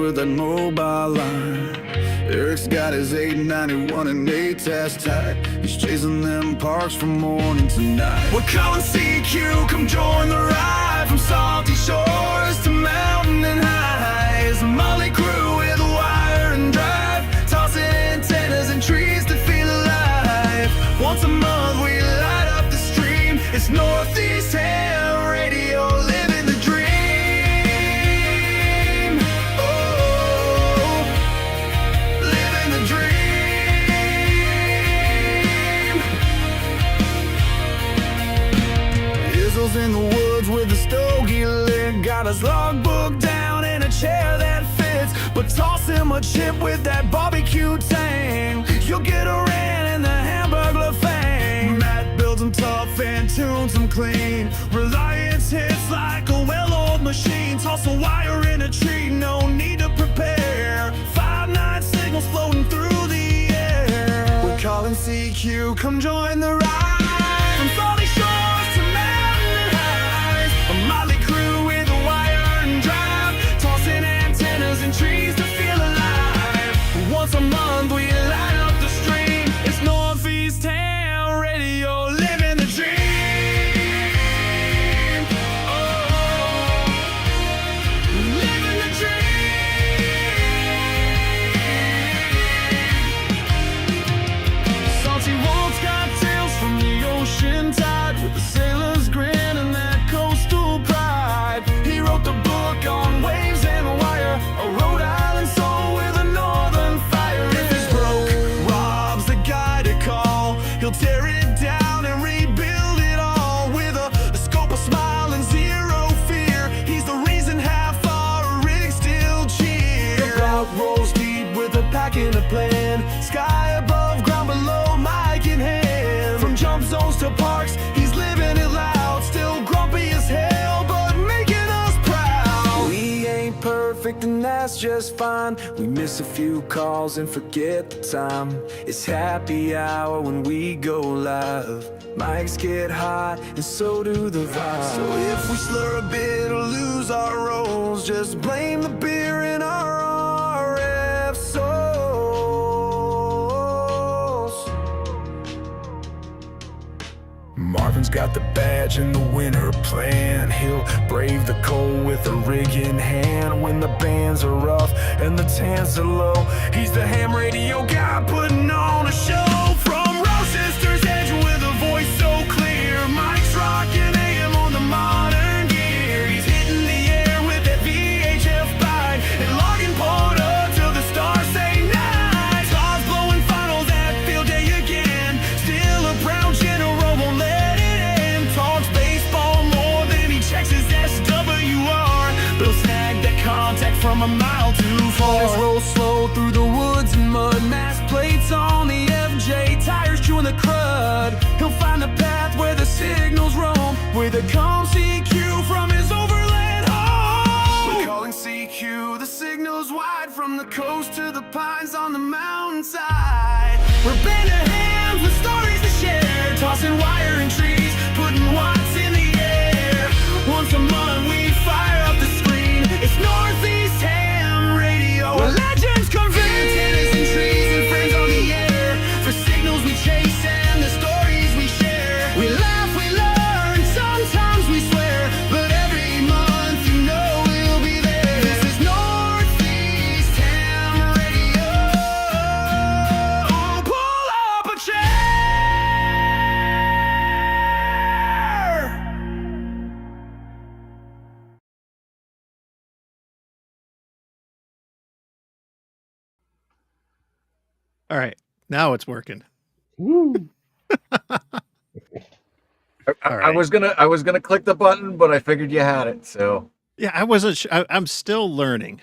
with that mobile line. Eric's got his 891 and 8 test tight. He's chasing them parks from morning to night. We're calling CQ, come join the ride. From salty shores to mountain and highs. A Molly crew with wire and drive, tossing antennas and trees to feel alive. Once a month we light up the stream. It's Northeast Ham Radio, living the dream. Oh, living the dream. Izzle's in the woods with a stogie lit. Got his logbook down in a chair that fits. But toss him a chip with that barbecue tang. You'll get a ran in the Hamburglar fang. Matt builds them tough and tunes them clean. Reliance hits like a well-oiled machine. Toss a wire in a tree, no need to prepare. 5-9 signals floating through the air. We're calling CQ, come join the ride. From salty shores to mountain and highs. A motley crew with a wire and drive, tossing antennas and trees to feel alive. Once a month we light up the stream. It's Northeast Ham Radio, living the dream. Oh, living the dream. Salty wolves got tales from the ocean tide, with the sailor's grin and that coastal pride. He wrote the book on waves and wire, a Rhode Island soul with a northern fire. If he's broke, Rob's the guy to call. He'll tear it down and rebuild it all with a scope, a smile, and zero fear. He's the reason half our rigs still cheer. The route rolls deep with a pack and a plan. Sky above, ground below, mic in hand. From jump zones to parks, he's living it loud. Still grumpy as hell, but making us proud. We ain't perfect and that's just fine. We miss a few calls and forget the time. It's happy hour when we go live. Mics get hot and so do the vibes. So if we slur a bit or lose our roles, just blame the beer in our RF souls. Marvin's got the badge and the winter plan. He'll brave the cold with a rig in hand. When the bands are rough and the tans are low, he's the ham radio guy putting on a show. From Rochester's Edge with a voice so clear, Mike's rocking AM on the modern gear. He's hitting the air with that VHF bite and logging port up till the stars say night. Todd's blowing finals at field day again. Still a proud general, won't let it end. Talks baseball more than he checks his SWR. They'll snag that contact from a mile too far. Just roll slow through the woods and mud. Mass plates on the FJ, tires chewing the crud. He'll find the path where the signals roam, with a calm CQ from his overland home. We're calling CQ, the signal's wide. From the coast to the pines on the mountainside. We're a band of hams with stories to share, tossing wire and trees, putting watts in the air. Once a month we fire up the screen. It's Northeast Ham Radio, where legends convene. Antennas and trees and friends on the air, for signals we chase and the stories we share. We laugh, we learn, sometimes we swear, but every month you know we'll be there. This is Northeast Ham Radio. Pull up a chair. All right, now it's working. Woo. All right. I was gonna click the button, but I figured you had it. So Yeah, I wasn't. I'm still learning,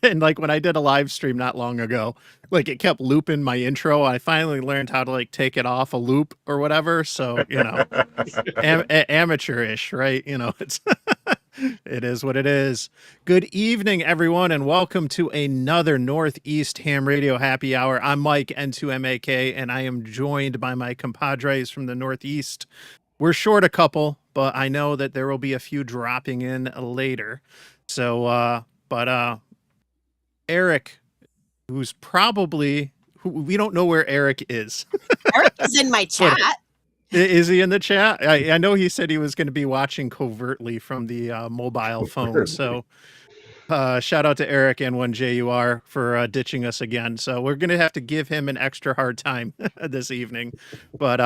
and like when I did a live stream not long ago, like it kept looping my intro. I finally learned how to like take it off a loop or whatever. So you know, amateurish, right? You know, it's it is what it is. Good evening, everyone, and welcome to another Northeast Ham Radio Happy Hour. I'm Mike N2MAK, and I am joined by my compadres from the Northeast. We're short a couple, but I know that there will be a few dropping in later. So, Eric, who's probably we don't know where Eric is. Eric is in my chat. Is he in the chat? I know he said he was going to be watching covertly from the mobile phone. So shout out to Eric N1JUR for ditching us again. So we're going to have to give him an extra hard time this evening. But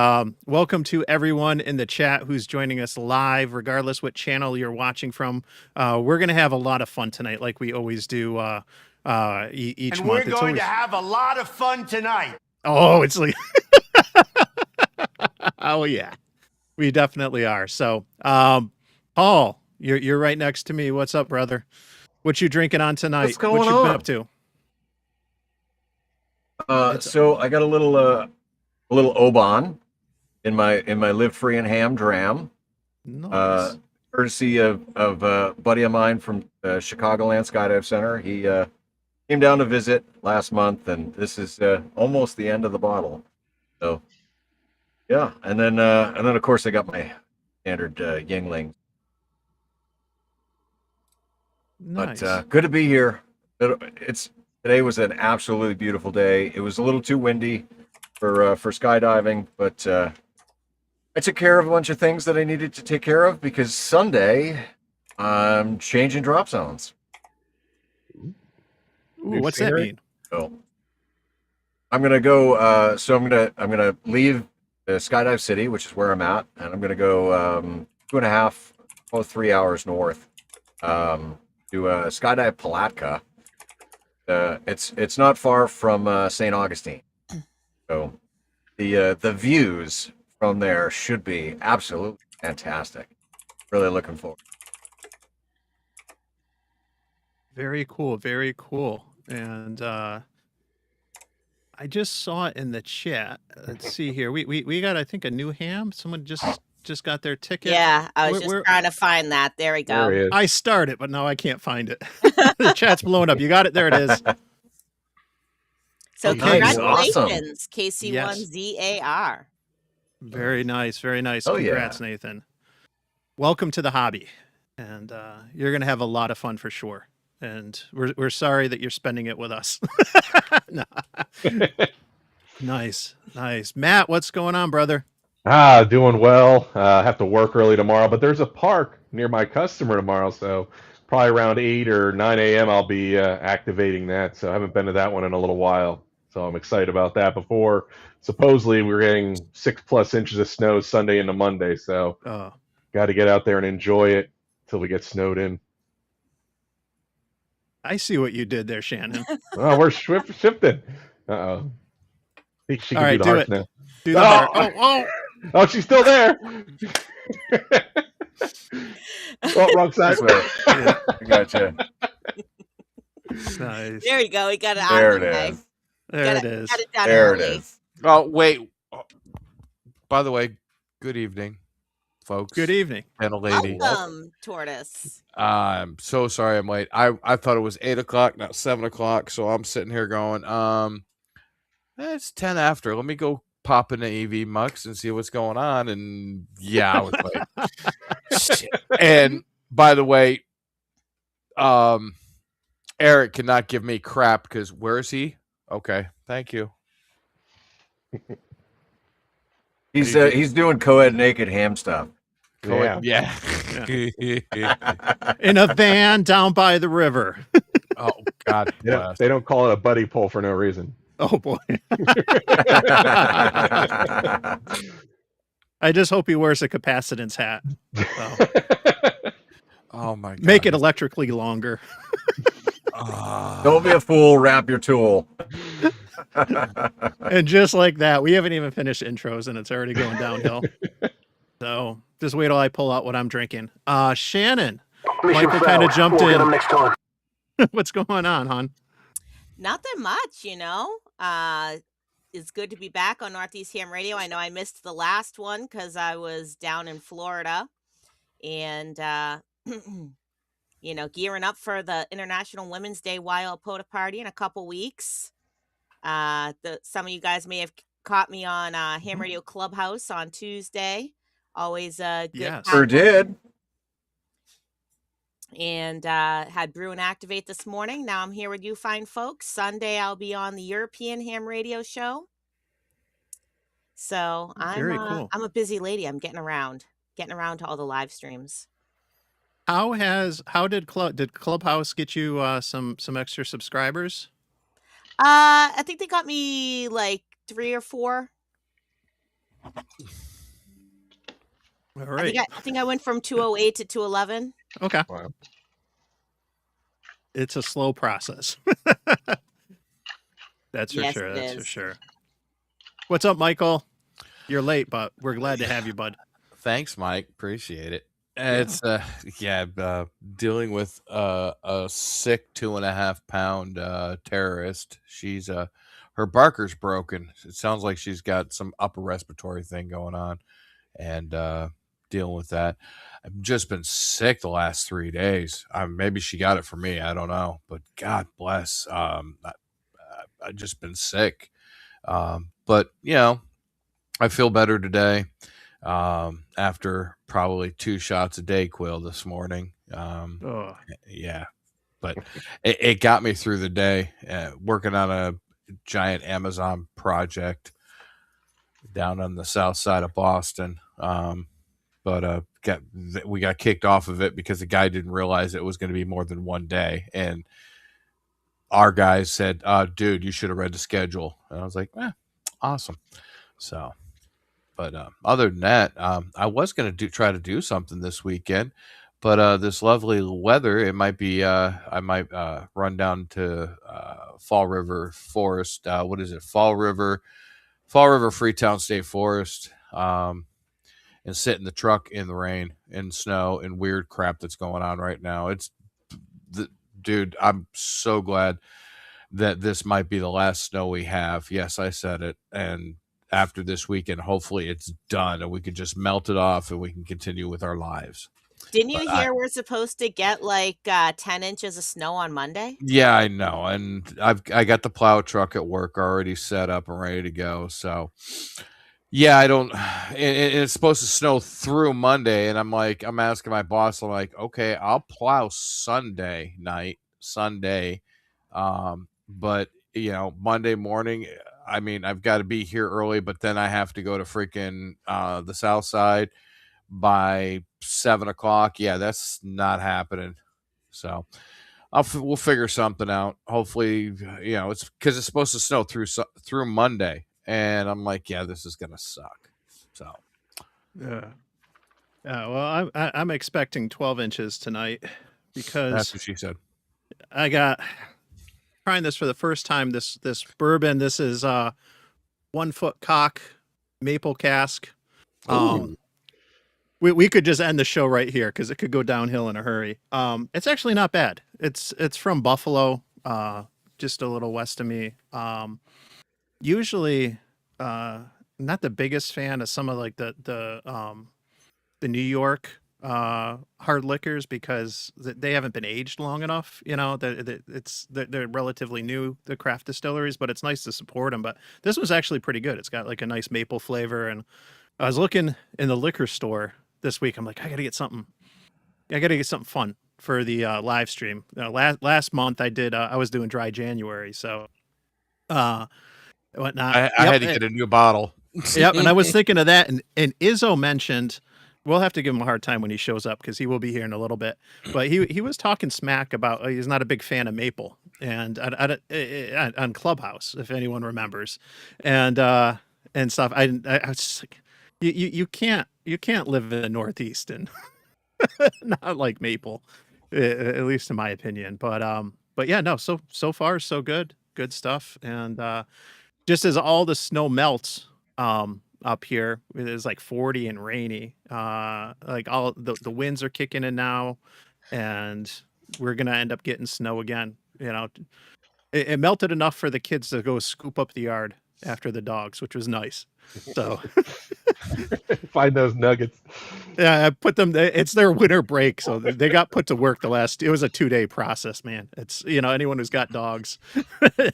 welcome to everyone in the chat who's joining us live, regardless what channel you're watching from. We're going to have a lot of fun tonight, like we always do each month. And we're going to have a lot of fun tonight. Oh, it's like... Oh yeah, we definitely are. So, Paul, you're right next to me. What's up, brother? What you drinking on tonight? What's going what you on? been up to? So I got a little Oban in my Live Free and Ham dram, Nice. courtesy of a buddy of mine from Chicagoland Skydive Center. He came down to visit last month, and this is almost the end of the bottle. So. Yeah, and then of course I got my standard Yingling. Nice. But good to be here. Today was an absolutely beautiful day. It was a little too windy for skydiving, but I took care of a bunch of things that I needed to take care of because Sunday I'm changing drop zones. Ooh, what's that mean? So I'm gonna go. So I'm gonna leave Skydive City, which is where I'm at, and I'm going to go 2.5, almost 3 hours north to Skydive Palatka. It's not far from St. Augustine, so the views from there should be absolutely fantastic. Really looking forward. Very cool. Very cool. And I just saw it in the chat. Let's see here. We got, I think, a new ham. Someone just got their ticket. Yeah, I was just trying to find that. There we go. There he is. I started, but now I can't find it. The chat's blowing up. You got it? There it is. So Okay, congratulations, Yes. KC1ZAR. Very nice. Very nice. Oh, yeah. Congrats, Nathan. Welcome to the hobby. And you're going to have a lot of fun for sure. And we're sorry that you're spending it with us. No. Nice. Matt, what's going on, brother? Doing well. Have to work early tomorrow, but there's a park near my customer tomorrow, so probably around 8 or 9 a.m. I'll be activating that. So I haven't been to that one in a little while, so I'm excited about that. Before, supposedly we were getting 6+ inches of snow Sunday into Monday, so got to get out there and enjoy it till we get snowed in. I see what you did there, Shannon. Oh, we're shifting. Uh-oh. She can All right, do the do hearts it. now. Do the Oh! heart. Oh, she's still there. Oh, wrong side. This way. Yeah, I gotcha. Nice. There you go. We got it There out it of the way. is. There it is. Got it done There it early. is. Oh, wait. By the way, good evening, folks. Good evening. And a lady. Welcome, Tortoise. I'm so sorry I'm late. I thought it was 8 o'clock, not 7 o'clock. So I'm sitting here going, it's 10 after. Let me go pop into EV Mux and see what's going on. And yeah, I was late. Shit. And by the way, Eric cannot give me crap because where is he? Okay, thank you. He's doing co-ed naked ham stuff. Yeah. In a van down by the river. Oh, God Yeah, bless. they don't call it a buddy pull for no reason. Oh boy. I just hope he wears a capacitance hat. Oh, my God. Make it electrically longer. Don't be a fool. Wrap your tool. And just like that, we haven't even finished intros and it's already going downhill. So just wait till I pull out what I'm drinking. Shannon, Michael kind of jumped in. What's going on, hon? Nothing much, you know. It's good to be back on Northeast Ham Radio. I know I missed the last one because I was down in Florida and, you know, gearing up for the International Women's Day Wild Pota Party in a couple weeks. Some of you guys may have caught me on Ham Radio Clubhouse on Tuesday. Always a good Yes. time. Sure did. and had Brew and Activate this morning. Now I'm here with you fine folks. Sunday I'll be on the European Ham Radio Show. So Very cool. I'm a busy lady. I'm getting around to all the live streams. How did Clubhouse get you some extra subscribers? I think they got me like 3 or 4. All right. I think I went from 208 to 211. Okay. Wow. It's a slow process. That's for Yes, sure. it That's for is. sure. What's up, Michael? You're late, but we're glad to have you, bud. Thanks, Mike. Appreciate it. It's dealing with a sick 2.5 pound terrorist. She's her barker's broken. It sounds like she's got some upper respiratory thing going on, and dealing with that. I've just been sick the last 3 days. Maybe she got it from me. I don't know, but God bless. I've just been sick. But I feel better today. After probably 2 shots a day quill this morning. Oh, Yeah, but it got me through the day, working on a giant Amazon project down on the south side of Boston. But we got kicked off of it because the guy didn't realize it was going to be more than 1 day. And our guys said, dude, you should have read the schedule. And I was like, awesome. So, but other than that, I was going to try to do something this weekend, but this lovely weather, it might be, I might run down to Fall River Forest. What is it? Fall River Freetown State Forest, and sit in the truck in the rain and snow and weird crap that's going on right now. Dude, I'm so glad that this might be the last snow we have. Yes, I said it. And after this weekend, hopefully it's done and we can just melt it off and we can continue with our lives. Didn't you hear we're supposed to get like 10 inches of snow on Monday? Yeah, I know. And I got the plow truck at work already set up and ready to go. So yeah, it's supposed to snow through Monday. And I'm asking my boss, I'm like, okay, I'll plow Sunday night, Sunday. But Monday morning, I mean, I've got to be here early, but then I have to go to freaking the south side by 7:00. Yeah, that's not happening. So we'll figure something out. Hopefully, it's because it's supposed to snow through Monday, and I'm like, yeah, this is gonna suck. So yeah. Well, I'm expecting 12 inches tonight because that's what she said. I got trying this for the first time. This bourbon. This is 1 foot cock maple cask. We could just end the show right here because it could go downhill in a hurry. It's actually not bad. It's from Buffalo, just a little west of me. Usually, not the biggest fan of some of like the New York hard liquors because they haven't been aged long enough. They're relatively new, the craft distilleries, but it's nice to support them. But this was actually pretty good. It's got like a nice maple flavor, and I was looking in the liquor store this week. I'm like, I gotta get something fun for the live stream. Last month I was doing dry January, so whatnot. I had to get a new bottle. Yep, and I was thinking of that, and Izzo mentioned we'll have to give him a hard time when he shows up because he will be here in a little bit. But he was talking smack about he's not a big fan of maple, and on Clubhouse, if anyone remembers, and stuff. I was just like, you can't live in the Northeast and not like maple, at least in my opinion. But yeah, no. So far so good stuff, and just as all the snow melts up here, it is like 40 and rainy. Like all the winds are kicking in now, and we're gonna end up getting snow again. It melted enough for the kids to go scoop up the yard after the dogs, which was nice. So Find those nuggets. yeah, I put them. It's their winter break, so they got put to work. It was a 2-day process, man. It's anyone who's got dogs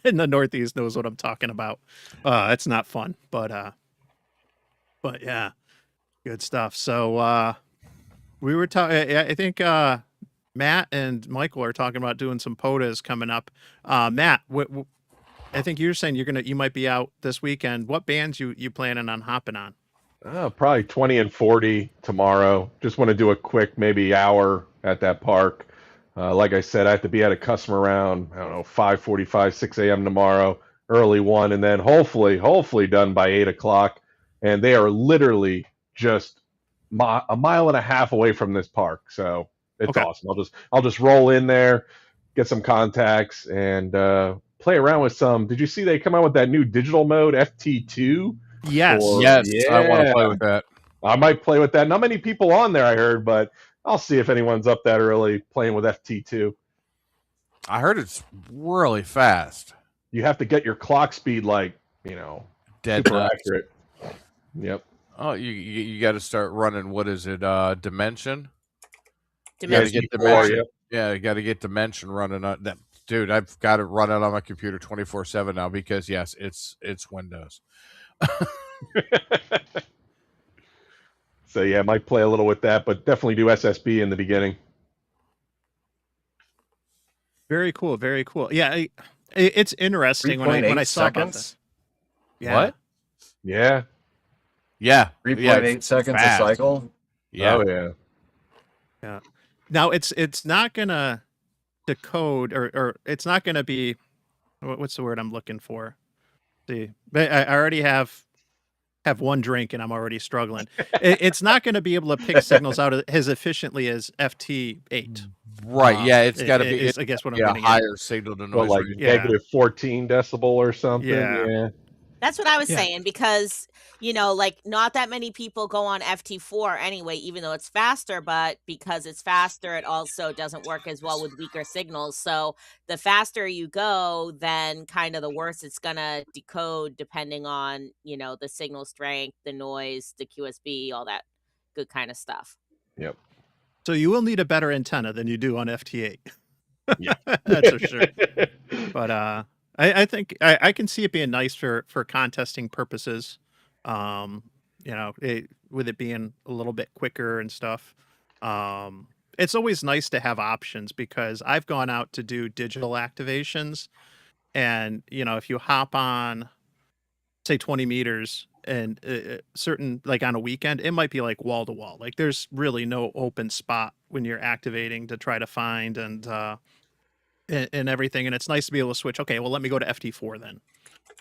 in the Northeast knows what I'm talking about. It's not fun, but yeah, good stuff. So we were talking. I think Matt and Michael are talking about doing some POTAs coming up. Matt, I think you're saying you might be out this weekend. What bands you planning on hopping on? Probably 20 and 40 tomorrow. Just want to do a quick maybe hour at that park. Like I said, I have to be at a customer around, I don't know, 5:45, 6 a.m. tomorrow, early one, and then hopefully done by 8 o'clock. And they are literally just a mile and a half away from this park. So it's Okay. awesome. I'll just roll in there, get some contacts, and play around with some. Did you see they come out with that new digital mode, FT2? Yes. Yes, I want to Yeah. play with that. I might play with that. Not many people on there, I heard, but I'll see if anyone's up that early playing with FT2. I heard it's really fast. You have to get your clock speed Dead super nuts. accurate. Yep. Oh, you got to start running. What is it? Dimension. Dimension. You got to get Yep. Dimension. Yeah, you got to get Dimension running on that. Dude, I've got it running on my computer 24/7 now because yes, it's Windows. So yeah, might play a little with that, but definitely do SSB in the beginning. Very cool. Very cool. Yeah, it's interesting when I saw about this. Yeah. What? Yeah. Yeah. 3.8 seconds fast. a cycle. Yeah. Oh yeah. Yeah. Now it's not gonna decode or it's not gonna be what's the word I'm looking for? See, but I already have one drink and I'm already struggling. It's not going to be able to pick signals out as efficiently as FT8. Right. Yeah. It's got to be. Is, I guess what I'm a getting higher signal to Well, noise like ratio. Yeah. negative 14 decibel or something. Yeah. Yeah. That's what I was Yeah. saying because, like not that many people go on FT4 anyway, even though it's faster, but because it's faster, it also doesn't work as well with weaker signals. So the faster you go, then kind of the worse it's going to decode depending on, the signal strength, the noise, the QSB, all that good kind of stuff. Yep. So you will need a better antenna than you do on FT8. Yeah. That's for sure. But I think I can see it being nice for contesting purposes. With it being a little bit quicker and stuff. It's always nice to have options because I've gone out to do digital activations, and if you hop on, say 20 meters, and certain like on a weekend, it might be like wall to wall. Like there's really no open spot when you're activating to try to find and everything, and it's nice to be able to switch. Okay, well, let me go to FT4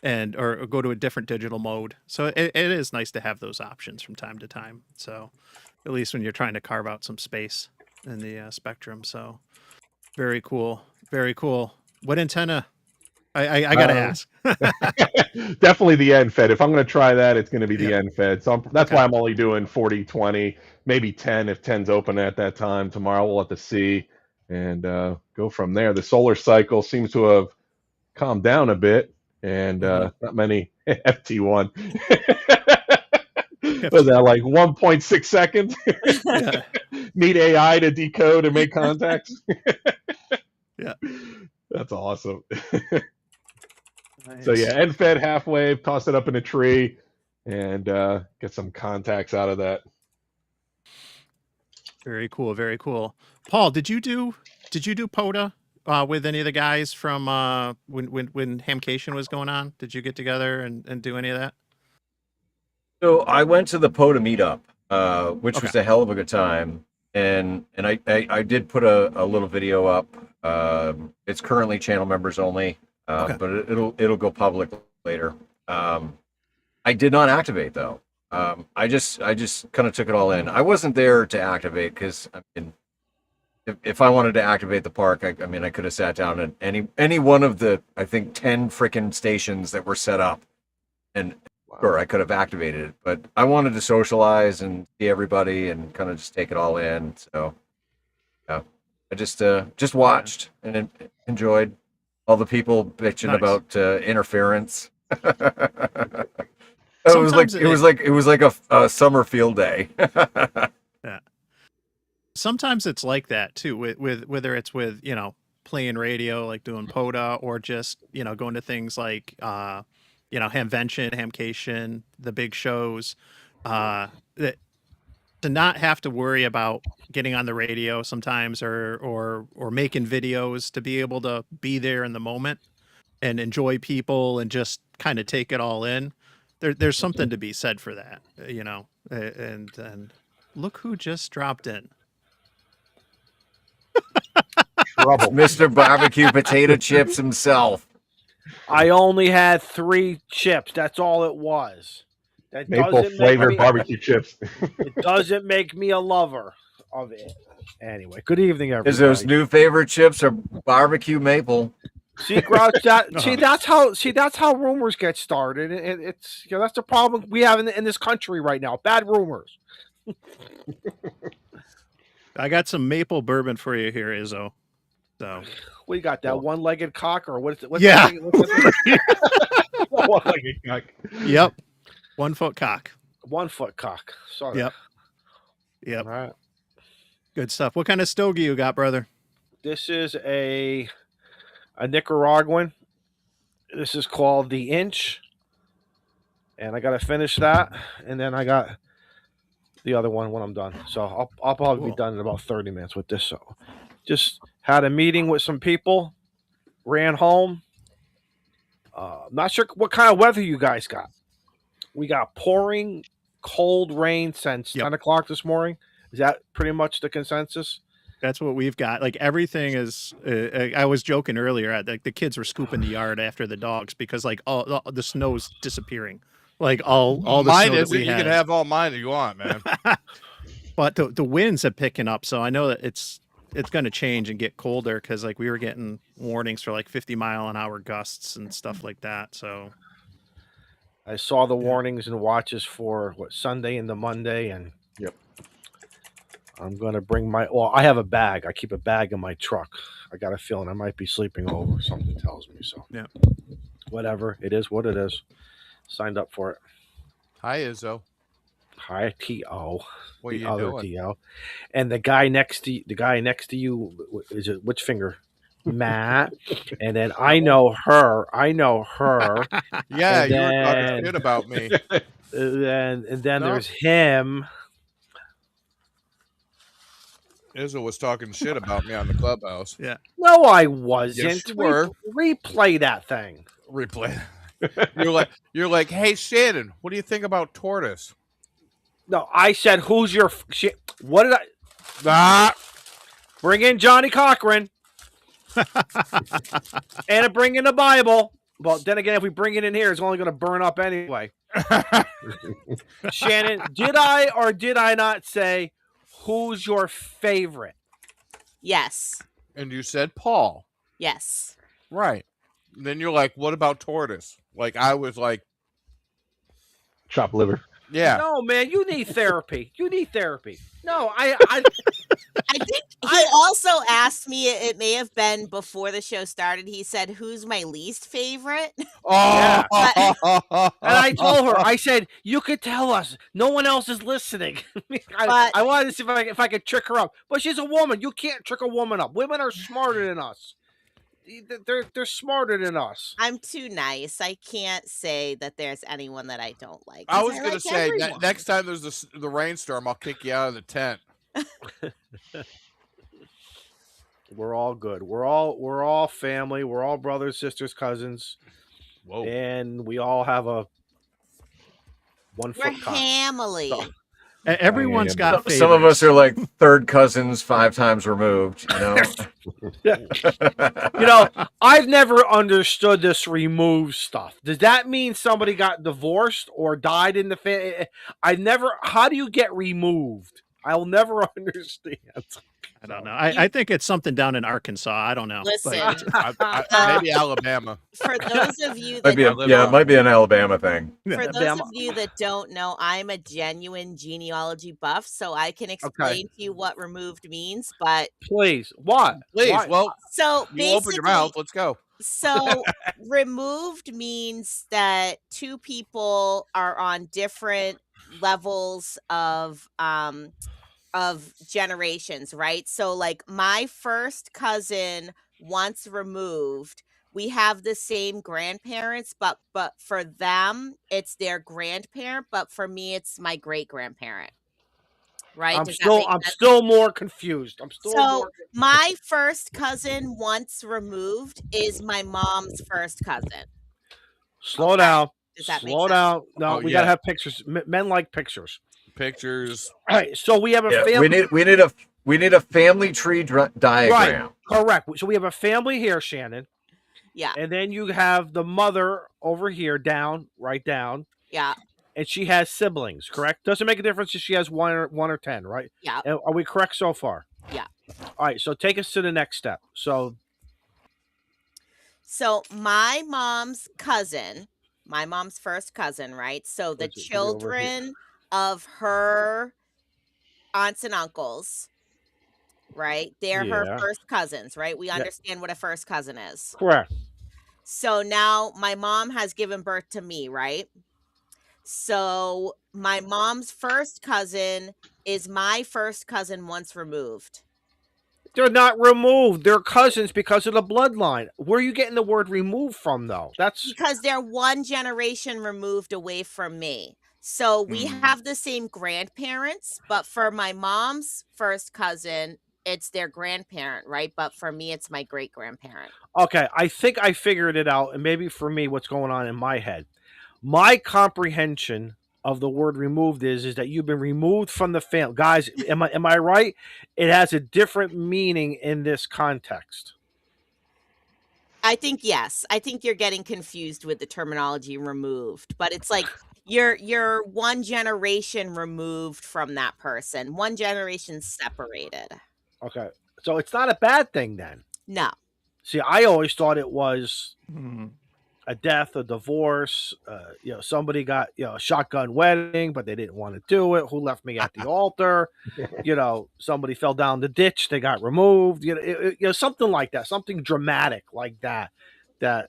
then, or go to a different digital mode. So it is nice to have those options from time to time. So at least when you're trying to carve out some space in the spectrum. So very cool, very cool. What antenna? I gotta ask. Definitely the end fed. If I'm going to try that, it's going to be the Yeah. end fed. So that's Okay. why I'm only doing 40, 20, maybe 10 if 10's open at that time. Tomorrow we'll have to see and go from there. The solar cycle seems to have calmed down a bit, and not many FT1. Was that like 1.6 seconds? Yeah. Need AI to decode and make contacts? Yeah. That's awesome. Nice. So yeah, end fed half wave, toss it up in a tree, and get some contacts out of that. Very cool, very cool. Paul, did you do POTA with any of the guys from when Hamcation was going on? Did you get together and do any of that? So I went to the POTA meetup, which was Okay. a hell of a good time, and I did put a little video up. It's currently channel members only, Okay. but it'll go public later. I did not activate though. I just kind of took it all in. I wasn't there to activate because if I wanted to activate the park, I could have sat down at any one of the, I think, 10 freaking stations that were set up, and sure, I could have activated it, but I wanted to socialize and see everybody and kind of just take it all in. So yeah, I just watched and enjoyed all the people bitching Nice. about interference. Sometimes it was like a summer field day. Yeah. Sometimes it's like that too, with whether it's with playing radio, like doing POTA, or just going to things like Hamvention, Hamcation, the big shows. That to not have to worry about getting on the radio sometimes or making videos, to be able to be there in the moment and enjoy people and just kind of take it all in. There's something to be said for that, you know. And look who just dropped in. Trouble. Mr. Barbecue Potato Chips himself. I only had 3 chips. That's all it was. That Maple doesn't make flavored me, barbecue chips. it doesn't make me a lover of it. Anyway, good evening, everybody. Is those new favorite chips are barbecue maple? See, Grouch, that's how rumors get started. It's that's the problem we have in this country right now. Bad rumors. I got some maple bourbon for you here, Izzo. So We got that one-legged cock, or what's it? What's yeah. One-legged cock. Yep. 1 foot cock. 1 foot cock. Sorry. Yep. All right. Good stuff. What kind of stogie you got, brother? This is a Nicaraguan. This is called the Inch, and I got to finish that, and then I got the other one when I'm done. So I'll probably be done in about 30 minutes with this. So just had a meeting with some people, ran home. Not sure what kind of weather you guys got. We got pouring cold rain since 10 o'clock this morning. Is that pretty much the consensus? That's what we've got. Like everything is. I was joking earlier. Like the kids were scooping the yard after the dogs because like all the snow's disappearing. Like all the mine snow that is. we You had. can have all mine if you want, man. But the winds are picking up, so I know that it's going to change and get colder because like we were getting warnings for like 50-mile-an-hour gusts and stuff like that. So I saw the warnings and watches for Sunday into Monday, and I'm gonna bring I have a bag. I keep a bag in my truck. I got a feeling I might be sleeping over. Something tells me so. Yeah. Whatever. It is what it is. Signed up for it. Hi, Izzo. Hi, T.O. What the you other doing? T.O. And the guy next to you, is it which finger? Matt. And then I know her. Yeah, And you were talking then- shit about me. And then No. there's him. Izzo was talking shit about me on the clubhouse. yeah. No, I wasn't. Yes, you were. Replay that thing. Replay. You're like, hey Shannon, what do you think about tortoise? No, I said, who's your shit? What did I? Bring in Johnny Cochran. And bring in the Bible. Well, then again, if we bring it in here, it's only going to burn up anyway. Shannon, did I or did I not say, who's your favorite? Yes. And you said Paul. Yes. Right. And then you're like, what about tortoise? Like I was like, Chop liver. yeah. No, man, you need therapy. No, I I think he also asked me, it may have been before the show started, he said, who's my least favorite? Oh, And I told her, I said, you could tell us. No one else is listening. I wanted to see if I could trick her up. But she's a woman. You can't trick a woman up. Women are smarter than us. They're smarter than us. I'm too nice. I can't say that there's anyone that I don't like. I 'cause was gonna like say everyone. next time there's the rainstorm, I'll kick you out of the tent. We're all good. We're all family. We're all brothers, sisters, cousins. Whoa. And we all have a 1 We're foot cock. family. So- Everyone's got favorites. Some of us are like third cousins 5 times removed, you know. You know, I've never understood this remove stuff. Does that mean somebody got divorced or died in the family? How do you get removed? I'll never understand. I don't know. I think it's something down in Arkansas. I don't know. Listen, Maybe Alabama. for those of you that Might be it might be an Alabama thing. for those of you that don't know, I'm a genuine genealogy buff, so I can explain to you what removed means. But Please, what? Please, Why? well, so you open your mouth. Let's go. So removed means that two people are on different levels of generations, right? So like my first cousin once removed, we have the same grandparents, but for them it's their grandparent, but for me it's my great grandparent. right? I'm Does that make sense? still more confused. So my first cousin once removed is my mom's first cousin. Slow Okay. down. Does that make Slow sense? down. No, Oh, we gotta yeah. have pictures. Men like pictures. Pictures. All right. So we have a Yeah, family. we need a family tree diagram. Right. Correct. So we have a family here, Shannon, Yeah. and then you have the mother over here, right down, Yeah. and she has siblings. Correct. Doesn't make a difference if she has one or 10. Right. Yeah. Are we correct so far? Yeah. All right. So take us to the next step. So my mom's cousin, my mom's first cousin, right? So the Where's it? Give me over here. children of her aunts and uncles, right? They're her Yeah. first cousins, right? We understand what a first cousin is. Correct. So now my mom has given birth to me, right? So my mom's first cousin is my first cousin once removed. They're not removed. They're cousins because of the bloodline. Where are you getting the word removed from, though? That's Because they're one generation removed away from me. So we have the same grandparents, but for my mom's first cousin, it's their grandparent, right? But for me, it's my great grandparent. okay. I think I figured it out, and maybe for me, what's going on in my head, my comprehension of the word removed is that you've been removed from the family. Guys, am I right? It has a different meaning in this context. I think yes. I think you're getting confused with the terminology removed, but it's like you're one generation removed from that person. One generation separated. Okay. So it's not a bad thing then. No. See, I always thought it was Mhm. a death, a divorce. Somebody got a shotgun wedding, but they didn't want to do it. Who left me at the altar? Somebody fell down the ditch. They got removed. Something like that. Something dramatic like that. That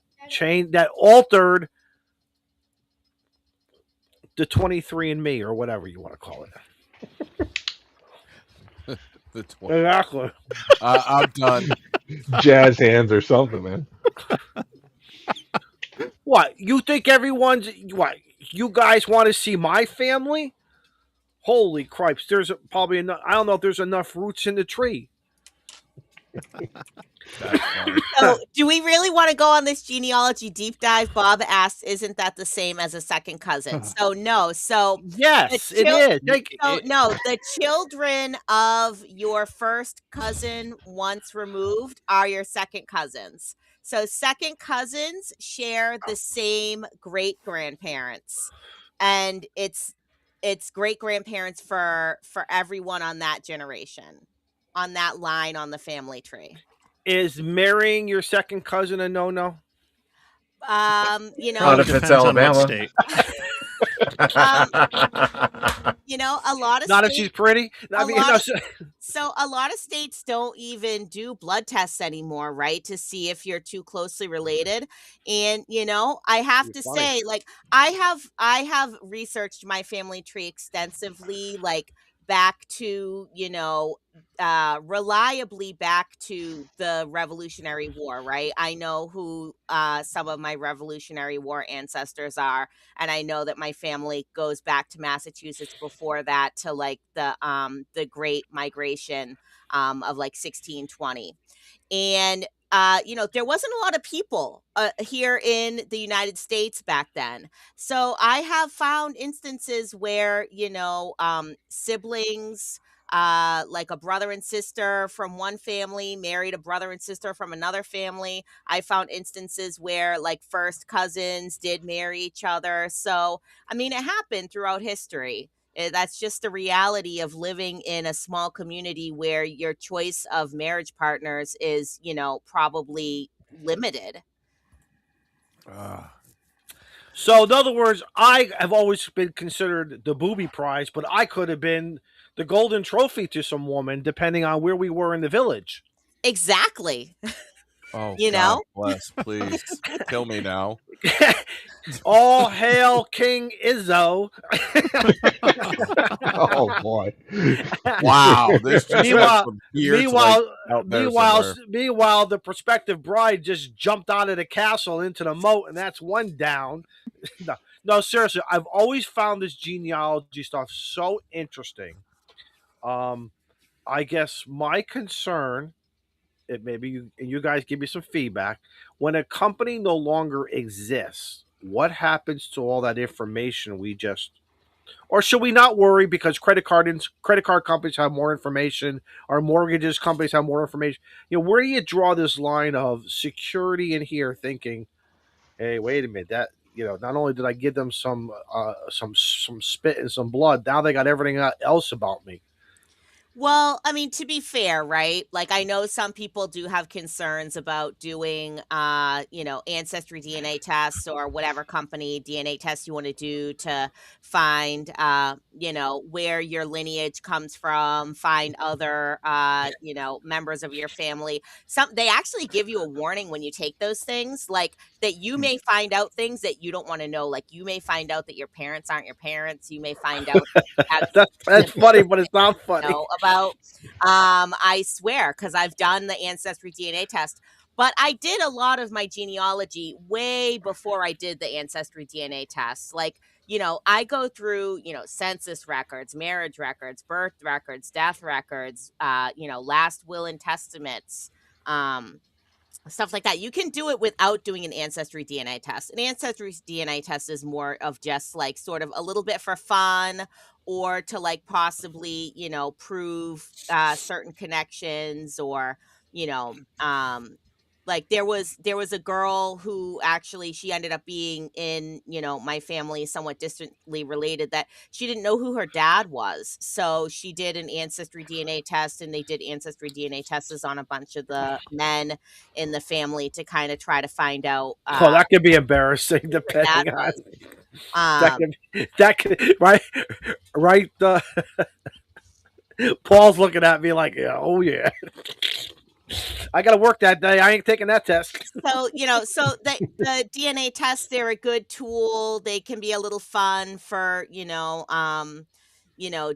altered the 23andMe or whatever you want to call it. The 20. Exactly. I'm done. Jazz hands or something, man. What you think? What you guys want to see my family? Holy cripes! There's probably enough. I don't know if there's enough roots in the tree. That's funny. So, do we really want to go on this genealogy deep dive? Bob asked, "Isn't that the same as a second cousin?" So no. So Yes, it is. the children of your first cousin once removed are your second cousins. So second cousins share the same great grandparents, and it's great grandparents for everyone on that generation, on that line on the family tree. Is marrying your second cousin a no-no? Not Probably if it's depends on what Alabama. state. A lot of Not if states, she's pretty. so a lot of states don't even do blood tests anymore, right? To see if you're too closely related. And I have You're to funny. say, like, I have researched my family tree extensively, like back to, reliably back to the Revolutionary War, right? I know who some of my Revolutionary War ancestors are, and I know that my family goes back to Massachusetts before that to like the Great Migration of like 1620. And there wasn't a lot of people here in the United States back then. So I have found instances where, siblings, like a brother and sister from one family married a brother and sister from another family. I found instances where like first cousins did marry each other. So, I mean, it happened throughout history. That's just the reality of living in a small community where your choice of marriage partners is, probably limited. So, in other words, I have always been considered the booby prize, but I could have been the golden trophy to some woman, depending on where we were in the village. Exactly. Oh, You God know? bless. Please kill me now. All hail King Izzo. Oh boy. Wow. There's just Meanwhile- some beards like out there somewhere. Meanwhile, the prospective bride just jumped out of the castle into the moat, and that's one down. No, seriously, I've always found this genealogy stuff so interesting I guess my concern, it maybe you guys give me some feedback. When a company no longer exists, what happens to all that information we just, or should we not worry because credit card companies have more information, or mortgages companies have more information? Where do you draw this line of security in here? Thinking, hey, wait a minute, that not only did I give them some spit and some blood, now they got everything else about me. Well, I mean, to be fair, right? Like, I know some people do have concerns about doing, ancestry DNA tests or whatever company DNA tests you want to do to find, where your lineage comes from, find other, members of your family. They actually give you a warning when you take those things, like that you may find out things that you don't want to know. Like, you may find out that your parents aren't your parents. You may find out that you have That's funny, but it's not funny. about. I swear, because I've done the ancestry DNA test, but I did a lot of my genealogy way before I did the ancestry DNA test. Like, I go through, census records, marriage records, birth records, death records, last will and testaments, stuff like that. You can do it without doing an ancestry DNA test. An ancestry DNA test is more of just like sort of a little bit for fun, or to like possibly, prove certain connections, or, you know, like there was a girl who actually, she ended up being in, my family, somewhat distantly related, that she didn't know who her dad was. So she did an ancestry DNA test, and they did ancestry DNA tests on a bunch of the men in the family to kind of try to find out Oh, that could be embarrassing, depending on exactly. that could right. Paul's looking at me like, yeah, oh yeah, I got to work that day. I ain't taking that test. So the DNA tests, they're a good tool. They can be a little fun for,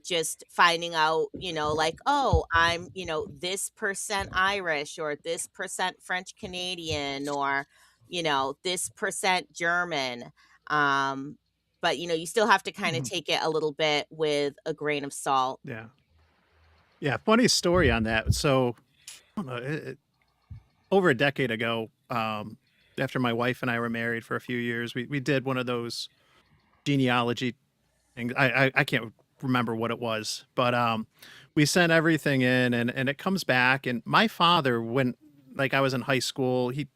just finding out, like, oh, I'm, this percent Irish, or this percent French Canadian, or, this percent German. But you still have to kind of take it a little bit with a grain of salt. Yeah. Yeah. Funny story on that. So, I don't know, over a decade ago, after my wife and I were married for a few years, we did one of those genealogy things. I can't remember what it was, but we sent everything in, and it comes back. And my father, when like I was in high school, he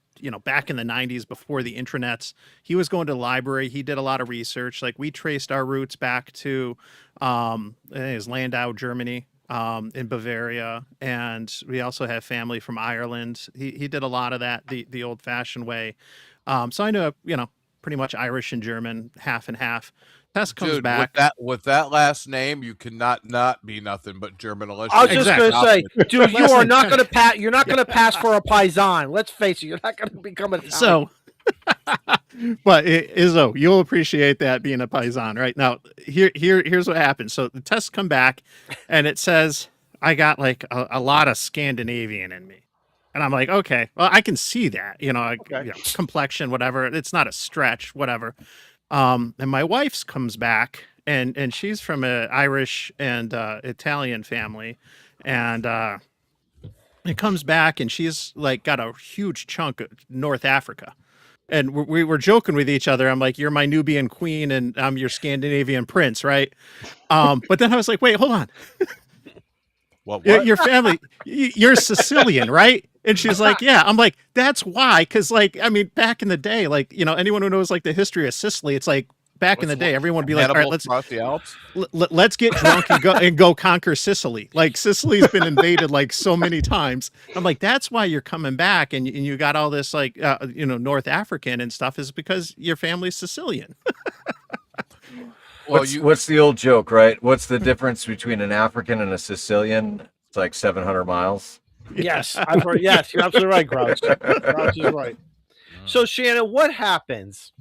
back in the 90s before the intranets, he was going to the library. He did a lot of research. Like, we traced our roots back to I think it was Landau, Germany, in Bavaria, and we also have family from Ireland. He did a lot of that the old fashioned way. So I know pretty much Irish and German, half and half. Test comes Dude, back. with that last name, you cannot not be nothing but German. Unless I was you're just Exactly. going to say, dude, you Last are name. not going to pass. You're not going to pass for a paisan. Let's face it, you're not going to become an Italian. So, but Izzo, you'll appreciate that being a paisan, right? Now, here's what happens. So the tests come back, and it says I got like a lot of Scandinavian in me, and I'm like, okay, well, I can see that, Okay. complexion, whatever. It's not a stretch, whatever. And my wife's comes back, and she's from an Irish and Italian family, and it comes back, and she's like got a huge chunk of North Africa. And we were joking with each other. I'm like, you're my Nubian queen, and I'm your Scandinavian prince, right? But then I was like, wait, hold on. what? Your family, you're Sicilian, right? And she's like, yeah. I'm like, that's why. Because, like, I mean, back in the day, like, anyone who knows like the history of Sicily, it's like back in the day, everyone would be like, all right, Hannibal let's across the Alps. let's get drunk and go conquer Sicily. Like, Sicily's been invaded like so many times. I'm like, that's why you're coming back, and you got all this like North African and stuff, is because your family's Sicilian. Well, What's the old joke, right? What's the difference between an African and a Sicilian? It's like 700 miles. Yes, I've heard. Yes, you're absolutely right, Grouch. Grouch is right. So, Shannon, what happens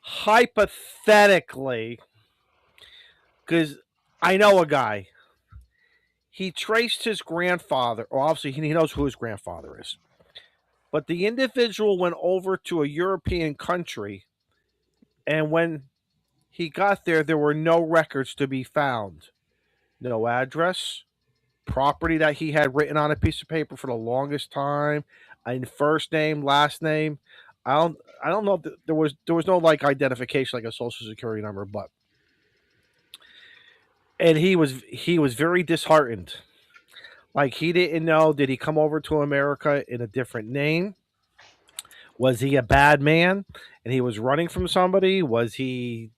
hypothetically? Because I know a guy. He traced his grandfather. Or obviously, he knows who his grandfather is. But the individual went over to a European country, and when he got there, there were no records to be found. no address, property that he had written on a piece of paper for the longest time, and first name, last name. I don't know if there was no like identification like a social security number, but and he was very disheartened. Like he didn't know, did he come over to America in a different name? Was he a bad man and he was running from somebody? Was he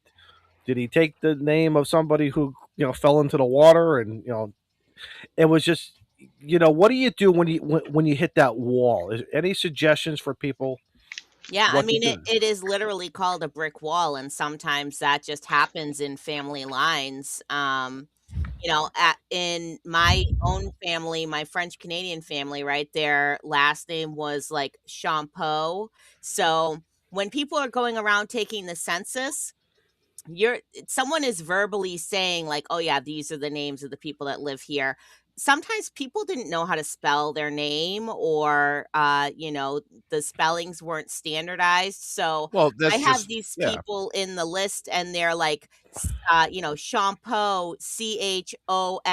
did he take the name of somebody who, fell into the water and, it was just what do you do when you hit that wall? Is any suggestions for people Yeah, I what to mean, do? it is literally called a brick wall, and sometimes that just happens in family lines. In my own family, my French Canadian family, right, their last name was like Champeau. So when people are going around taking the census, someone is verbally saying like, oh yeah, these are the names of the people that live here. Sometimes people didn't know how to spell their name, or the spellings weren't standardized. So Well, I that's have just these yeah. people in the list and they're like Champo, Chompoo, or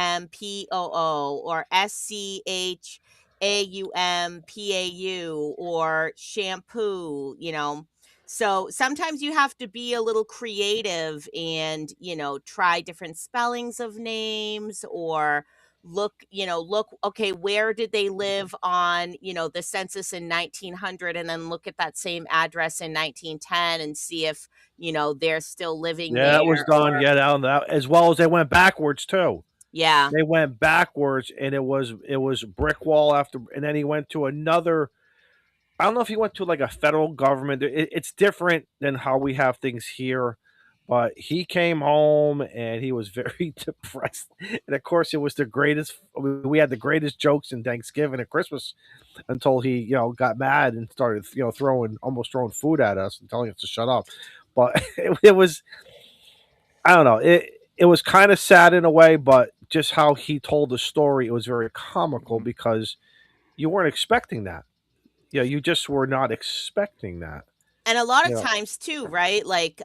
Schaumpau, or shampoo. So sometimes you have to be a little creative and, try different spellings of names, or look, okay, where did they live on, the census in 1900, and then look at that same address in 1910 and see if, they're still living Yeah, it was there, done. or Yeah, down that as well as they went backwards too. yeah. They went backwards, and it was brick wall after, and then he went to another. I don't know if he went to like a federal government. It's different than how we have things here, but he came home and he was very depressed. And of course, it was the greatest. We had the greatest jokes in Thanksgiving and Christmas until he, got mad and started, almost throwing food at us and telling us to shut up. But it was, I don't know, it was kind of sad in a way, but just how he told the story, it was very comical because you weren't expecting that. Yeah, you just were not expecting that. And a lot of Yeah. times too, right? Like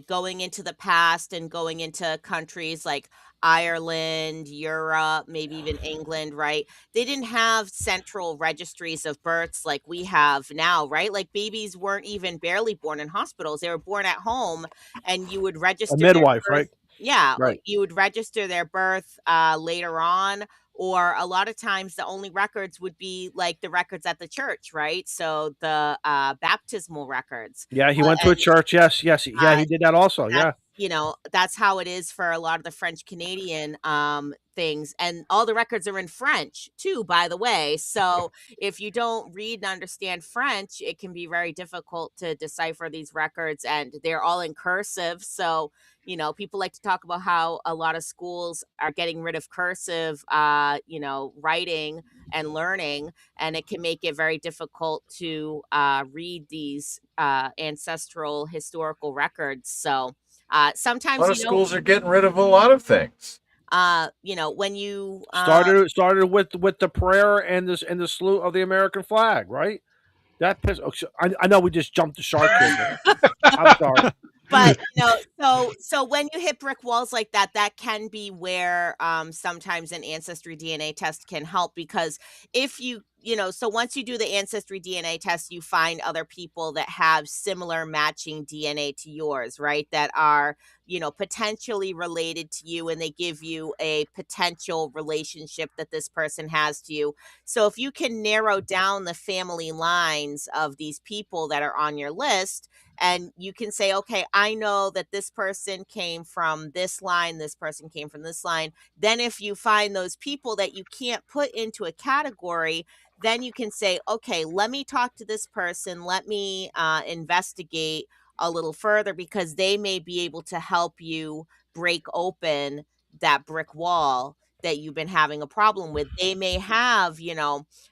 going into the past and going into countries like Ireland, Europe, maybe even England, right? They didn't have central registries of births like we have now, right? Like babies weren't even barely born in hospitals. They were born at home, and you would A register their midwife, birth. right? Yeah, Right. you would register their birth later on, or a lot of times the only records would be like the records at the church, right? So the baptismal records. Yeah, he went to a And church. Yes, yes. Yeah, uh, he did that also. that's Yeah. that's how it is for a lot of the French Canadian things, and all the records are in French too, by the way. So if you don't read and understand French, it can be very difficult to decipher these records, and they're all in cursive. So people like to talk about how a lot of schools are getting rid of cursive writing and learning, and it can make it very difficult to read these ancestral historical records. So A sometimes lot of schools are getting rid of a lot of things. when you Started with the prayer and this and the salute of the American flag, right? That pissed. Oh, I know we just jumped the shark here, but I'm sorry. but so when you hit brick walls like that, that can be where sometimes an ancestry DNA test can help, because if so once you do the ancestry DNA test, you find other people that have similar matching DNA to yours, right, that are potentially related to you, and they give you a potential relationship that this person has to you. So if you can narrow down the family lines of these people that are on your list, and you can say, okay, I know that this person came from this line, this person came from this line. Then if you find those people that you can't put into a category, then you can say, okay, let me talk to this person, let me investigate a little further, because they may be able to help you break open that brick wall that you've been having a problem with. They may have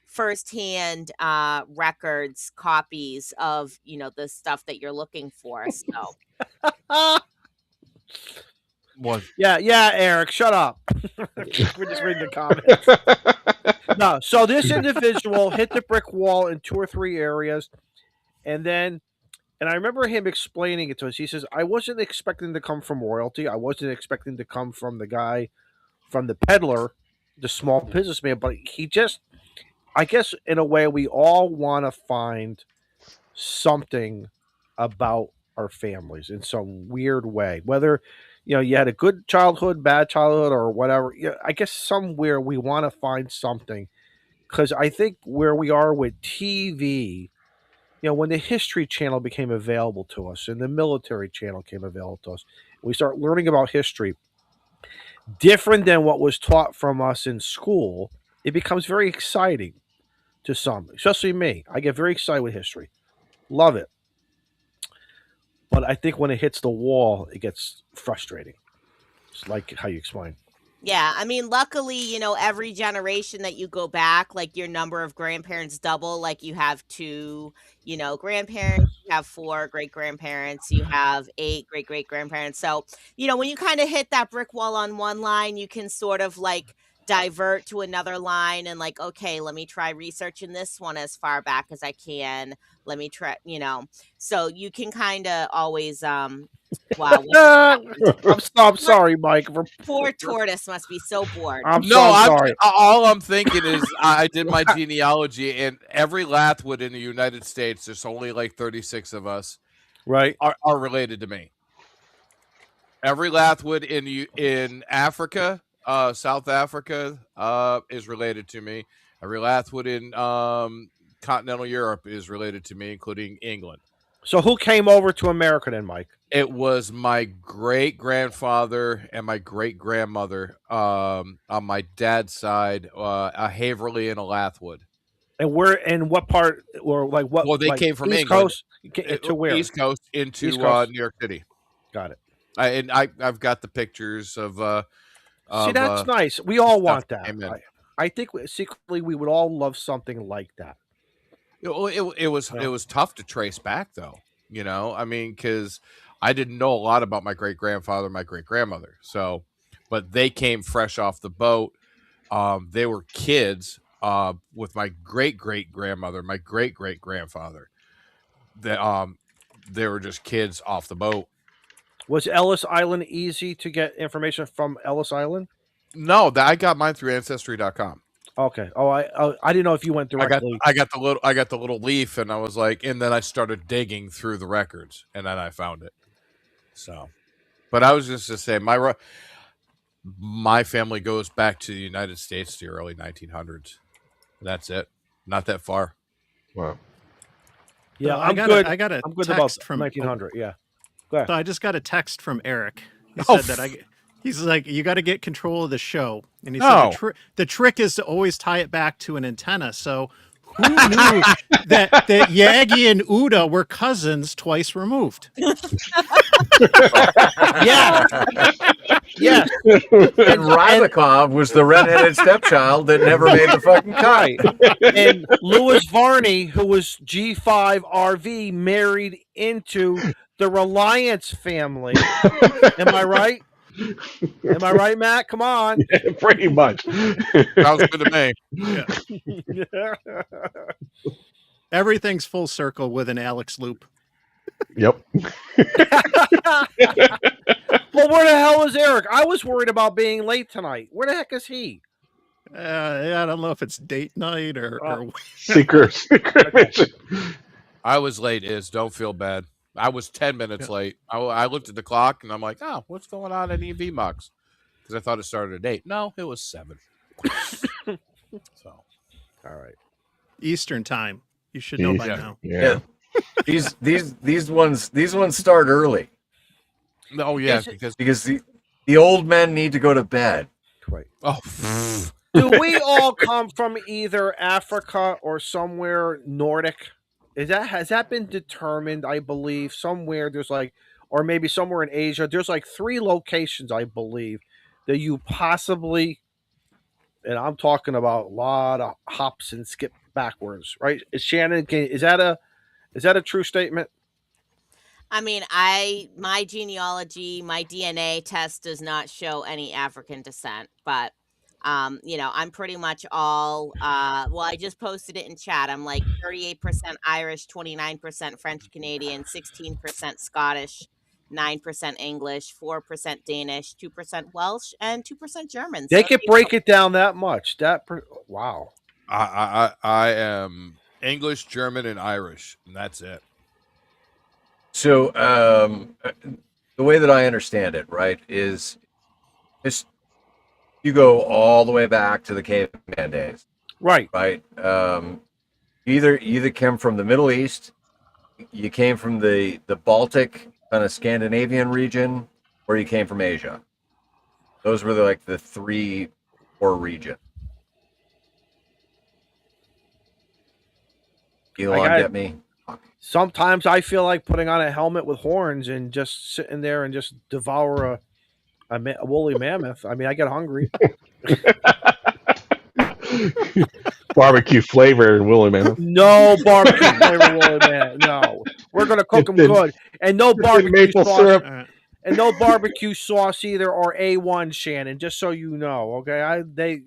firsthand records, copies of the stuff that you're looking for. So What? Yeah, yeah, Eric, shut up. We're just reading the comments. No, so this individual hit the brick wall in two or three areas, and then, and I remember him explaining it to us. He says, "I wasn't expecting to come from royalty. I wasn't expecting to come from the guy from the peddler, the small businessman, but he just, I guess, in a way, we all want to find something about our families in some weird way. Whether you had a good childhood, bad childhood, or whatever. I guess somewhere we want to find something because I think where we are with TV. When the History Channel became available to us and the Military Channel came available to us, we start learning about history different than what was taught from us in school. It becomes very exciting to some, especially me. I get very excited with history, love it. But I think when it hits the wall, it gets frustrating. It's like how you explain. Yeah, I mean, luckily, every generation that you go back, like your number of grandparents double. Like you have two, grandparents, you have four great grandparents, you have eight great great grandparents. So, when you kind of hit that brick wall on one line, you can sort of like divert to another line and like, okay, let me try researching this one as far back as I can. Let me try, so you can kind of always, wow, I'm sorry, Mike. poor tortoise must be so bored. I'm No, sorry. all I'm thinking is I did my genealogy, and every Lathwood in the United States, there's only like 36 of us, Right. are related to me. Every Lathwood in Africa, South Africa, is related to me. Every Lathwood in continental Europe is related to me, including England. So who came over to America then, Mike? It was my great grandfather and my great grandmother on my dad's side, a Haverly and a Lathwood. And where and what part or like what? Well, they like came from East England. Coast to where? East Coast into East Coast. New York City. Got it. I've got the pictures of. See, that's nice. We all want that. Amen. I think secretly we would all love something like that. It was tough to trace back, though. I mean, because I didn't know a lot about my great grandfather, my great grandmother. So, but they came fresh off the boat. They were kids with my great great grandmother, my great great grandfather. They were just kids off the boat. Was Ellis Island easy to get information from Ellis Island? No, I got mine through Ancestry.com. Okay. Oh, I didn't know if you went directly. I got the little leaf, and I was like, and then I started digging through the records, and then I found it. So, but I was just to say, my family goes back to the United States to the early 1900s. That's it. Not that far. Wow. Yeah, So I'm good. I got a I'm good text about from 1900. Yeah. Go ahead. So I just got a text from Eric. He Oh, said that he's like, you got to get control of the show, and he Oh. said the trick is to always tie it back to an antenna. So who knew that Yagi and Uda were cousins twice removed? Yeah. Yes. And Rybakov was the redheaded stepchild that never made the fucking cut. Right. And Louis Varney, who was G5RV, married into the Reliance family. Am I right? Am I right, Matt? Come on. Yeah, pretty much. Sounds good to me. Everything's full circle with an Alex loop. Yep. Well, where the hell is Eric? I was worried about being late tonight. Where the heck is he? I don't know if it's date night or Secret mission. I was late. Don't feel bad. I was 10 minutes late. I looked at the clock and I'm like, oh, what's going on at EV Mux? Because I thought it started at 8. No, it was 7. So, all right. Eastern time. You should know by now. Yeah. These ones start early. Oh yeah, because the old men need to go to bed. Right. Oh. Do we all come from either Africa or somewhere Nordic? Has that been determined? I believe somewhere there's like, or maybe somewhere in Asia, there's like 3 locations I believe that you possibly, and I'm talking about a lot of hops and skip backwards, right? Shannon, is that a true statement? I mean, my genealogy, my DNA test does not show any African descent, but I'm pretty much all well, I just posted it in chat. I'm like 38% Irish, 29% French Canadian, 16% Scottish, 9% English, 4% Danish, 2% Welsh, and 2% German. They So could you break know, it down that much. Wow. I am English, German, and Irish, and that's it. So the way that I understand it, right, is just you go all the way back to the caveman days, Right. right? You either came from the Middle East, you came from the Baltic kind of Scandinavian region, or you came from Asia. Those were like the three core regions. Elon, get me? Sometimes I feel like putting on a helmet with horns and just sitting there and just devour a woolly mammoth. I mean, I get hungry. Barbecue flavor and woolly mammoth. No barbecue flavor woolly mammoth. No, we're gonna cook them Dipped in- good, and no dipped in barbecue maple sauce, syrup. All right. and no barbecue sauce either, or A1, Shannon. Just so you know, okay?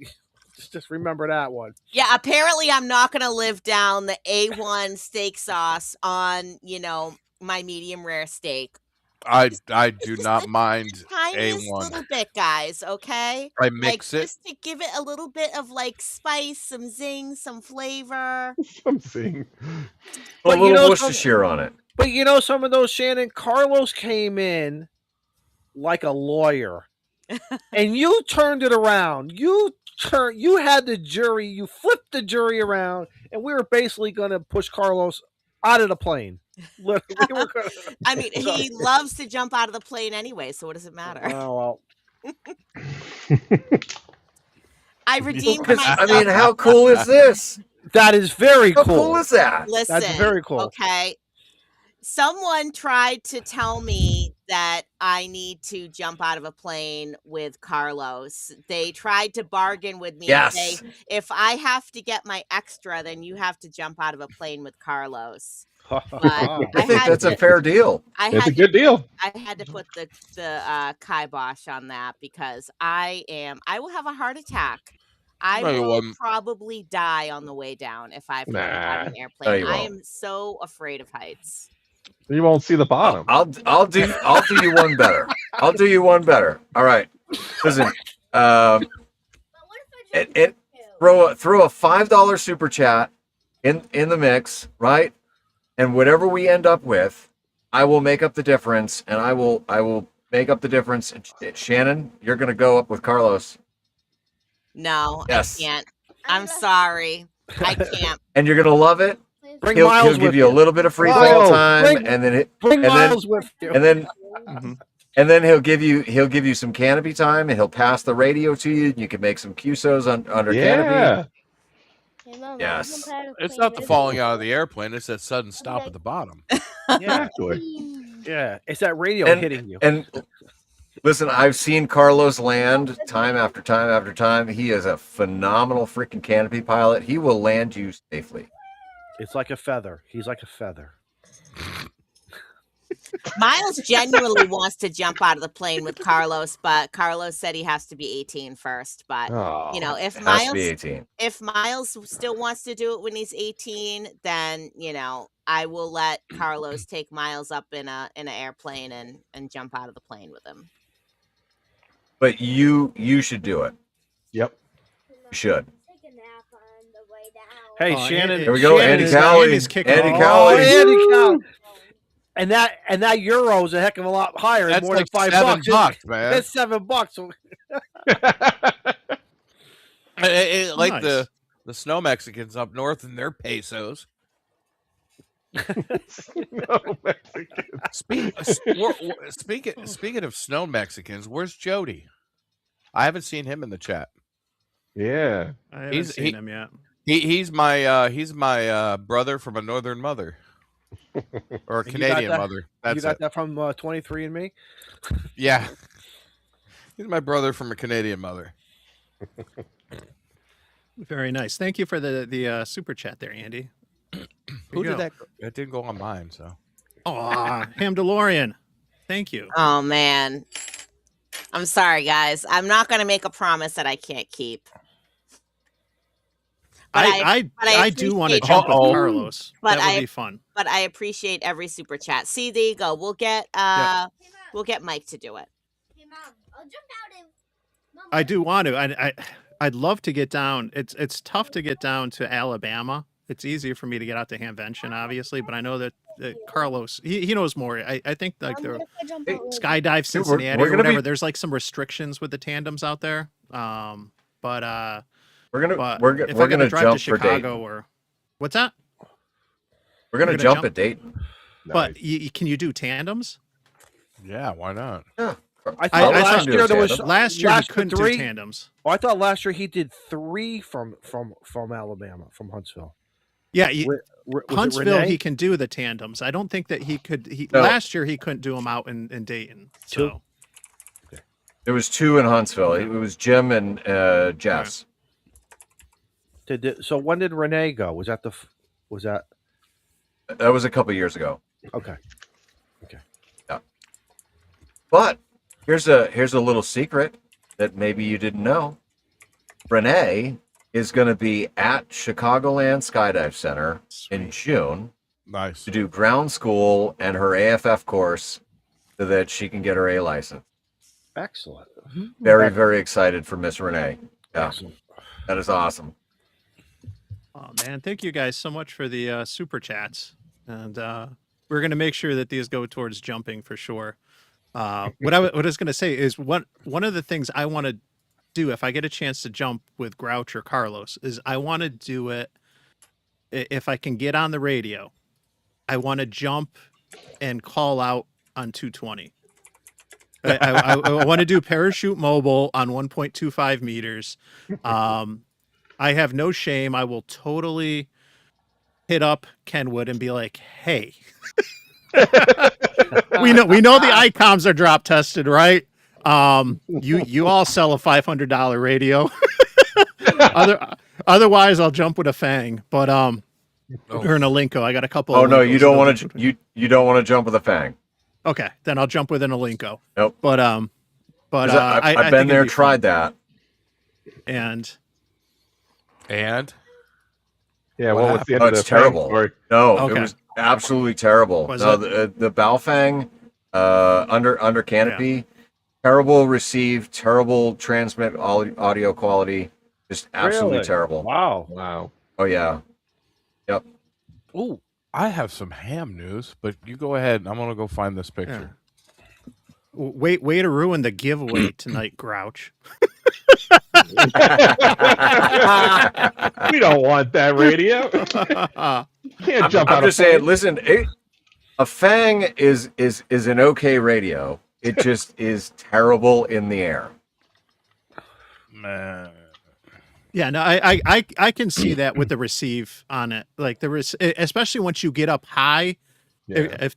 Just remember that one. yeah, apparently I'm not going to live down the A1 steak sauce on, my medium rare steak. I It's do just not the mind tiniest little A1. bit, guys, okay? I Like, mix it. just to give it a little bit of, like, spice, some zing, some flavor. Something. Put a But you little know, Worcestershire on it. But some of those, Shannon, Carlos came in like a lawyer, and you turned it around. You had the jury. You flipped the jury around, and we were basically going to push Carlos out of the plane. Literally, we were gonna, I mean, he loves to jump out of the plane anyway, so what does it matter? Oh well. I redeemed Because, myself. I mean, how cool is this? That is very How cool. cool is that? Listen, That's very cool. okay? Someone tried to tell me that I need to jump out of a plane with Carlos. They tried to bargain with me and say, Yes. if I have to get my extra, then you have to jump out of a plane with Carlos. But I think had that's a to- fair deal. It's a good deal. I had to put the kibosh on that because I will have a heart attack. I No, you will wouldn't. probably die on the way down if I have to jump out of an No, airplane. you I won't. am so afraid of heights. You won't see the bottom. I'll do you one better. I'll do you one better. All right. Listen. Throw a $5 super chat in the mix, right? And whatever we end up with, I will make up the difference, and I will make up the difference. Shannon, you're gonna go up with Carlos. No, Yes. I can't. I'm sorry. I can't. And you're gonna love it. Bring He'll Miles give with you a little bit of free fall Miles, time, bring- and then Bring and then- Miles with you. and then Mhm. and then he'll give you some canopy time, and he'll pass the radio to you. And you can make some QSOs under canopy. Yeah. Yes. It's not the falling out of the airplane. It's that sudden stop at the bottom. Exactly. Yeah, it's that radio And- hitting you. And listen, I've seen Carlos land time after time after time. He is a phenomenal freaking canopy pilot. He will land you safely. It's like a feather. He's like a feather. Miles genuinely wants to jump out of the plane with Carlos, but Carlos said he has to be 18 first. But Oh, if It has to be Miles 18. if Miles still wants to do it when he's 18, then I will let Carlos take Miles up in an airplane and jump out of the plane with him. But you should do it. Yep. You should. Hey, Oh, Shannon. Here we go, Shannon Andy is- Cowley. Andy's kicking Andy off. Oh, Cowley. Andy Cowley. And that euro is a heck of a lot higher. That's more like than $7, $5, man. That's $7. Like Nice. the snow Mexicans up north and their pesos. No, Mexican. Speaking of snow Mexicans, where's Jody? I haven't seen him in the chat. Yeah. I haven't He's- seen him yet. He's my brother from a northern mother or a You got Canadian that? mother. You That's got it. that from 23andMe? Yeah, he's my brother from a Canadian mother. Very nice. Thank you for the super chat there, Andy. Who did that? That didn't go on mine. So Oh, Ham DeLorean. Thank you. Oh man. I'm sorry, guys. I'm not going to make a promise that I can't keep. I do want to appreciate jump with Uh-oh. Carlos. But That would be fun. But I appreciate every super chat. See, there you go. We'll get Mike to do it. Hey, Mom, I'll jump out and... Mom, I do want to. I'd love to get down. It's tough to get down to Alabama. It's easier for me to get out to Hamvention, obviously, but I know that Carlos he knows more. I think like Mom, the what if I jump Hey, out with Skydive we're Cincinnati gonna or whatever. be- There's like some restrictions with the tandems out there. But We're gonna if we're I got gonna to drive jump to for Chicago Dayton. or what's that? We're gonna gonna jump jump? at Dayton. But can you do tandems? Yeah, why not? Yeah. I thought I last thought year there was Last year he couldn't do three. tandems. Oh, I thought last year he did 3 from Alabama, from Huntsville. Yeah, Was it Huntsville Renee? he can do the tandems. I don't think that he could. No. Last year he couldn't do them out in Dayton. So There was 2 in Huntsville. It was Jim and Jess. So when did Renee go? Was that That was a couple years ago. okay? But here's a little secret that maybe you didn't know. Renee is going to be at Chicagoland Skydive Center in June Nice. to do ground school and her AFF course so that she can get her A license. Excellent. Very, very excited for Miss Renee. Yeah, Excellent. that is awesome. oh man, thank you guys so much for the super chats, and we're gonna make sure that these go towards jumping for sure. What I was gonna say is one of the things I want to do if I get a chance to jump with Grouch or Carlos is I want to do it if I can get on the radio. I want to jump and call out on 220. I want to do parachute mobile on 1.25 meters. I have no shame. I will totally hit up Kenwood and be like, "Hey, we know the ICOMs are drop tested, right? You all sell a $500 radio. Otherwise, I'll jump with a Fang. But or an Alinco. I got a couple. Oh of no, Alincos you don't that'll want jump to you don't want to jump with a Fang. Okay, then I'll jump with an Alinco. Nope. But 'Cause I I've think been it'd there, be fun. tried that. And And Yeah, What what was the end Oh, of the it's terrible. Fang story? No, Okay. it was absolutely terrible. Was no, it? the Baofeng under canopy, terrible receive, terrible transmit audio quality, just absolutely Really? terrible. Wow. Wow. Oh yeah, yep. oh, I have some ham news, but you go ahead. I'm gonna go find this picture. way to ruin the giveaway tonight, Grouch. We don't want that radio. Can't jump out I'm of just saying. plane. Listen, a Fang is an okay radio. It just is terrible in the air. Man. Yeah, no, I can see that with the receive on it, like especially once you get up high. Yeah.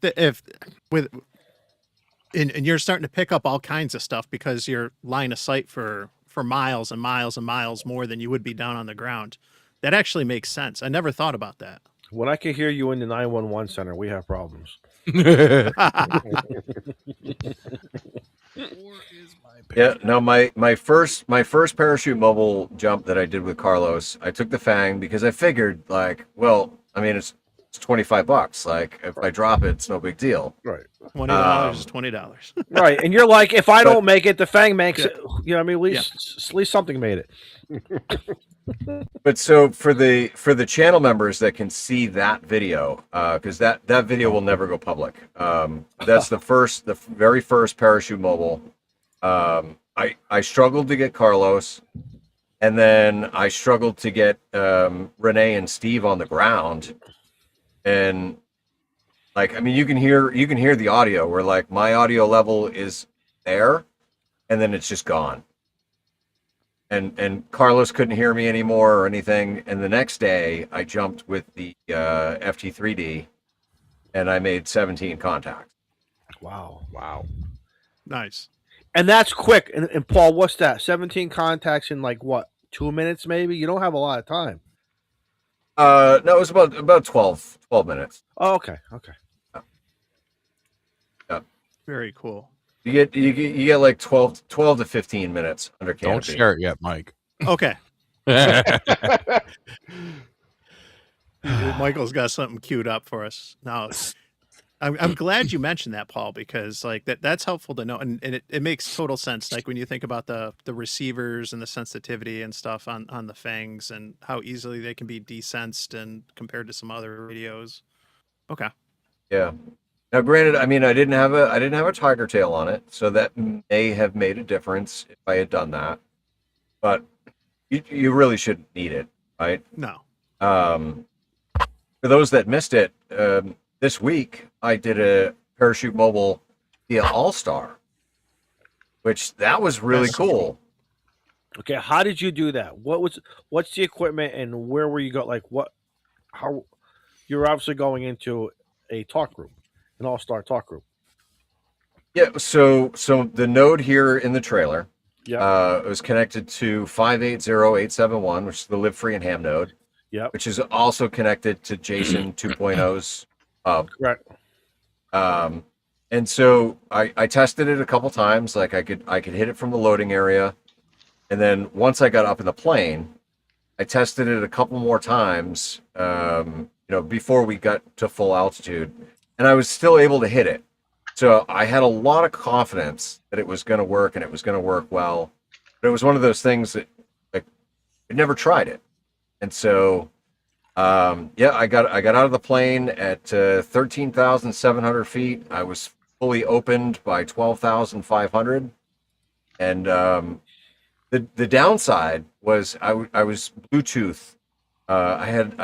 And you're starting to pick up all kinds of stuff because you're line of sight for miles and miles and miles more than you would be down on the ground. That actually makes sense. I never thought about that. When I can hear you in the 911 center, we have problems. Yeah, no, my first parachute mobile jump that I did with Carlos, I took the Fang because I figured like, well, I mean it's $25. Like if I drop it, it's no big deal. Right. $20 is $20. Right. And you're like, if I But- don't make it, the Fang makes Yeah. it. You know, I mean, at least something made it. But so for the channel members that can see that video, because that video will never go public. That's the very first parachute mobile. I struggled to get Carlos, and then I struggled to get Renee and Steve on the ground, and like I mean you can hear the audio where like my audio level is there, and then it's just gone. And Carlos couldn't hear me anymore or anything. And the next day, I jumped with the FT3D, and I made 17 contacts. Wow. Wow. Nice. And that's quick. And Paul, what's that? 17 contacts in like what? 2 minutes maybe? You don't have a lot of time. No, it was about 12 minutes. Oh, okay. Okay. Very cool. You get like 12 to 15 minutes under canopy. Don't share it yet, Mike. Okay. Michael's got something queued up for us now. I'm glad you mentioned that, Paul, because like that's helpful to know, and it makes total sense. Like when you think about the receivers and the sensitivity and stuff on the fangs and how easily they can be desensed and compared to some other radios. Okay. Yeah. Now, granted, I mean, I didn't have a tiger tail on it, so that may have made a difference if I had done that. But you really shouldn't need it, right? No. For those that missed it, this week I did a parachute mobile via All-Star, which that was really That's so cool. Okay, how did you do that? What's the equipment and where were you go? Like how you're obviously going into a talk group, an all-star talk group. Yeah, so the node here in the trailer, Yeah, it was connected to 580.871, which is the live free and ham node, yeah, which is also connected to Jason 2.0's hub. correct. And so I tested it a couple times, like I could hit it from the loading area, and then once I got up in the plane, I tested it a couple more times, before we got to full altitude, and I was still able to hit it. So I had a lot of confidence that it was going to work and it was going to work well. But it was one of those things that, like, I never tried it, and so I got out of the plane at 13,700 feet. I was fully opened by 12,500, and the downside was I was Bluetooth. I had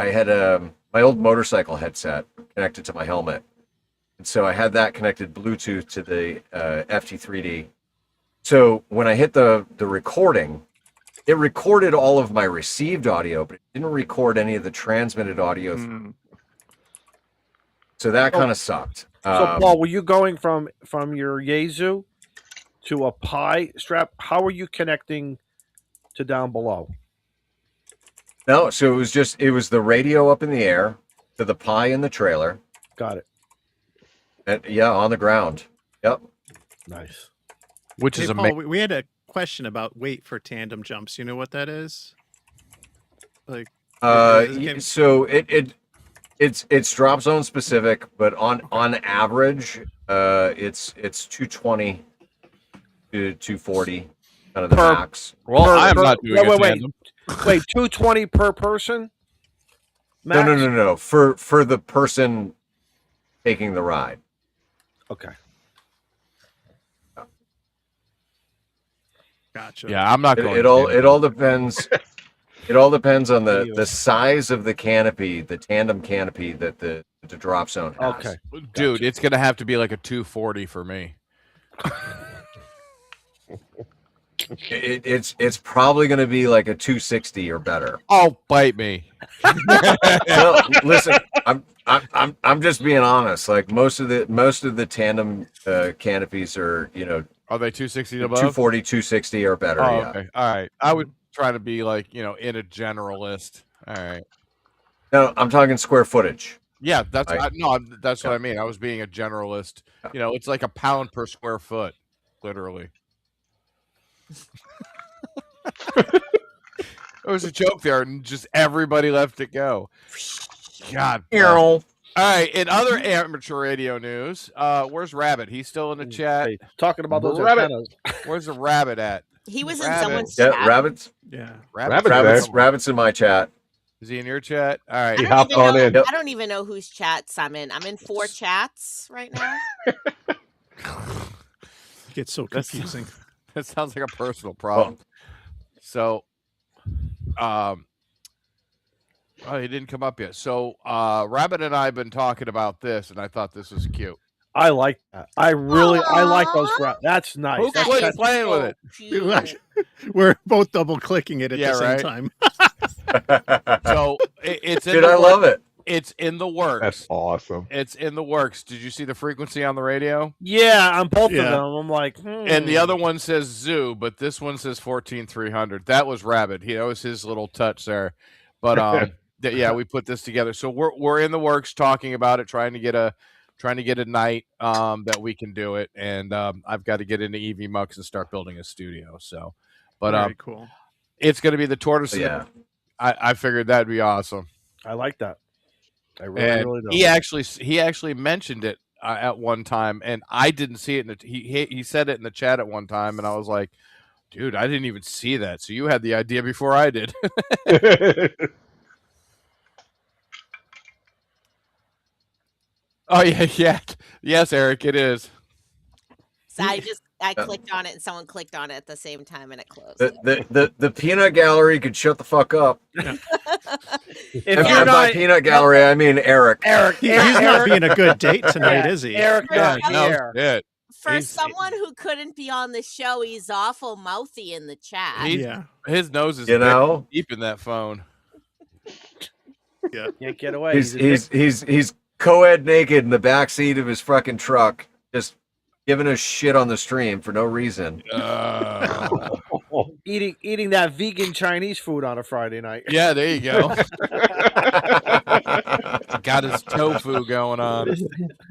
my old motorcycle headset connected to my helmet, and so I had that connected Bluetooth to the FT3D. So when I hit the recording, it recorded all of my received audio, but it didn't record any of the transmitted audio. So that kind of sucked. So Paul, were you going from your Yaesu to a Pi strap? How are you connecting to down below? No, so it was the radio up in the air to the Pi in the trailer. Got it. And yeah, on the ground. Yep. Nice. Which Hey, is Paul, amazing. we had a question about weight for tandem jumps. You know what that is? Like, So it's drop zone specific, but on average, it's 220 to 240, kind of the max. Well, I'm not doing a tandem. Wait, 220 per person? Max? No. For the person taking the ride. Okay. gotcha. Yeah, I'm not going. It all depends. It all depends on the size of the canopy, the tandem canopy that the drop zone has. Okay. Dude, it's gonna have to be like a 240 for me. It's probably going to be like a 260 or better. Oh, bite me. No, listen, I'm just being honest. Like most of the tandem canopies are, Are they 260 and above? 240, 260 or better. Oh, yeah. okay. All right. I would try to be like, in a generalist. All right. No, I'm talking square footage. Yeah, that's what I mean. I was being a generalist. It's like a pound per square foot, literally. It was a joke there, and just everybody left it go. God. All right. In other amateur radio news, where's Rabbit? He's still in the chat. Hey, talking about those Rabbit. antennas. Where's the Rabbit at? He was Rabbit. in someone's Yeah, chat. rabbits. Yeah. Rabbits in my chat. Is he in your chat? All right. He hopped on in. I don't even know whose chats I'm in. I'm in 4 chats right now. It gets so confusing. That sounds like a personal problem. So, he didn't come up yet. So, Rabbit and I have been talking about this, and I thought this was cute. I like that. I like those. That's nice. Who quit playing with it? Cute. We're both double clicking it at Yeah, the same right? time. So it's in Dude, the I love it. It's in the works. That's awesome. It's in the works. Did you see the frequency on the radio? Yeah, on both Yeah. of them. I'm like, And the other one says zoo, but this one says 14,300. That was Rabbit. That was his little touch there. But yeah, we put this together. So we're in the works talking about it, trying to get a night that we can do it. And I've got to get into EV Mux and start building a studio. So, but Very cool. it's going to be the tortoise. Yeah. I figured that'd be awesome. I like that. I really, And really do. he actually mentioned it at one time, and I didn't see it. He said it in the chat at one time, and I was like, "Dude, I didn't even see that." So you had the idea before I did. Oh yeah. Yes, Eric, it is. So I clicked on it and someone clicked on it at the same time and it closed. The peanut gallery could shut the fuck up. If And you're by not peanut gallery, I mean Eric. He's not being a good date tonight, is he? Eric, not Yeah, here. Yeah. For someone who couldn't be on the show, he's awful mouthy in the chat. Yeah. His nose is You know? deep in that phone. Yeah. Can't get away. He's co-ed naked in the back seat of his fucking truck, just giving us shit on the stream for no reason. eating that vegan Chinese food on a Friday night. Yeah, there you go. Got his tofu going on.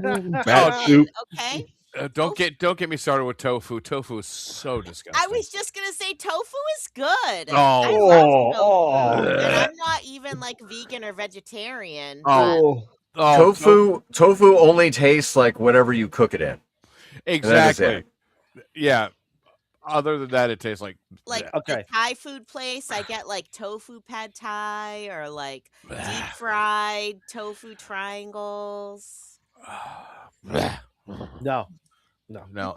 Bad soup. Okay. Don't get me started with tofu. Tofu is so disgusting. I was just gonna say tofu is good. Oh. I love tofu. And I'm not even like vegan or vegetarian. Tofu only tastes like whatever you cook it in. Exactly. Yeah. Other than that, it tastes like the Thai food place. I get like tofu pad Thai or like deep fried tofu triangles. No.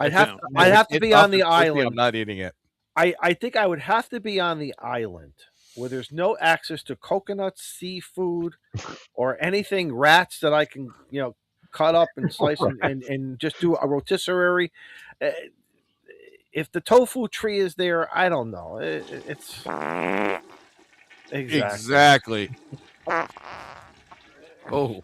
I'd have to be on the island. I'm not eating it. I think I would have to be on the island where there's no access to coconuts, seafood, or anything rats that I can, cut up and slice and just do a rotisserie. If the tofu tree is there, I don't know. It's exactly. Oh,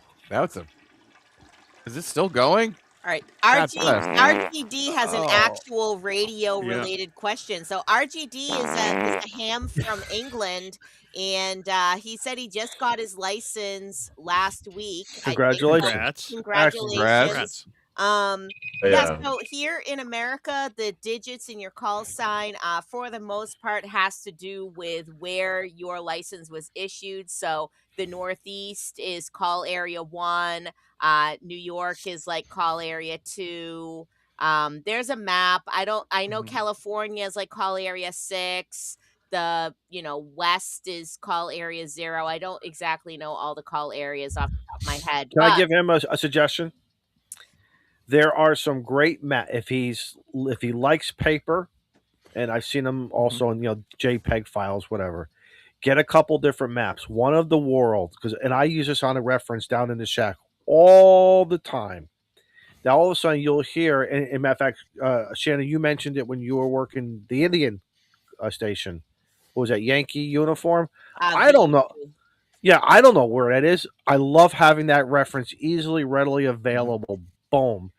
is this still going? All right, RGD has an actual radio-related question. So RGD is a ham from England, and he said he just got his license last week. Congratulations! Congratulations! So here in America, the digits in your call sign, for the most part, has to do with where your license was issued. So the Northeast is call area 1. New York is like call area 2. There's a map. I know California is like call area 6. The West is call area 0. I don't exactly know all the call areas off the top of my head. Can I give him a suggestion? There are some great maps if he likes paper, and I've seen them also in JPEG files, whatever. Get a couple different maps. One of the world, and I use this on a reference down in the shack all the time. Now all of a sudden you'll hear, and matter of fact, Shannon, you mentioned it when you were working the Indian station. What was that, Yankee uniform? I don't know. Yeah, I don't know where that is. I love having that reference easily, readily available. Boom.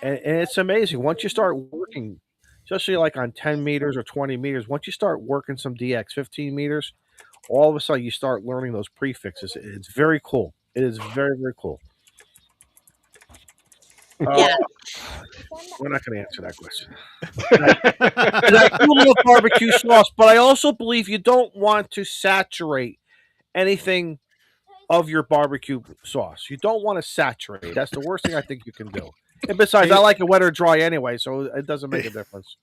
And it's amazing. Once you start working, especially like on 10 meters or 20 meters, once you start working some DX 15 meters, all of a sudden you start learning those prefixes. It's very cool. It is very, very cool. Yeah. We're not going to answer that question. I do love barbecue sauce, but I also believe you don't want to saturate anything of your barbecue sauce. You don't want to saturate. That's the worst thing I think you can do. And besides, I like it wet or dry anyway, so it doesn't make a difference.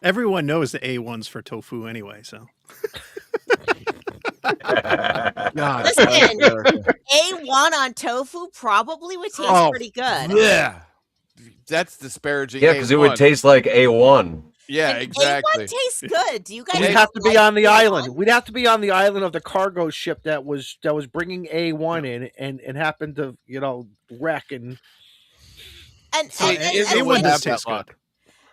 Everyone knows the A1's for tofu anyway, so. God, listen, A1 on tofu probably would taste pretty good. Yeah. That's disparaging. Yeah, because it would tace like A1. Yeah, and exactly. A1 tastes good. Do you guys? We'd have to be on the island. We'd have to be on the island of the cargo ship that was bringing A1 in and happened to wreck and. A1 does taste good.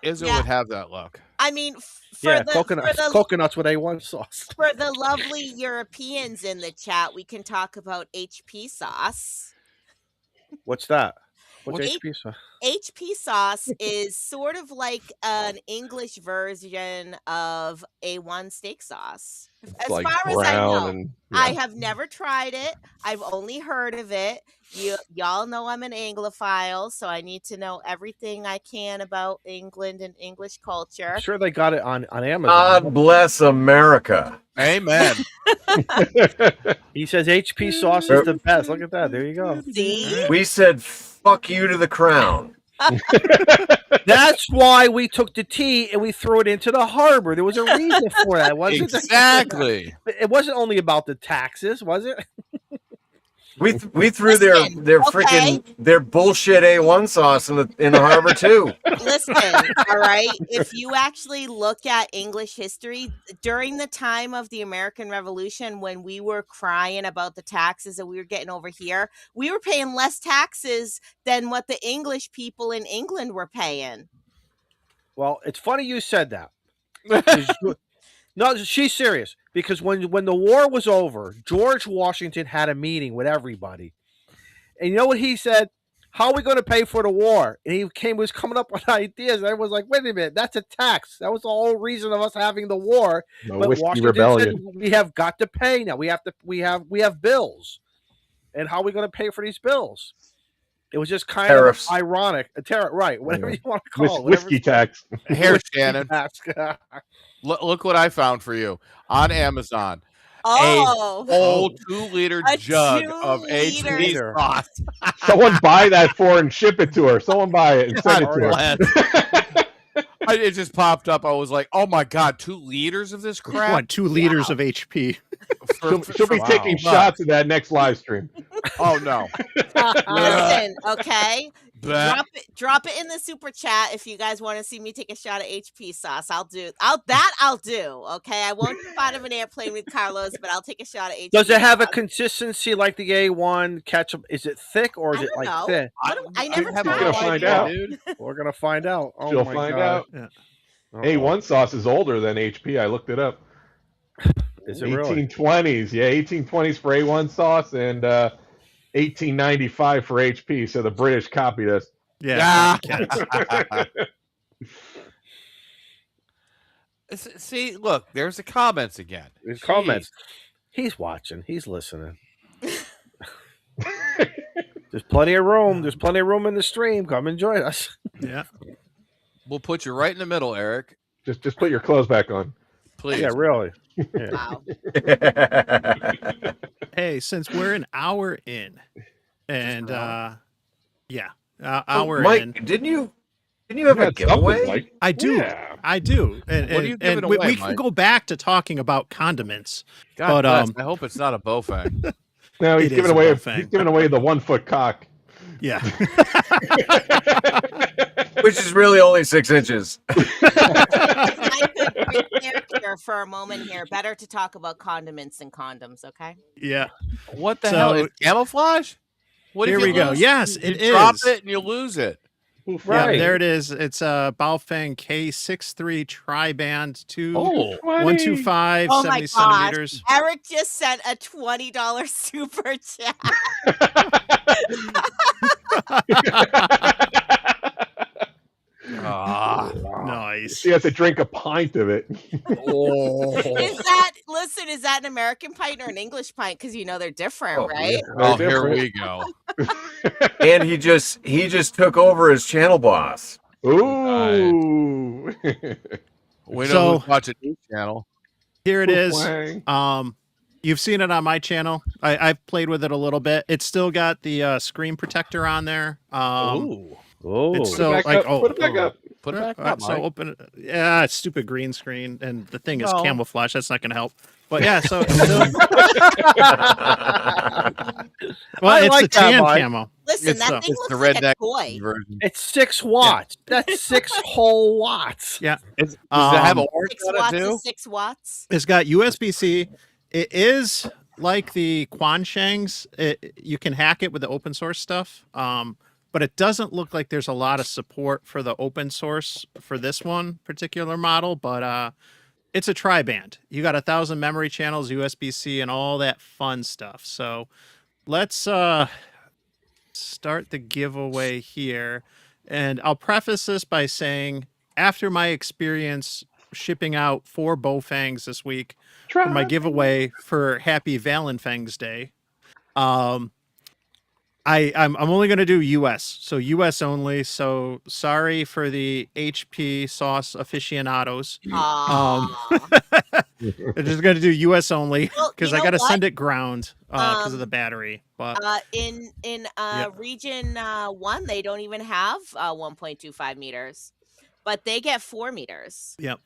Izzo would have that luck. I mean, coconuts with A1 sauce. For the lovely Europeans in the chat, we can talk about HP sauce. What's that? What's HP sauce? HP sauce is sort of like an English version of A1 steak sauce. It's As like far as I brown know, and I have never tried it. I've only heard of it. Y'all know I'm an Anglophile, so I need to know everything I can about England and English culture. I'm sure they got it on Amazon. God bless America. Amen. He says HP sauce is the best. Look at that. There you go. See? We said fuck you to the crown. That's why we took the tea and we threw it into the harbor. There was a reason for that, wasn't it? Exactly. It wasn't only about the taxes, was it? We threw their Listen, freaking their bullshit A1 sauce in the harbor too. Listen, all right. If you actually look at English history, during the time of the American Revolution, when we were crying about the taxes that we were getting over here, we were paying less taxes than what the English people in England were paying. Well, it's funny you said that. No, she's serious. Because when the war was over, George Washington had a meeting with everybody. And you know what he said? How are we going to pay for the war? And he was coming up with ideas. And everyone was like, wait a minute, that's a tax. That was the whole reason of us having the war. No But whiskey Washington rebellion. said we have got to pay now. We have bills. And how are we going to pay for these bills? It was just kind Tariffs. of ironic. A tariff, right? Whatever you want to call it. Whiskey tax. Here, Whiskey Shannon. tax. Look what I found for you on Amazon. Oh, A whole 2-liter A jug 2 of HP liter. sauce. Someone buy that for her and ship it to her. Someone buy it and send it to her. It just popped up. I was like, oh my God, 2 liters of this I crap? want 2 liters of HP. She'll be taking shots at that next live stream. Oh, no. listen, okay. Bleh. Drop it in the super chat if you guys want to see me take a shot of HP sauce. I'll do. Okay, I won't jump out of an airplane with Carlos, but I'll take a shot of HP. Does it have a sauce. consistency like the A1 ketchup? Is it thick or is I it don't like know. thin? I never have tried no it. idea, find out. dude. We're gonna find out. Oh She'll my find God. out. Yeah. Uh-oh. A1 sauce is older than HP. I looked it up. Is it really? 1820s. Yeah, 1820s for A1 sauce and 1895 for HP. So the British copied us. Yeah. See, look, there's the comments again. His comments. He's watching. He's listening. There's plenty of room. There's plenty of room in the stream. Come and join us. Yeah. We'll put you right in the middle, Eric. Just put your clothes back on. Please. Yeah, really. Yeah. Wow. Hey, since we're an hour in, and yeah, Oh, hour Mike, in, didn't you have a Had something, giveaway? Mike. I do. Yeah. I do. And, What are you and giving we, away, we can Mike? go back to talking about condiments. God But, bless. I hope it's not a Bowfang. No, he's It giving is a away. Bowfang. He's giving away the 1 foot cock. Yeah. Which is really only 6 inches. I could break character for a moment here. Better to talk about condiments than condoms, okay? Yeah. What the So- hell? It's camouflage? What if Here you we go. lose- Yes, you it is. drop it and you lose it. Right. Yeah, there it is. It's a Baofeng K63 tri-band, Oh, 125, Oh 70 my gosh. centimeters. Eric just sent a $20 super chat. Ah. Nice. You have to drink a pint of it. Oh. Is that an American pint or an English pint? Because you know they're different, Oh, right? Oh, They're here different. we go. And he just took over as channel boss. Ooh. We know So- who's watching this channel. Here it is. Wang. You've seen it on my channel. I've played with it a little bit. It's still got the screen protector on there. Ooh. Oh. It's Put so it back like up. Put it back up. Put it back All right, up, so Mike. open it. Yeah, it's stupid green screen, and the thing is No. camouflage. That's not going to help. But yeah, so well, I it's like the that, tan Mike. camo. Listen, It's, that thing It's the looks like a redneck toy. version. It's 6 watts. That's 6 whole watts. Yeah, Does it have a orange 6 on watts it too? is 6 watts. it's got USB-C. It is like the Quanshangs. You can hack it with the open source stuff. But it doesn't look like there's a lot of support for the open source for this one particular model, but it's a tri-band. You got 1,000 memory channels, USB-C, and all that fun stuff. So let's start the giveaway here. And I'll preface this by saying, after my experience shipping out 4 Bowfangs this week for my giveaway for Happy Valentine's Day, I'm only going to do U.S. So U.S. only. So sorry for the HP sauce aficionados. Aw. I'm just going to do U.S. only Well, because you I know got to what? send it ground because of the battery. But In Yep. region 1, they don't even have 1.25 meters, but they get 4 meters. Yep.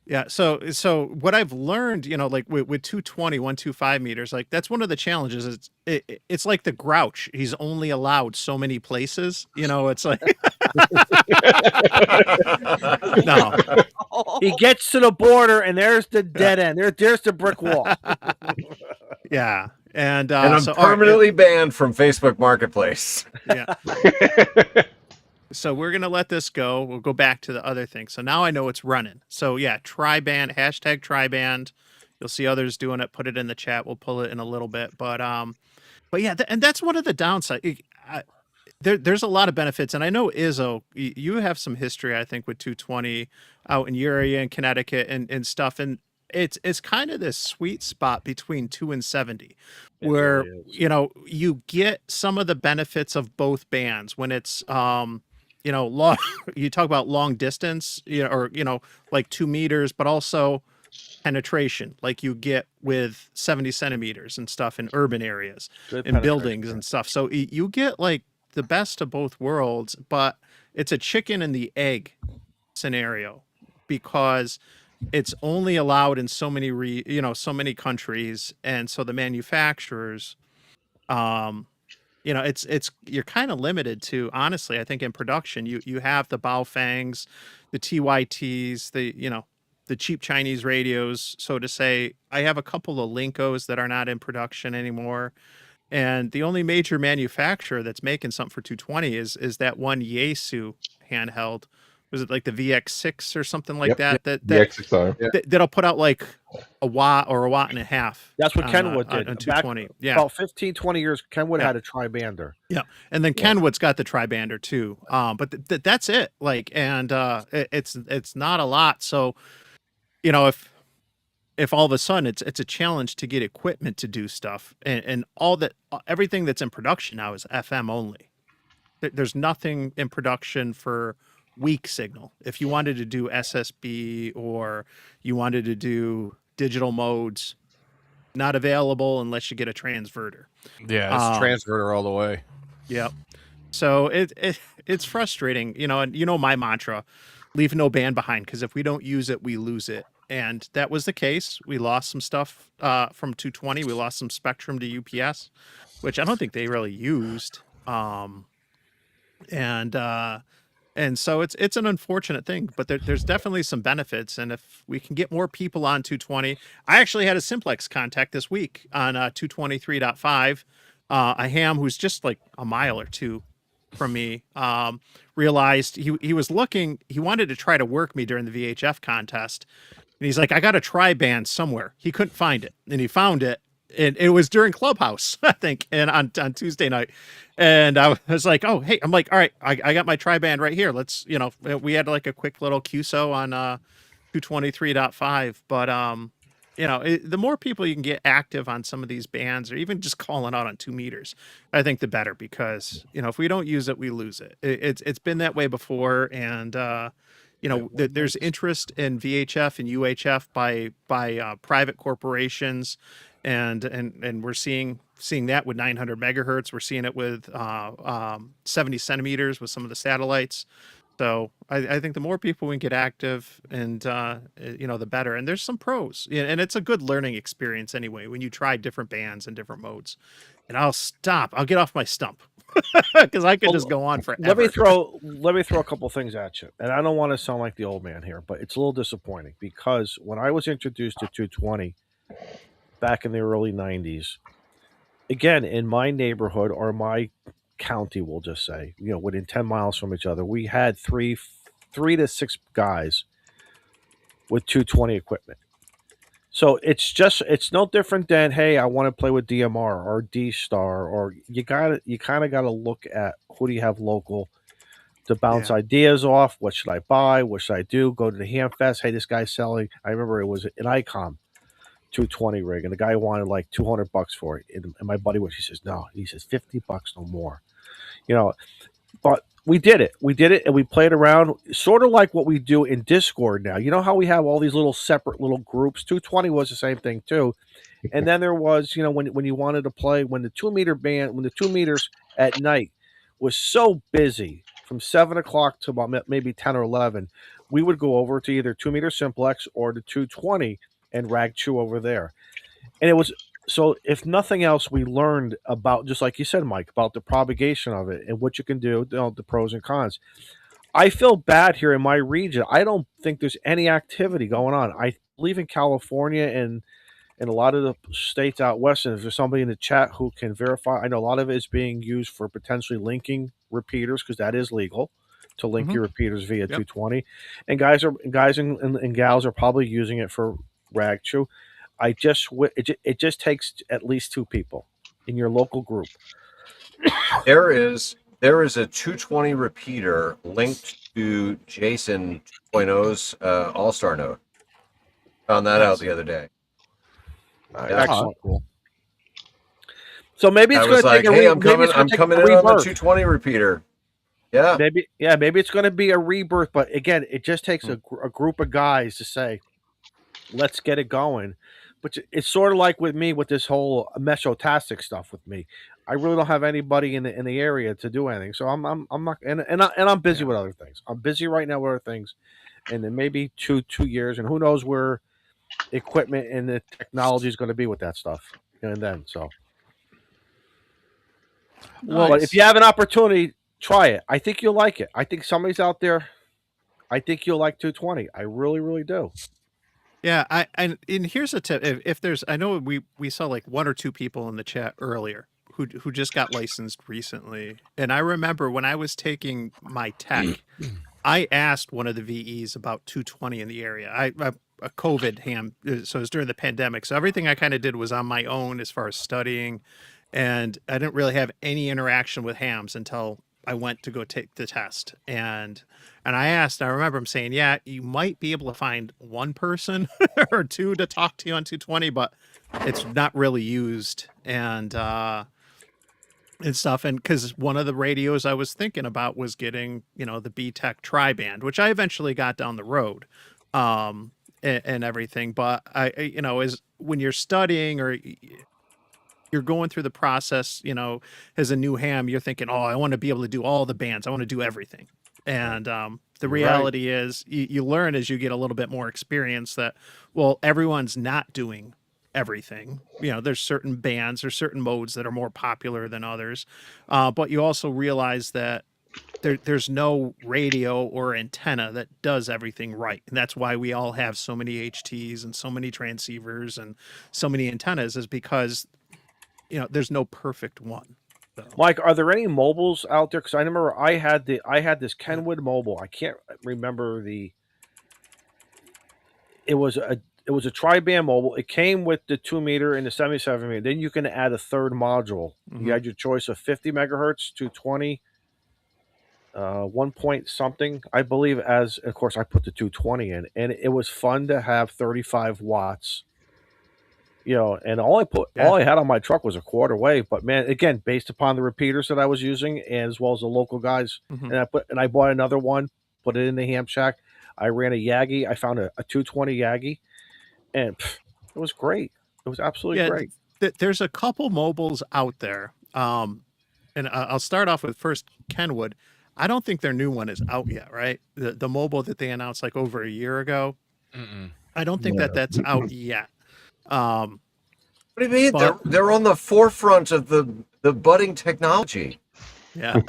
Yeah. So what I've learned, like with 220, 125 meters, like that's one of the challenges. It's like the Grouch. He's only allowed so many places. It's like no. He gets to the border, and there's the dead end. There's the brick wall. Yeah. And And I'm so all right, permanently banned from Facebook Marketplace. yeah. So we're going to let this go. We'll go back to the other thing. So now I know it's running. So yeah, Triband, hashtag Triband. You'll see others doing it. Put it in the chat. We'll pull it in a little bit. But yeah, and that's one of the downsides. There's a lot of benefits. And I know Izzo, you have some history, I think, with 220 out in your area in Connecticut and stuff. And it's kind of this sweet spot between 2 and 70 where, really is. you get some of the benefits of both bands when it's, long, you talk about long distance, or, like 2 meters, but also penetration like you get with 70 centimeters and stuff in urban areas Good and penetration, buildings right. and stuff. So you get like the best of both worlds, but it's a chicken and the egg scenario because it's only allowed in so many so many countries, and so the manufacturers, um it's you're kind of limited to, honestly. I think in production you have the Baofangs, the TYTs, the cheap Chinese radios, so to say. I have a couple of Linkos that are not in production anymore, and the only major manufacturer that's making something for 220 is that one Yaesu handheld. Was it like the VX6 or something like Yep. that The XXR. that'll put out like a watt or a watt and a half? That's what on, Kenwood on did. 220. Yeah. About 15, 20 years, Kenwood Yeah. had a Tribander. Yeah, and then Kenwood's got the Tribander too. But that's it. Like, and it's not a lot. So, if all of a sudden it's a challenge to get equipment to do stuff, and everything that's in production now is FM only. There's nothing in production for weak signal. If you wanted to do SSB or you wanted to do digital modes, not available unless you get a transverter. Yeah, it's transverter all the way. Yep. So it's frustrating, and my mantra, leave no band behind, because if we don't use it, we lose it. And that was the case. We lost some stuff from 220. We lost some spectrum to UPS, which I don't think they really used. And so it's an unfortunate thing, but there's definitely some benefits. And if we can get more people on 220, I actually had a Simplex contact this week on 223.5. A ham who's just like a mile or two from me, realized he was looking. He wanted to try to work me during the VHF contest, and he's like, I got a Triband somewhere. He couldn't find it, and he found it. And it was during Clubhouse, I think, and on Tuesday night. And I was like, oh, hey, I'm like, all right, I got my Triband right here. Let's, we had like a quick little QSO on 223.5. But, the more people you can get active on some of these bands, or even just calling out on 2 meters, I think the better, because, if we don't use it, we lose it. It's been that way before. And, there's interest in VHF and UHF by private corporations. And we're seeing that with 900 megahertz. We're seeing it with 70 centimeters with some of the satellites. So I think the more people we can get active, and the better. And there's some pros, and it's a good learning experience anyway when you try different bands and different modes. And I'll get off my stump because I could just go on forever. Let me throw a couple things at you, and I don't want to sound like the old man here, but it's a little disappointing, because when I was introduced to 220 back in the early 90s, again, in my neighborhood or my county, we'll just say, within 10 miles from each other, we had three to six guys with 220 equipment. So it's no different than, hey, I want to play with DMR or D-Star, or you kind of got to look at who do you have local to bounce ideas off. What should I buy? What should I do? Go to the Ham Fest. Hey, this guy's selling. I remember it was an Icom 220 rig, and the guy wanted like $200 for it. And my buddy he says, no. He says $50, no more. But we did it. We did it, and we played around, sort of like what we do in Discord now. You know how we have all these little separate little groups? 220 was the same thing too. And then there was, when you wanted to play, when the 2 meters at night was so busy from 7 o'clock to about maybe 10 or 11, we would go over to either 2 meter simplex or the 220 and rag chew over there. And it was, so if nothing else, we learned about, just like you said, Mike, about the propagation of it and what you can do, the pros and cons. I feel bad here in my region. I don't think there's any activity going on. I believe in California and a lot of the states out west, and if there's somebody in the chat who can verify, I know a lot of it is being used for potentially linking repeaters, because that is legal to link your repeaters via 220. And guys and gals are probably using it for rag chew. It just takes at least 2 people in your local group. There is a 220 repeater linked to Jason 2.0's All-Star node. Found that out the other day. Excellent, cool. So maybe it's I going was to like, take hey, I'm coming in on the 220 repeater. Yeah. Maybe it's going to be a rebirth, but again, it just takes a group of guys to say, let's get it going. But it's sort of like with me with this whole mesotastic stuff with me. I really don't have anybody in the area to do anything. So I'm not, and I'm busy with other things. I'm busy right now with other things. And then maybe two years, and who knows where equipment and the technology is going to be with that stuff. And then, but if you have an opportunity, try it. I think you'll like it. I think somebody's out there. I think you'll like 220. I really, really do. Yeah, and here's a tip. If there's, I know we saw like 1 or 2 people in the chat earlier who just got licensed recently, and I remember when I was taking my tech, I asked one of the VEs about 220 in the area. I a COVID ham, so it was during the pandemic. So everything I kind of did was on my own as far as studying, and I didn't really have any interaction with hams until I went to go take the test. And I asked, I remember him saying, yeah, you might be able to find 1 person or 2 to talk to you on 220, but it's not really used and stuff. And because one of the radios I was thinking about was getting, the B-Tech tri-band, which I eventually got down the road. And everything, but is when you're studying or you're going through the process, as a new ham, you're thinking, oh, I want to be able to do all the bands. I want to do everything. And the reality is you learn as you get a little bit more experience that, well, everyone's not doing everything. There's certain bands or certain modes that are more popular than others. But you also realize that there's no radio or antenna that does everything right. And that's why we all have so many HTs and so many transceivers and so many antennas, is because, there's no perfect one. So. Mike, are there any mobiles out there? Because I remember I had this Kenwood mobile. I can't remember it was a tri-band mobile. It came with the 2 meter and the 77 meter. Then you can add a third module. You had your choice of 50 megahertz, 220, 1 point something, I believe, as of course I put the 220 in, and it was fun to have 35 watts. And all I had on my truck was a quarter wave, but man, again, based upon the repeaters that I was using, and as well as the local guys, and I bought another one, put it in the ham shack. I ran a Yagi. I found a 220 Yagi, and it was great. It was absolutely great. There's a couple mobiles out there, and I'll start off with first Kenwood. I don't think their new one is out yet, right? The mobile that they announced like over a year ago. I don't think that's out yet. What do you mean? They're on the forefront of the budding technology. Yeah.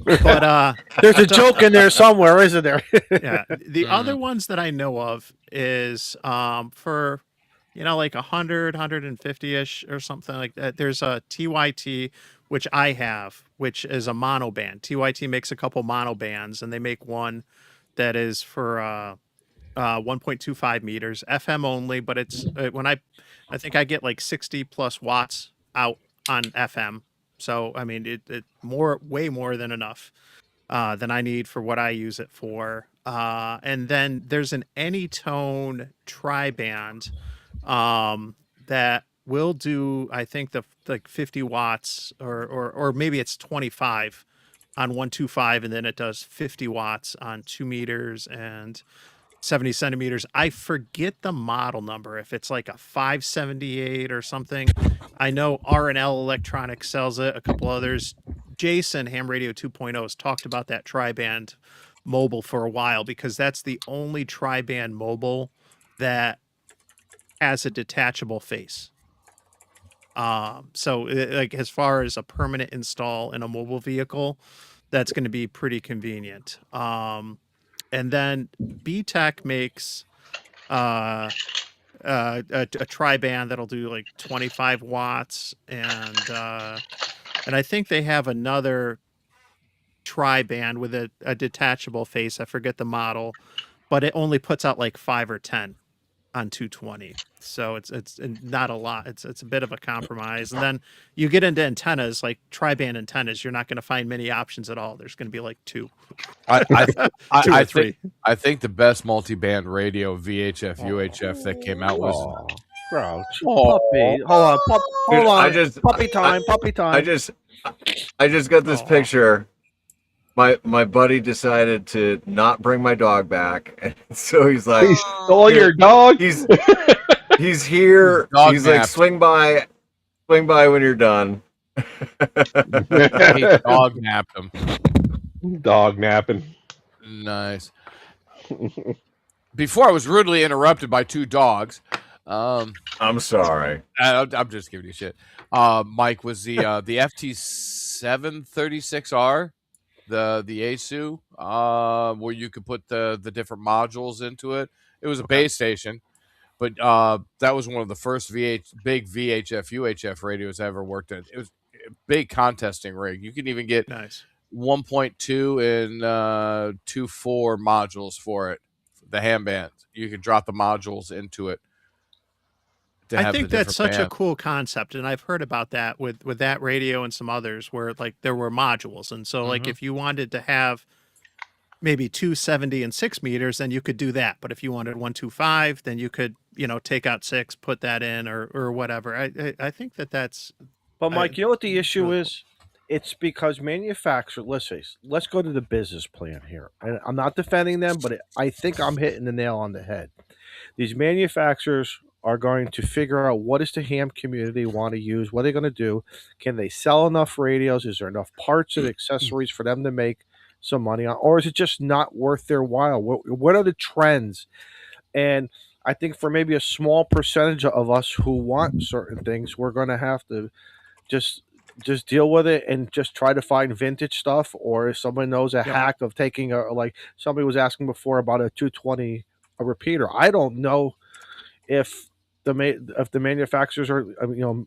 But there's a joke in there somewhere, isn't there? Yeah. The other ones that I know of is for like 100, 150-ish or something like that. There's a TYT, which I have, which is a mono band. TYT makes a couple mono bands, and they make one that is for 1.25 meters, FM only, but it's when I think I get like 60 plus watts out on FM. So I mean, it way more than enough. than I need for what I use it for. And then there's an Anytone tri-band that will do, I think, the like 50 watts or maybe it's 25 on 125, and then it does 50 watts on 2 meters and 70 centimeters. I forget the model number, if it's like a 578 or something. I know R&L Electronics sells it, a couple others. Jason, Ham Radio 2.0, has talked about that tri-band mobile for a while, because that's the only tri-band mobile that has a detachable face. So like as far as a permanent install in a mobile vehicle, that's going to be pretty convenient. And then B-Tech makes a tri-band that'll do like 25 watts, and I think they have another tri-band with a detachable face. I forget the model, but it only puts out like 5 or 10 on 220. So it's not a lot. It's a bit of a compromise. And then you get into antennas, like tri-band antennas, you're not going to find many options at all. There's going to be like 2. Two or three. I think the best multi-band radio VHF UHF that came out was Grouch. Puppy. Hold on. Dude, Hold on. I just Puppy time. Puppy time. I just got this picture. My buddy decided to not bring my dog back, and so he's like, He stole your dog. He's here. Dog He's like, napped. swing by when you're done. He dog napped him. Dog napping. Nice. Before I was rudely interrupted by 2 dogs. I'm sorry. I'm just giving you shit. Mike, was the FT736R, the ASU, where you could put the different modules into it. It was a base station, but that was one of the first big VHF UHF radios I ever worked in. It was a big contesting rig. You can even get Nice. 1.2 and 2.4 modules for it. The ham band. You can drop the modules into it. I think that's such a cool concept, and I've heard about that with that radio and some others, where like there were modules, and so like if you wanted to have maybe 270 and 6 meters, then you could do that. But if you wanted 125, then you could take out 6, put that in, or whatever. I think that's. But Mike, you know what the issue is? It's because manufacturers. Let's go to the business plan here. I'm not defending them, but I think I'm hitting the nail on the head. These manufacturers are going to figure out what does the ham community want to use, what are they going to do, can they sell enough radios, is there enough parts and accessories for them to make some money on, or is it just not worth their while? What are the trends? And I think for maybe a small percentage of us who want certain things, we're going to have to just deal with it and just try to find vintage stuff, or if someone knows a hack of taking like somebody was asking before about a 220 a repeater. I don't know if the manufacturers are,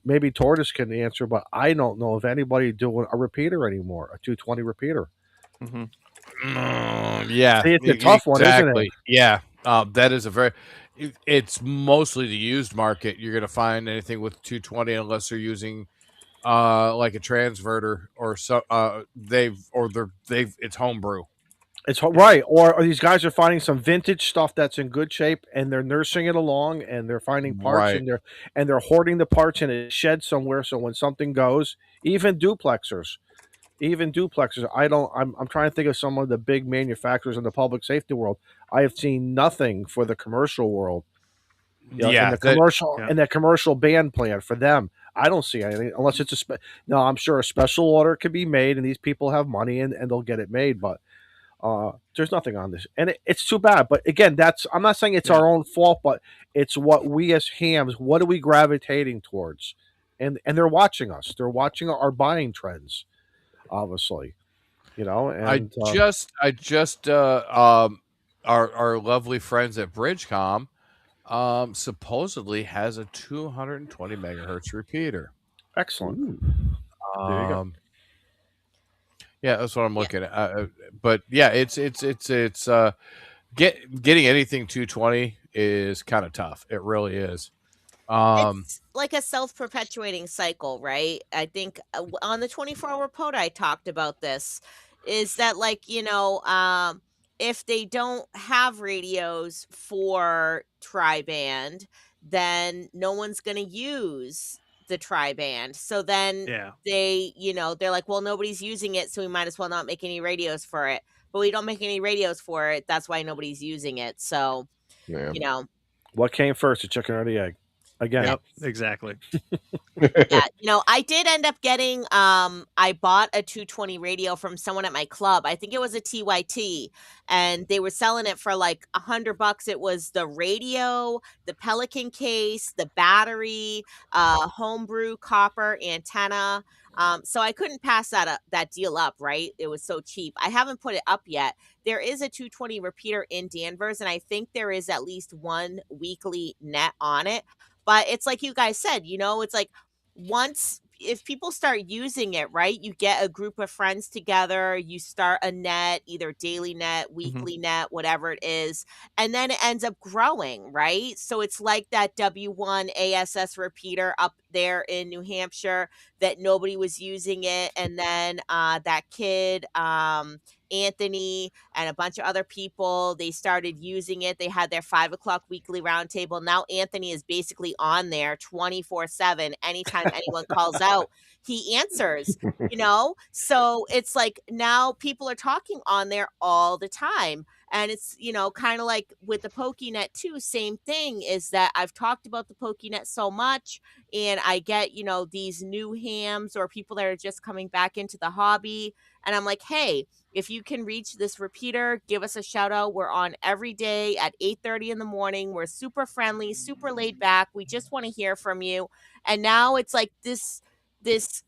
maybe Tortoise can answer, but I don't know if anybody doing a repeater anymore, a 220 repeater. Yeah, it's a tough one, isn't it? Yeah, that is it's mostly the used market. You're going to find anything with 220 unless they're using like a transverter or so. It's homebrew. It's right, or these guys are finding some vintage stuff that's in good shape, and they're nursing it along, and they're finding parts, and they're hoarding the parts in a shed somewhere. So when something goes, even duplexers. I'm trying to think of some of the big manufacturers in the public safety world. I have seen nothing for the commercial world. In the commercial band plan for them, I don't see anything unless it's I'm sure a special order can be made, and these people have money and they'll get it made, but. There's nothing on this, and it's too bad. But again, I'm not saying it's our own fault, but it's what we as hams, what are we gravitating towards? And they're watching us. They're watching our buying trends, obviously. And our lovely friends at Bridgecom supposedly has a 220 megahertz repeater. Excellent. There you go. Yeah, that's what I'm looking at. But yeah, it's getting anything 220 is kind of tough. It really is. It's like a self-perpetuating cycle, right? I think on the 24-hour pod, I talked about this. is that like, if they don't have radios for tri-band, then no one's going to use the tri-band. So then Yeah. they're like, well, nobody's using it, so we might as well not make any radios for it. But we don't make any radios for it. That's why nobody's using it. So, Yeah. you know, What came first, the chicken or the egg? Again, Yep. Exactly. yeah, I did end up getting I bought a 220 radio from someone at my club. I think it was a TYT, and they were selling it for like $100. It was the radio, the Pelican case, the battery, homebrew copper antenna. So I couldn't pass that deal up, right? It was so cheap. I haven't put it up yet. There is a 220 repeater in Danvers, and I think there is at least one weekly net on it. But it's like you guys said, it's like once if people start using it, right, you get a group of friends together, you start a net, either daily net, weekly net, whatever it is, and then it ends up growing, right? So it's like that W1 ASS repeater up there in New Hampshire that nobody was using it, and then that kid Anthony and a bunch of other people, they started using it. They had their 5 o'clock weekly roundtable. Now Anthony is basically on there 24/7. Anytime anyone calls out, he answers, So it's like now people are talking on there all the time. And it's, kind of like with the PokeNet too, same thing is that I've talked about the PokeNet so much, and I get, these new hams or people that are just coming back into the hobby. And I'm like, hey, if you can reach this repeater, give us a shout out. We're on every day at 8:30 in the morning. We're super friendly, super laid back. We just want to hear from you. And now it's like this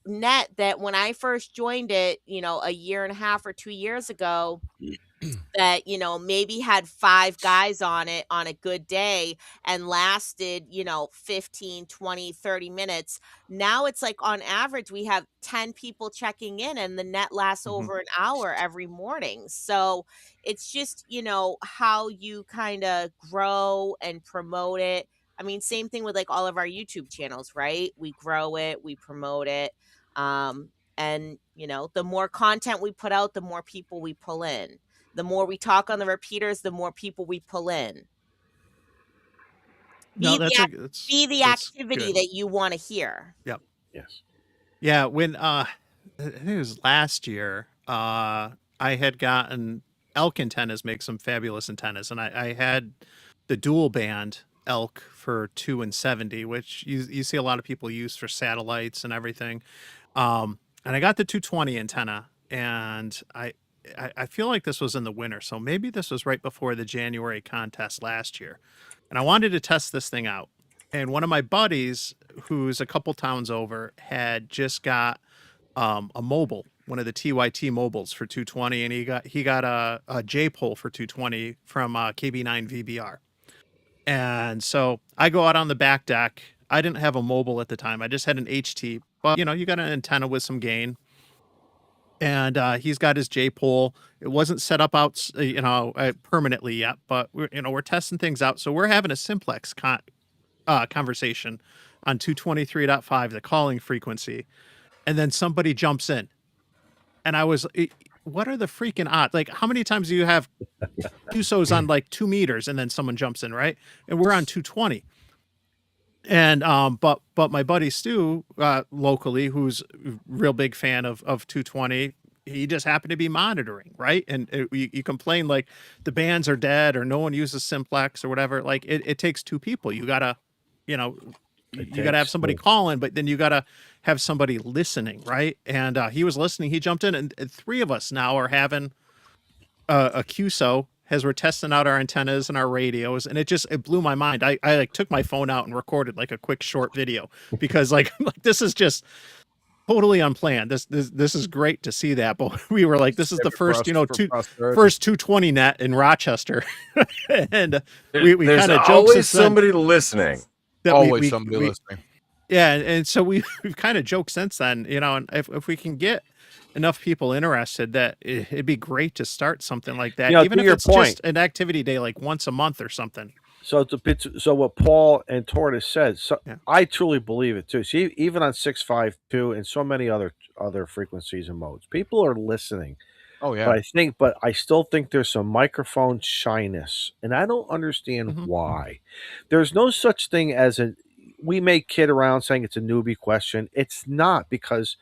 net that when I first joined it, a year and a half or 2 years ago, that maybe had 5 guys on it on a good day and lasted 15, 20, 30 minutes. Now it's like on average we have 10 people checking in, and the net lasts over an hour every morning. So it's just how you kind of grow and promote it. I mean, same thing with like all of our YouTube channels, right? We grow it, we promote it. And the more content we put out, the more people we pull in. The more we talk on the repeaters, the more people we pull in. No, Be the that's activity good. that you want to hear. Yep. yes. Yeah, when I think it was last year, I had gotten elk antennas make some fabulous antennas, and I had the dual band elk for 2 and 70, which you see a lot of people use for satellites and everything. And I got the 220 antenna, and I feel like this was in the winter, so maybe this was right before the January contest last year. And I wanted to test this thing out. And one of my buddies, who's a couple towns over, had just got a mobile, one of the TYT mobiles for 220, and he got a J pole for 220 from KB9 VBR. And so I go out on the back deck. I didn't have a mobile at the time. I just had an HT, but you got an antenna with some gain. And he's got his J pole. It wasn't set up out, permanently yet, but we're testing things out. So we're having a simplex conversation on 223.5, the calling frequency, and then somebody jumps in, and I was, what are the freaking odds? Like, how many times do you have QSOs on like 2 meters and then someone jumps in, right? And we're on 220. And but my buddy Stu, locally, who's a real big fan of 220, he just happened to be monitoring, right? And you complain like the bands are dead or no one uses simplex or whatever. Like it takes 2 people. You gotta, you gotta have somebody calling, but then you gotta have somebody listening, right? And he was listening. He jumped in, and 3 of us now are having a QSO as we're testing out our antennas and our radios, and it blew my mind. I like took my phone out and recorded like a quick short video because like this is just totally unplanned. This is great to see that, but we were like, this is the first first 220 net in Rochester, and we kind of joked always somebody listening. Always somebody listening. Yeah, and so we've kind of joked since then, and if we can get enough people interested, that it'd be great to start something like that, even if it's just an activity day, like once a month or something. So it's a bit. So what Paul and Tortoise said, I truly believe it too. See, even on 652 and so many other frequencies and modes, people are listening. Oh yeah. But I still think there's some microphone shyness, and I don't understand Mhm. why. There's no such thing as we may kid around saying it's a newbie question. It's not, because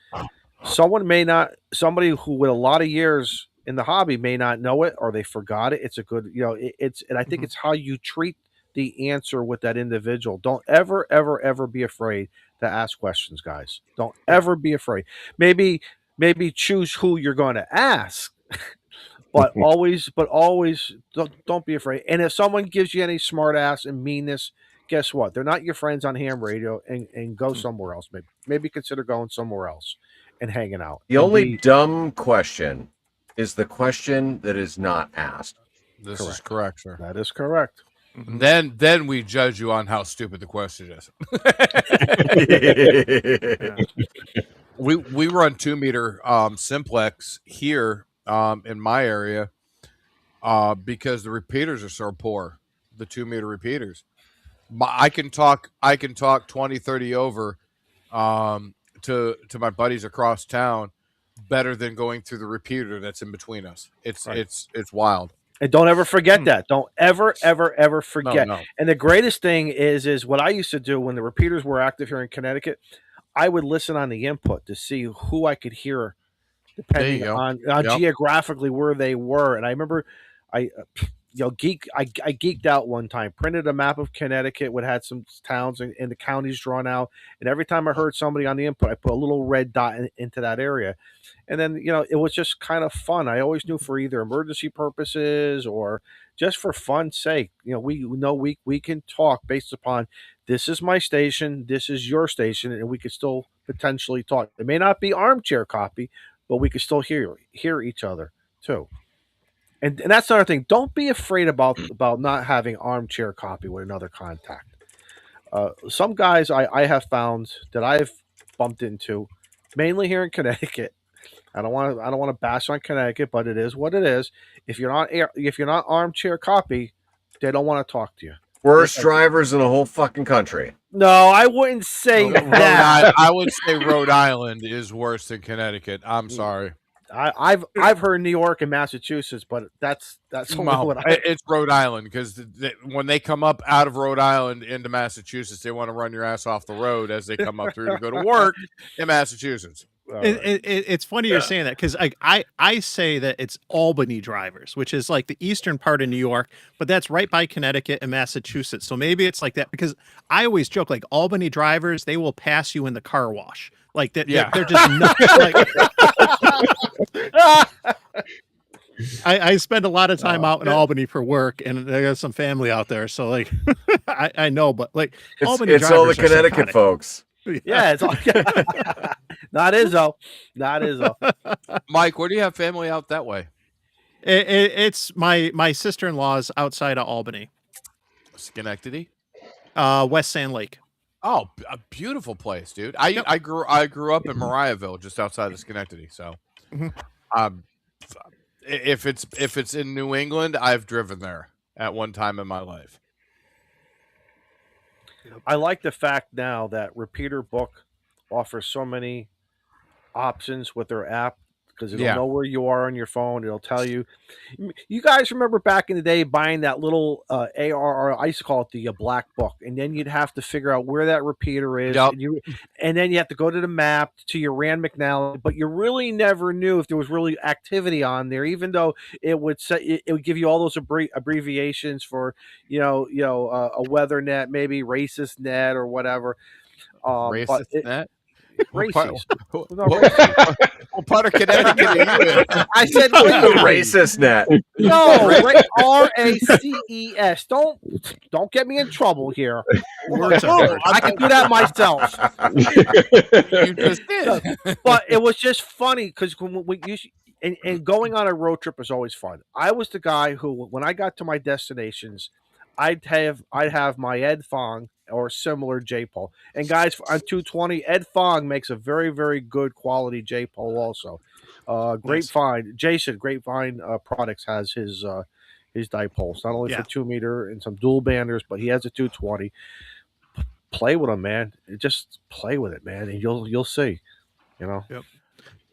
somebody who with a lot of years in the hobby may not know it, or they forgot it. It's a good, and I think Mhm. it's how you treat the answer with that individual. Don't ever, ever, ever be afraid to ask questions, guys. Don't Yeah. ever be afraid. Maybe choose who you're going to ask, but always don't be afraid. And if someone gives you any smart ass and meanness, guess what? They're not your friends on ham radio, and go somewhere else. Maybe consider going somewhere else and hanging out. The And only be dumb question is the question that is not asked. This is correct. correct, sir. That is correct. Mhm. And then we judge you on how stupid the question is. Yeah. We run 2-meter simplex here in my area because the repeaters are so poor. The 2-meter repeaters. I can talk 20, 30 over to my buddies across town better than going through the repeater that's in between us. It's Right. it's wild. And don't ever forget Hmm. that. Don't ever, ever, ever No, forget. no. And the greatest thing is what I used to do when the repeaters were active here in Connecticut. I would listen on the input to see who I could hear, There you depending go. on Yep. geographically where they were. And I remember, I I geeked out one time. Printed a map of Connecticut, would had some towns and the counties drawn out. And every time I heard somebody on the input, I put a little red dot into that area. And then it was just kind of fun. I always knew for either emergency purposes or just for fun's sake. We know we can talk based upon this is my station, this is your station, and we could still potentially talk. It may not be armchair copy, but we could still hear each other too. And that's another thing. Don't be afraid about not having armchair copy with another contact. Some guys I have found that I've bumped into, mainly here in Connecticut. I don't want to bash on Connecticut, but it is what it is. If you're not armchair copy, they don't want to talk to you. Worst drivers in the whole fucking country. No, I wouldn't say that. I would say Rhode Island is worse than Connecticut. I'm sorry. I've heard New York and Massachusetts, but that's only Well, what I. it's Rhode Island because when they come up out of Rhode Island into Massachusetts, they want to run your ass off the road as they come up through to go to work in Massachusetts. It's funny you're saying that, because I say that it's Albany drivers, which is like the eastern part of New York, but that's right by Connecticut and Massachusetts. So maybe it's like that, because I always joke, like, Albany drivers, they will pass you in the car wash. Like that, Yeah. they're just not, like, I spend a lot of time out in Albany for work, and I got some family out there, so like I know, but like Albany It's all the drivers are Connecticut psychotic. folks. Yeah, it's all, not Izzo, not Izzo. Mike, where do you have family out that way? It's my sister-in-law's outside of Albany, Schenectady. West Sand Lake. Oh, a beautiful place, dude. I grew up in Mariahville, just outside of Schenectady. So, Mhm. if it's in New England, I've driven there at one time in my life. I like the fact now that Repeater Book offers so many options with their app, because it'll know where you are on your phone. It'll tell you. You guys remember back in the day buying that little ARR? I used to call it the black book, and then you'd have to figure out where that repeater is, Yep. and then you have to go to the map to your Rand McNally. But you really never knew if there was really activity on there, even though it would say it would give you all those abbreviations for a weather net, maybe racist net or whatever. Racist net. Racist. What part of Connecticut are you in? I said Racist net. No, RACES. Don't get me in trouble here. I can do that myself. You just did. But it was just funny because and going on a road trip is always fun. I was the guy who, when I got to my destinations, I'd have my Ed Fong or similar J-pole. And guys, on 220, Ed Fong makes a very, very good quality J-pole also. Grapevine, Jason, Grapevine Products has his dipoles, not only for 2 meter and some dual banders, but he has a 220. Play with them, man. Just play with it, man, and you'll see. Yep.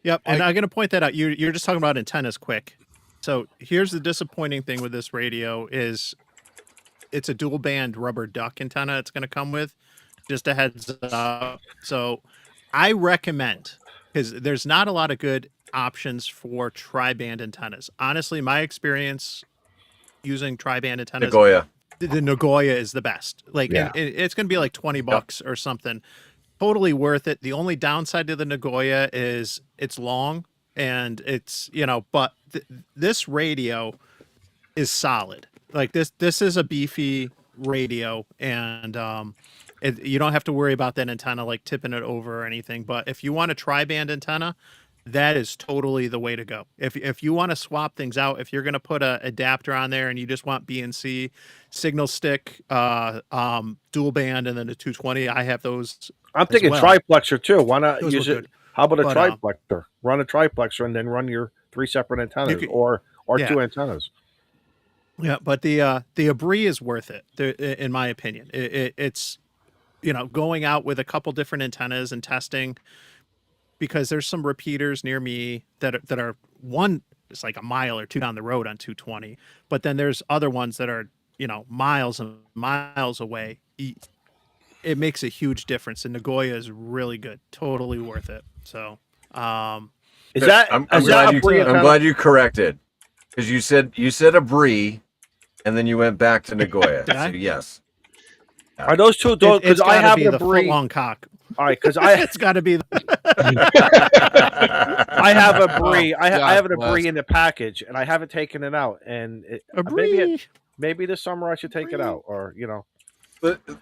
Yep, and Like- I'm going to point that out. You're just talking about antennas quick. So here's the disappointing thing with this radio is it's a dual band rubber duck antenna it's going to come with. Just a heads up. So I recommend, because there's not a lot of good options for tri-band antennas. Honestly, my experience using tri-band antennas, Nagoya. the Nagoya is the best. Like, Yeah. and it's going to be like $20 or something. Totally worth it. The only downside to the Nagoya is it's long and it's, but this radio is solid. Like this is a beefy radio, and you don't have to worry about that antenna like tipping it over or anything. But if you want a tri-band antenna, that is totally the way to go. If you want to swap things out, if you're going to put a adapter on there and you just want BNC signal stick, dual band, and then a 220, I have those. I'm thinking well. triplexer too. Why not Those use look it? good. How about a But, triplexer? Run a triplexer and then run your 3 separate antennas, could- or yeah. 2 antennas. Yeah, but the Abri is worth it, in my opinion. It's going out with a couple different antennas and testing, because there's some repeaters near me that are one, it's like a mile or two down the road on 220, but then there's other ones that are miles and miles away. It makes a huge difference, and Nagoya is really good, totally worth it. So Is that I'm is that glad a Brie I'm antenna? glad you corrected, because you said a Brie, and then you went back to Nagoya. Did I? So yes. Are those two? it's Because I gotta have be a the Brie. foot long cock. All right, because I It's got to be I have a Brie. I have God a bless. Brie in the package, and I haven't taken it out. And a maybe Brie. maybe this summer I should take it out, or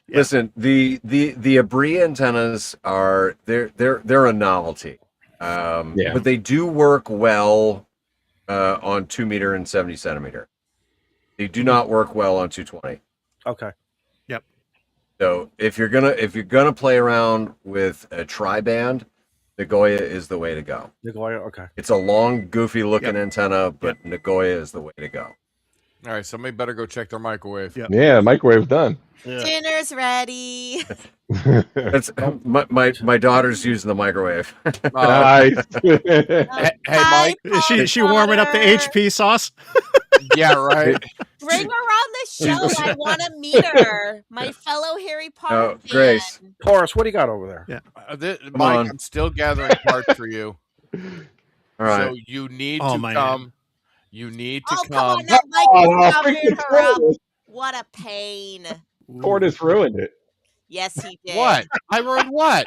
Listen, the Abri antennas are they're a novelty, Yeah. but they do work well on 2 meter and 70 centimeter. They do not work well on 220. Okay. So if you're gonna play around with a tri-band, Nagoya is the way to go. Nagoya. Okay. It's a long, goofy looking Yep. antenna, but Nagoya is the way to go. All right, somebody better go check their microwave. Yeah. Yeah, microwave done. Yeah. Dinner's ready. It's my daughter's using the microwave. Nice. Hey, Hi, Mike. Is she warming up the daughter. HP sauce? Yeah, right. Bring her on the show. I want to meet her. My fellow Harry Potter Oh, fan. Grace. Taurus, what do you got over there? Yeah. Mike, on. I'm still gathering parts for you. All right. So you need Oh, to my come. You need to Oh, come come. on. That mic Oh, is covering freaking her up. Tortoise. What a pain. Tortoise ruined it. Yes, he did. What? I ruined what?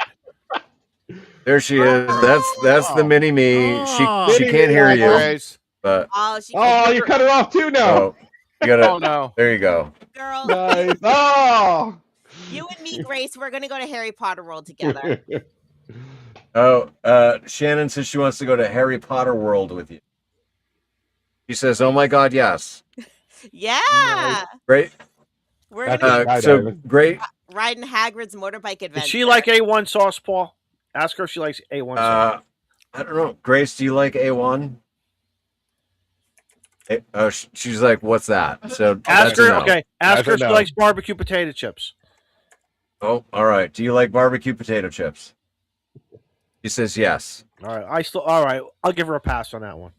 There she is. That's the mini me. Oh. She can't hear you, Grace. but Oh, she Oh, you cut her off too now. oh, you gotta. Oh no. There you go. girl. Nice. Oh. You and me, Grace, we're gonna go to Harry Potter World together. Oh, Shannon says she wants to go to Harry Potter World with you. She says, "Oh my God, yes, Yeah. great." We're That's gonna it. So Skydiving. great. be riding Hagrid's motorbike adventure. Does she like A1 sauce, Paul? Ask her if she likes A1 sauce. I don't know. Grace, do you like A1? She's like, "What's that?" So Ask that's a her. no. Okay. Ask That's her a if she no. likes barbecue potato chips. Oh, all right. Do you like barbecue potato chips? She says yes. All right. All right. I'll give her a pass on that one.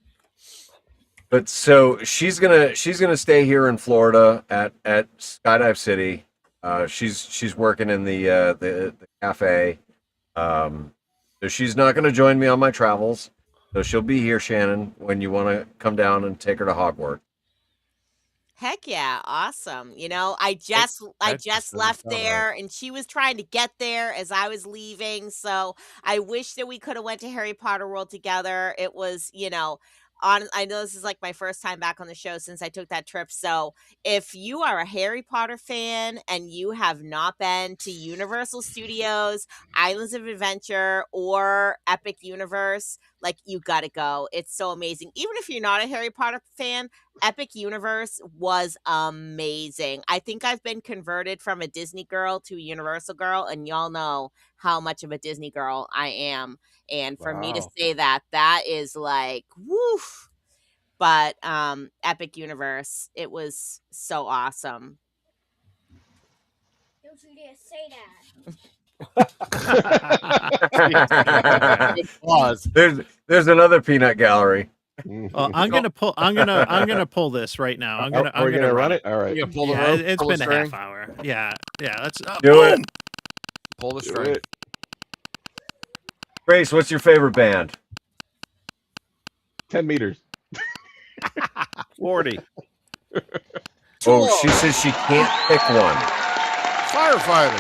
But so she's gonna stay here in Florida at Skydive City. She's working in the cafe. So she's not gonna join me on my travels. So she'll be here, Shannon, when you want to come down and take her to Hogwarts. Heck yeah, awesome. I just doesn't left sound right. there and she was trying to get there as I was leaving. So I wish that we could have went to Harry Potter World together. It was, I know this is like my first time back on the show since I took that trip. So if you are a Harry Potter fan and you have not been to Universal Studios, Islands of Adventure, or Epic Universe, like you got to go. It's so amazing. Even if you're not a Harry Potter fan, Epic Universe was amazing. I think I've been converted from a Disney girl to a Universal girl, and y'all know how much of a Disney girl I am. And for me to Wow. say that is like, woof. But Epic Universe, it was so awesome. Don't you dare say that. Good pause. There's another peanut gallery. Well, I'm gonna pull this right now. I'm gonna run it. All right. You gonna pull the Yeah, rope? it's pull the been a string? half hour. Yeah. Let's Do boom! it. Pull the Do string. it. Grace, what's your favorite band? 10 meters. 40. Oh, she says she can't pick one. Firefighter.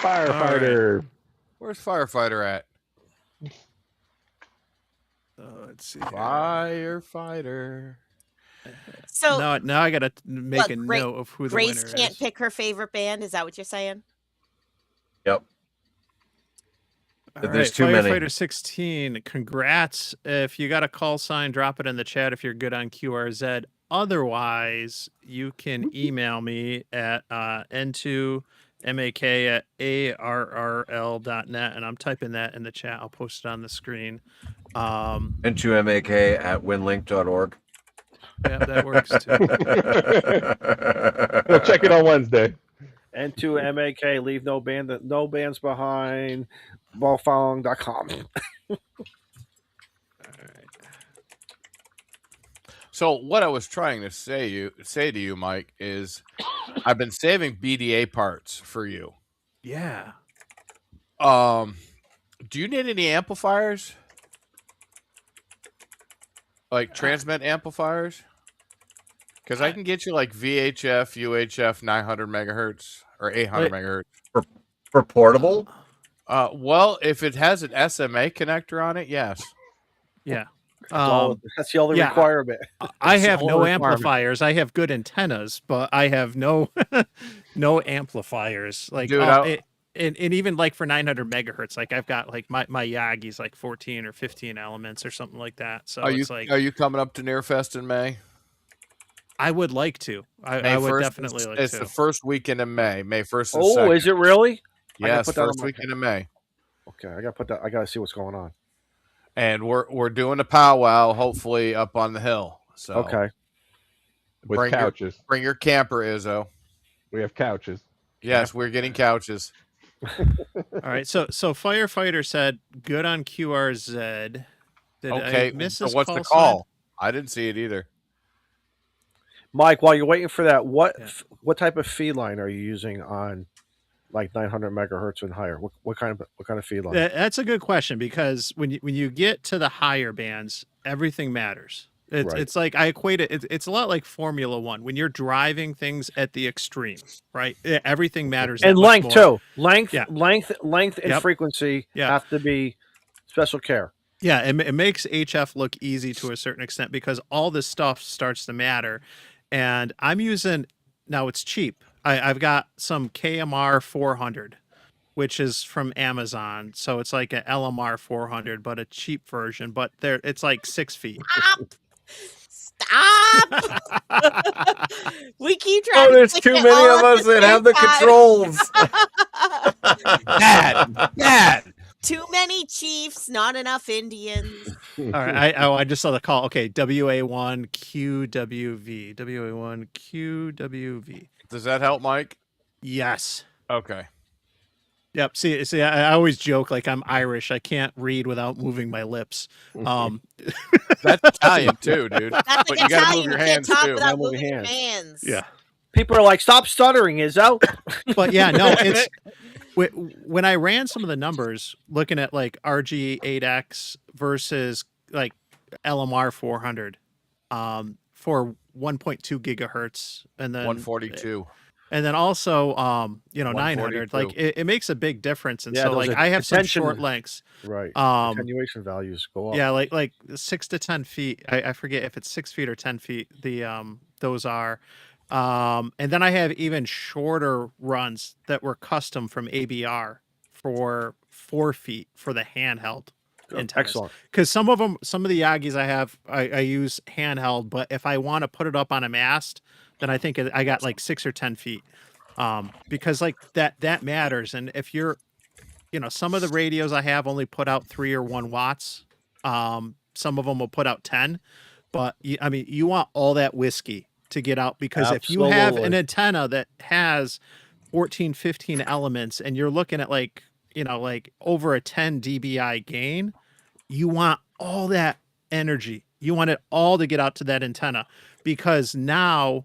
Firefighter. Where's firefighter at? Let's see. Here. Firefighter. So Now I gotta make what, a note of who the Grace winner can't is. pick her favorite band. Is that what you're saying? Yep. All There's right, too many. Firefighter 16. Congrats! If you got a call sign, drop it in the chat. If you're good on QRZ. Otherwise, you can email me at n2mak@arrl.net, and I'm typing that in the chat. I'll post it on the screen. n2mak@winlink.org. Yeah, that works too. We'll check it on Wednesday. N2MAK, leave no bands behind, ballfong.com. So what I was trying to say to you, Mike, is I've been saving BDA parts for you. Yeah. Do you need any amplifiers? Like transmit amplifiers? Because I can get you like VHF, UHF, 900 megahertz or 800 megahertz. For portable? Well, if it has an SMA connector on it, yes. Yeah. That's the only requirement. I have the no only requirement. amplifiers. I have good antennas, but I have no no amplifiers. Like, Dude, and even like for 900 megahertz, like I've got like my Yagi's like 14 or 15 elements or something like that. So are you coming up to Nearfest in May? I would like to. I would definitely like to. It's the first weekend in May, May 1st and 2nd. Oh, is it really? Yes, first weekend in May. Okay, I gotta see what's going on. And we're doing a powwow, hopefully up on the hill. So okay, with couches. Bring your camper, Izzo. We have couches. Yes, we're getting couches. All right. So Firefighter said good on QRZ. Did I miss this what's call the call? sign? I didn't see it either. Mike, while you're waiting for that, what type of feed line are you using on like 900 megahertz and higher? What kind of feed line? That's a good question, because when you get to the higher bands, everything matters. It's like I equate it. It's a lot like Formula One. When you're driving things at the extreme, right? Everything matters. And length too. Length and frequency have to be special care. Yeah, it makes HF look easy to a certain extent because all this stuff starts to matter. And I'm using, now it's cheap. I've got some KMR 400, which is from Amazon. So it's like an LMR 400, but a cheap version. But it's like 6 feet. Stop! We keep trying. Oh, there's too many of us that have the controls. Bad. Too many chiefs, not enough Indians. All right. I just saw the call. Okay. WA1 QWV. WA1 QWV. Does that help, Mike? Yes. Okay. Yep. See, I always joke like I'm Irish. I can't read without moving my lips. That's Italian too, dude. That's But like you got to Italian. move your You can't hands talk too. without moving your hands. Yeah. People are like, stop stuttering, Izzo. But yeah, no, it's when I ran some of the numbers looking at like RG8X versus like LMR 400 for 1.2 gigahertz and then 142. And then also 900, like it makes a big difference. And so like I have some short lengths. Right. Attenuation values go up. Yeah, like 6 to 10 feet. I forget if it's 6 feet or 10 feet. Those are. And then I have even shorter runs that were custom from ABR for 4 feet for the handheld. Excellent. Because some of the Yagis I have, I use handheld, but if I want to put it up on a mast, then I think I got like 6 or 10 feet. Because like that matters. And if you're, some of the radios I have only put out 3 or 1 watts. Some of them will put out 10, but you want all that whiskey to get out, because if you have an antenna that has 14, 15 elements and you're looking at like, like over a 10 dBi gain, you want all that energy. You want it all to get out to that antenna, because now,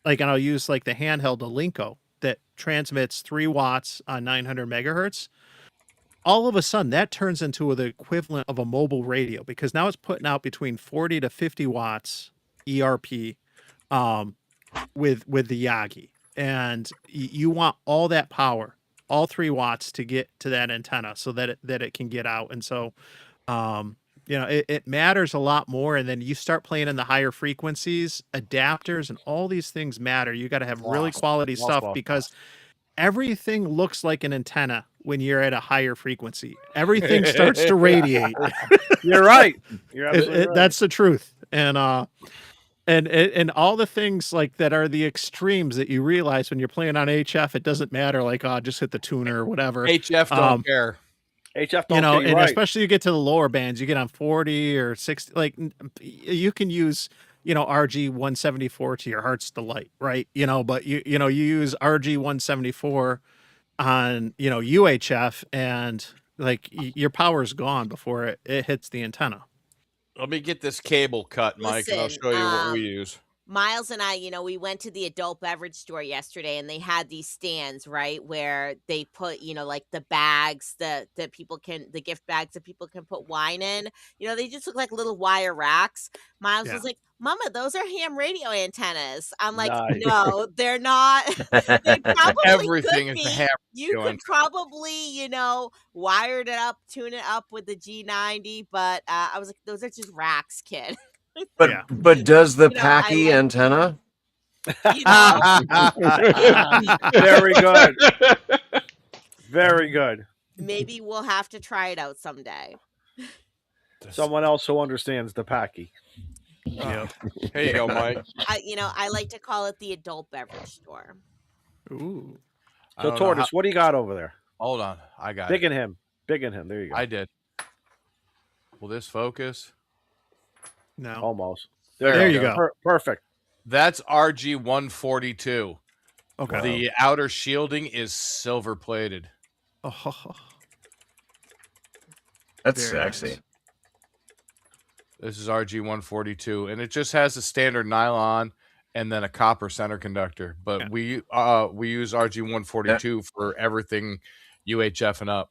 like, and I'll use like the handheld Alinco that transmits 3 watts on 900 megahertz. All of a sudden that turns into the equivalent of a mobile radio, because now it's putting out between 40 to 50 watts ERP with the Yagi. And you want all that power, all 3 watts to get to that antenna so that it can get out. And so, it matters a lot more. And then you start playing in the higher frequencies, adapters and all these things matter. You got to have really quality stuff, because everything looks like an antenna when you're at a higher frequency. Everything starts to radiate. You're right. You're absolutely right. That's the truth. And all the things like that are the extremes that you realize when you're playing on HF. It doesn't matter, like, just hit the tuner or whatever. HF don't care. HF don't care, and right. especially you get to the lower bands, you get on 40 or 60. Like, you can use RG 174 to your heart's delight, right? But you use RG 174 on UHF, and like your power's gone before it hits the antenna. Let me get this cable cut, Mike, and I'll Listen, show you what we use. Miles and I, we went to the adult beverage store yesterday, and they had these stands, right, where they put, like the bags that people can, the gift bags that people can put wine in. They just look like little wire racks. Miles was like, "Mama, those are ham radio antennas." I'm like, Nice. "No, they're not." They probably Everything could is be. a ham You radio could antenna. probably, wire it up, tune it up with the G90, but I was like, "Those are just racks, kid." But does the I Packy like- antenna? Very good. Very good. Maybe we'll have to try it out someday. Someone else who understands the Packy. Here you go, Mike. I like to call it the adult beverage store. Ooh. I So, don't know Tortoise, what do you got over there? Hold on, I got Big it. in him. Big in him. There you go. I did. Will this focus? No. Almost. There you go. Perfect. That's RG 142. Okay. The outer shielding is silver plated. Oh. That's Very sexy. nice. This is RG 142, and it just has a standard nylon and then a copper center conductor. But we use RG 142 for everything UHF and up.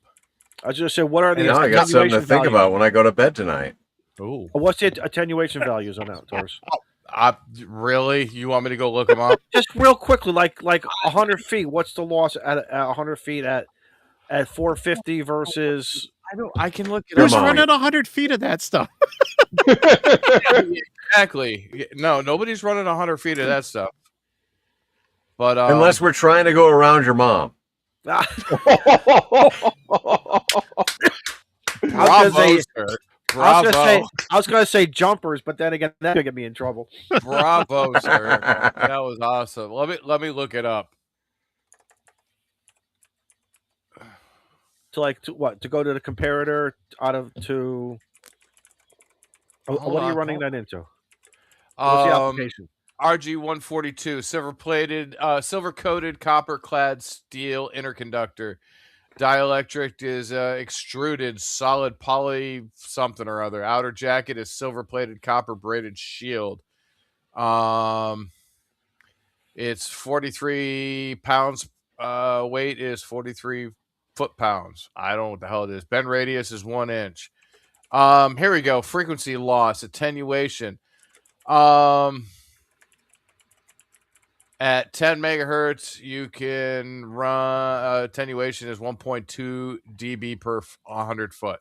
I was just say, what are the Now I got something to attenuation think values? about when I go to bed tonight. Ooh. What's the attenuation values on that, Tortoise? Really? You want me to go look them up? Just real quickly, like 100 feet. What's the loss at 100 feet at 450 versus? I can look it Who's up. running 100 feet of that stuff? Exactly. No, nobody's running 100 feet of that stuff. But Unless we're trying to go around your mom. bravo, sir. Bravo. I was gonna say jumpers, but then again, that could get me in trouble. Bravo, sir. That was awesome. Let me look it up. To go to the comparator to. What are you running that into? What's the application? RG 142, silver plated, silver coated, copper clad steel interconductor. Dielectric is extruded solid poly something or other. Outer jacket is silver plated, copper braided shield. It's 43 pounds. Weight is 43 foot-pounds. I don't know what the hell it is. Bend radius is 1 inch. Here we go. Frequency loss, attenuation. At 10 megahertz, you can run attenuation is 1.2 dB per 100 foot.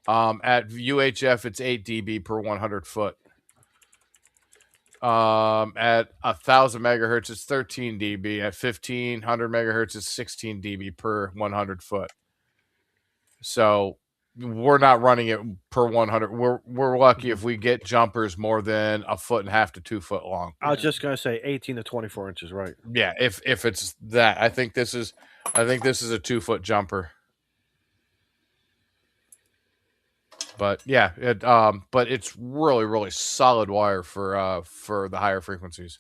At UHF, it's 8 dB per 100 foot. At 1,000 megahertz, it's 13 dB. At 1,500 megahertz, it's 16 dB per 100 foot. So we're not running it per 100. We're lucky if we get jumpers more than 1.5 to 2 foot long. I was just gonna say 18 to 24 inches, right? Yeah, if it's that, I think this is a 2 foot jumper. But yeah, but it's really, really solid wire for the higher frequencies.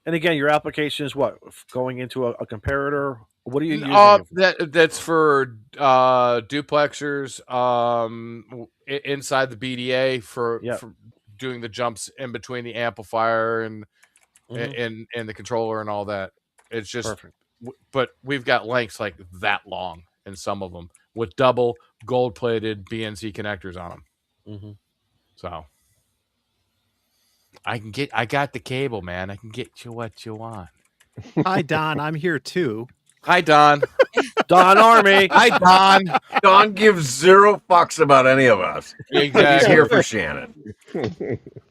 And again, your application is what? Going into a comparator? What are you using it for? That's for duplexers inside the BDA for doing the jumps in between the amplifier and the controller and all that. It's just Perfect. But we've got lengths like that long in some of them with double gold-plated BNC connectors on them. So I got the cable, man. I can get you what you want. Hi, Don. I'm here too. Hi, Don. Don Army. Hi, Don. Don gives 0 fucks about any of us. Exactly. He's here for Shannon.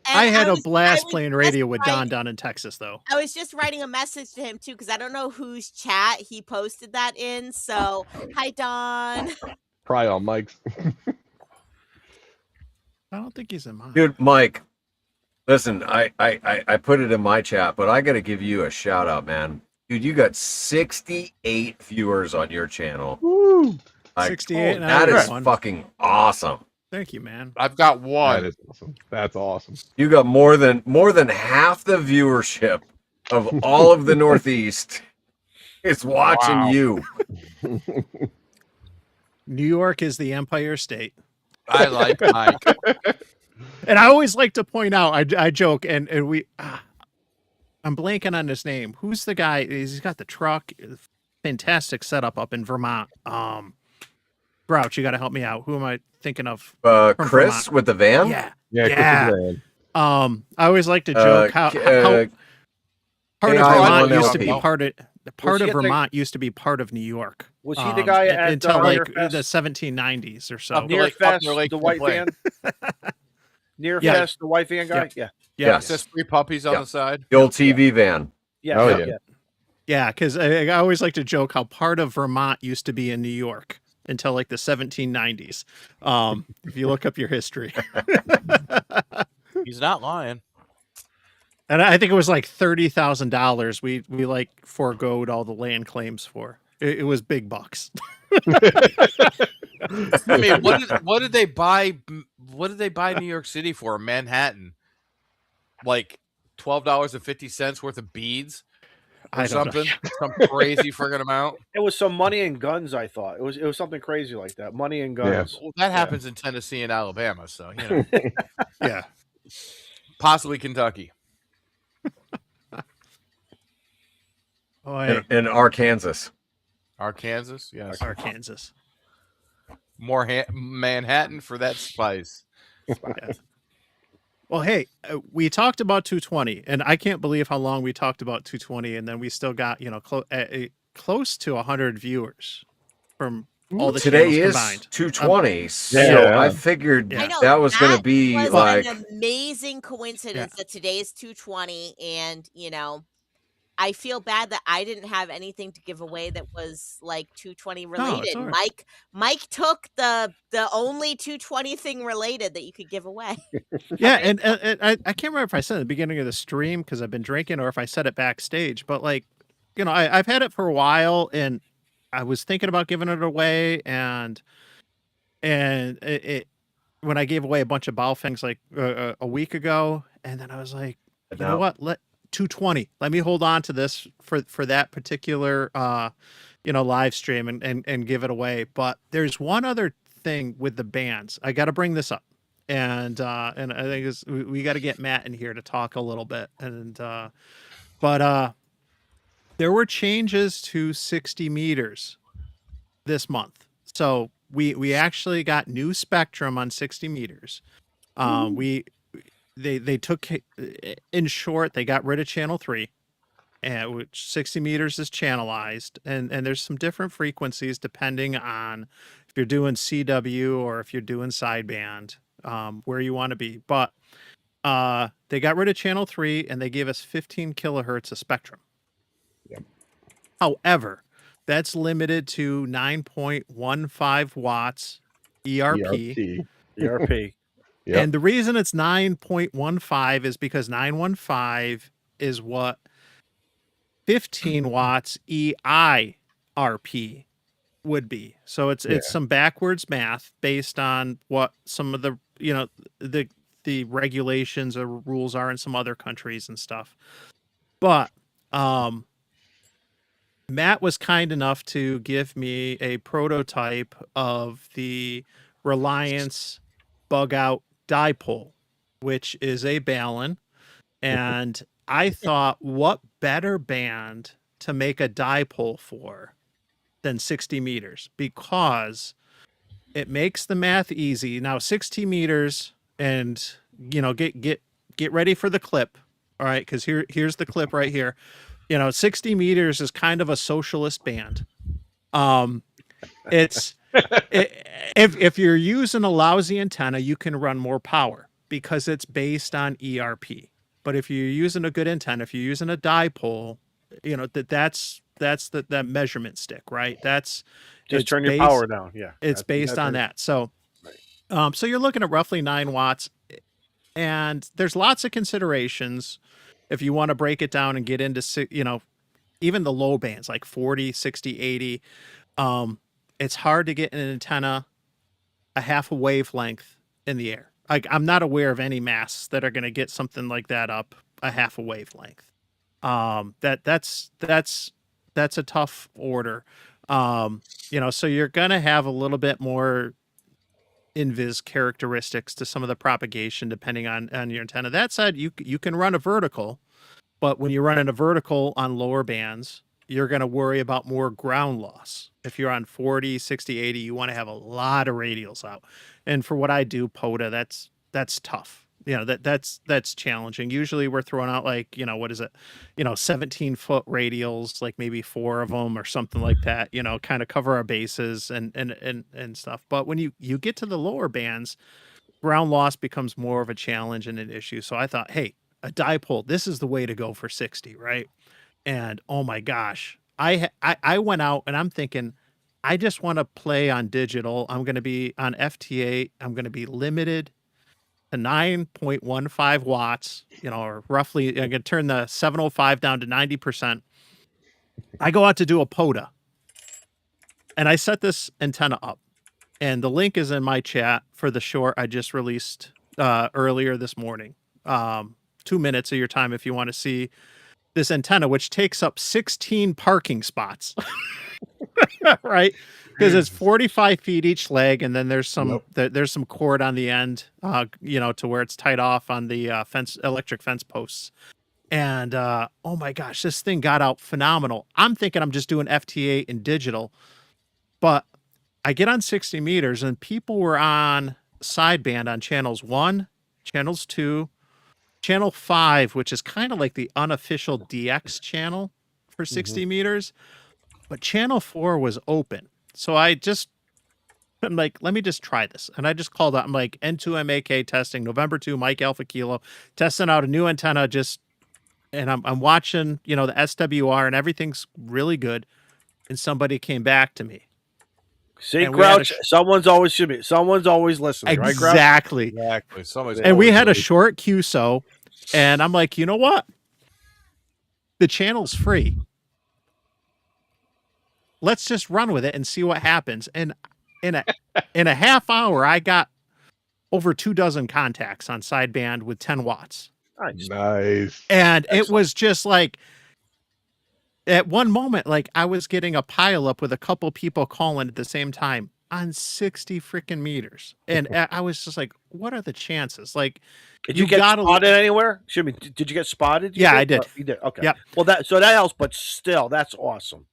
I had a blast playing radio with Don down in Texas, though. I was just writing a message to him too because I don't know whose chat he posted that in. So, hi, Don. Probably on Mike's. I don't think he's in mine. Dude, Mike, listen, I put it in my chat, but I got to give you a shout out, man. Dude, you got 68 viewers on your channel. Woo! 68. That is fucking awesome. Thank you, man. I've got one. That is awesome. That's awesome. You got more than half the viewership of all of the Northeast is watching you. New York is the Empire State. I like Mike. And I always like to point out, I joke, and we, I'm blanking on his name. Who's the guy? He's got the truck, fantastic setup up in Vermont. Grouch, you got to help me out. Who am I thinking of? Chris Vermont? with the van? Yeah. Chris I always like to joke how part of Vermont used to be part of Vermont used to be part of New York. Was he the guy at until like Near the 1790s or so? Near Fest, the white van. Near Fest, the white van guy. Yeah. Yes. Just 3 puppies on the side. The old TV van. Yeah. Oh, yeah. Yeah, because I always like to joke how part of Vermont used to be in New York until like the 1790s. If you look up your history. He's not lying. And I think it was like $30,000 we like foregoed all the land claims for. It was big bucks. I mean, what did they buy? What did they buy New York City for? Manhattan, like $12.50 worth of beads or something. Some crazy friggin' amount. It was some money and guns. I thought it was something crazy like that. Money and guns. Yeah. Well, that happens in Tennessee and Alabama, so you know. Yeah, possibly Kentucky. In Arkansas. Arkansas, yes. Arkansas. More Manhattan for that spice. Yeah. Well, hey, we talked about 220, and I can't believe how long we talked about 220, and then we still got close to 100 viewers from all the today channels is combined. 220, so I figured that was going to be like an amazing coincidence that today is 220, and I feel bad that I didn't have anything to give away that was like 220 related. No, right. Mike took the only 220 thing related that you could give away. Yeah, and I can't remember if I said at the beginning of the stream because I've been drinking or if I said it backstage, but like, I've had it for a while and I was thinking about giving it away, and it when I gave away a bunch of Baofengs like a week ago, and then I was like, you know what, 220. Let me hold on to this for that particular live stream and give it away. But there's one other thing with the bands. I got to bring this up, and I think we got to get Matt in here to talk a little bit. And but there were changes to 60 meters this month, so we actually got new spectrum on 60 meters. They took, in short, they got rid of channel 3, which 60 meters is channelized, and there's some different frequencies depending on if you're doing CW or if you're doing sideband, where you want to be. But they got rid of channel 3 and they gave us 15 kilohertz of spectrum. Yep. However, that's limited to 9.15 watts ERP. Yep. And the reason it's 9.15 is because 915 is what 15 watts EIRP would be. So it's some backwards math based on what some of the the regulations or rules are in some other countries and stuff. But Matt was kind enough to give me a prototype of the Reliance bug out dipole, which is a Balun. And I thought, what better band to make a dipole for than 60 meters? Because it makes the math easy. Now, 60 meters, and get ready for the clip. All right, because here's the clip right here. 60 meters is kind of a socialist band. It's if you're using a lousy antenna, you can run more power because it's based on ERP. But if you're using a good antenna, if you're using a dipole, that's that measurement stick, right? Just it's turn your based, power down. Yeah, it's based on that. So, so you're looking at roughly 9 watts, and there's lots of considerations if you want to break it down and get into even the low bands like 40, 60, 80. It's hard to get an antenna a half a wavelength in the air. Like, I'm not aware of any masts that are going to get something like that up a half a wavelength. That's a tough order. So you're going to have a little bit more invis characteristics to some of the propagation depending on your antenna. That said, you can run a vertical, but when you're running a vertical on lower bands, you're going to worry about more ground loss. If you're on 40, 60, 80, you want to have a lot of radials out. And for what I do, POTA, that's tough. That's challenging. Usually we're throwing out like, what is it? 17-foot radials, like maybe 4 of them or something like that, kind of cover our bases and stuff. But when you get to the lower bands, ground loss becomes more of a challenge and an issue. So I thought, hey, a dipole, this is the way to go for 60, right? And oh my gosh, I went out and I'm thinking, I just want to play on digital. I'm going to be on FT8. I'm going to be limited to 9.15 watts, or roughly, I'm going to turn the 705 down to 90%. I go out to do a POTA and I set this antenna up, and the link is in my chat for the short I just released earlier this morning. 2 minutes of your time if you want to see this antenna, which takes up 16 parking spots, right? Because it's 45 feet each leg, and then there's some cord on the end, to where it's tied off on the electric fence posts. And oh my gosh, this thing got out phenomenal. I'm thinking I'm just doing FT8 in digital, but I get on 60 meters, and people were on sideband on channels 1, channels 2. Channel 5, which is kind of like the unofficial DX channel for 60 meters, but channel 4 was open. So I'm like, let me just try this. And I just called out, I'm like, N2MAK testing, November 2, Mike Alpha Kilo, testing out a new antenna, and I'm watching, the SWR, and everything's really good. And somebody came back to me. See, Grouch, someone's always listening, right, Grouch? Exactly. And we had a short QSO, and I'm like, you know what? The channel's free. Let's just run with it and see what happens. And in a half hour, I got over 24 contacts on sideband with 10 watts. Nice. And it was just like, at one moment, like, I was getting a pile up with a couple people calling at the same time on 60 freaking meters. And I was just like, what are the chances? Like, did you get spotted anywhere? Did you get spotted? Yeah, I did. You did. Okay. Yeah. Well, that helps, but still, that's awesome.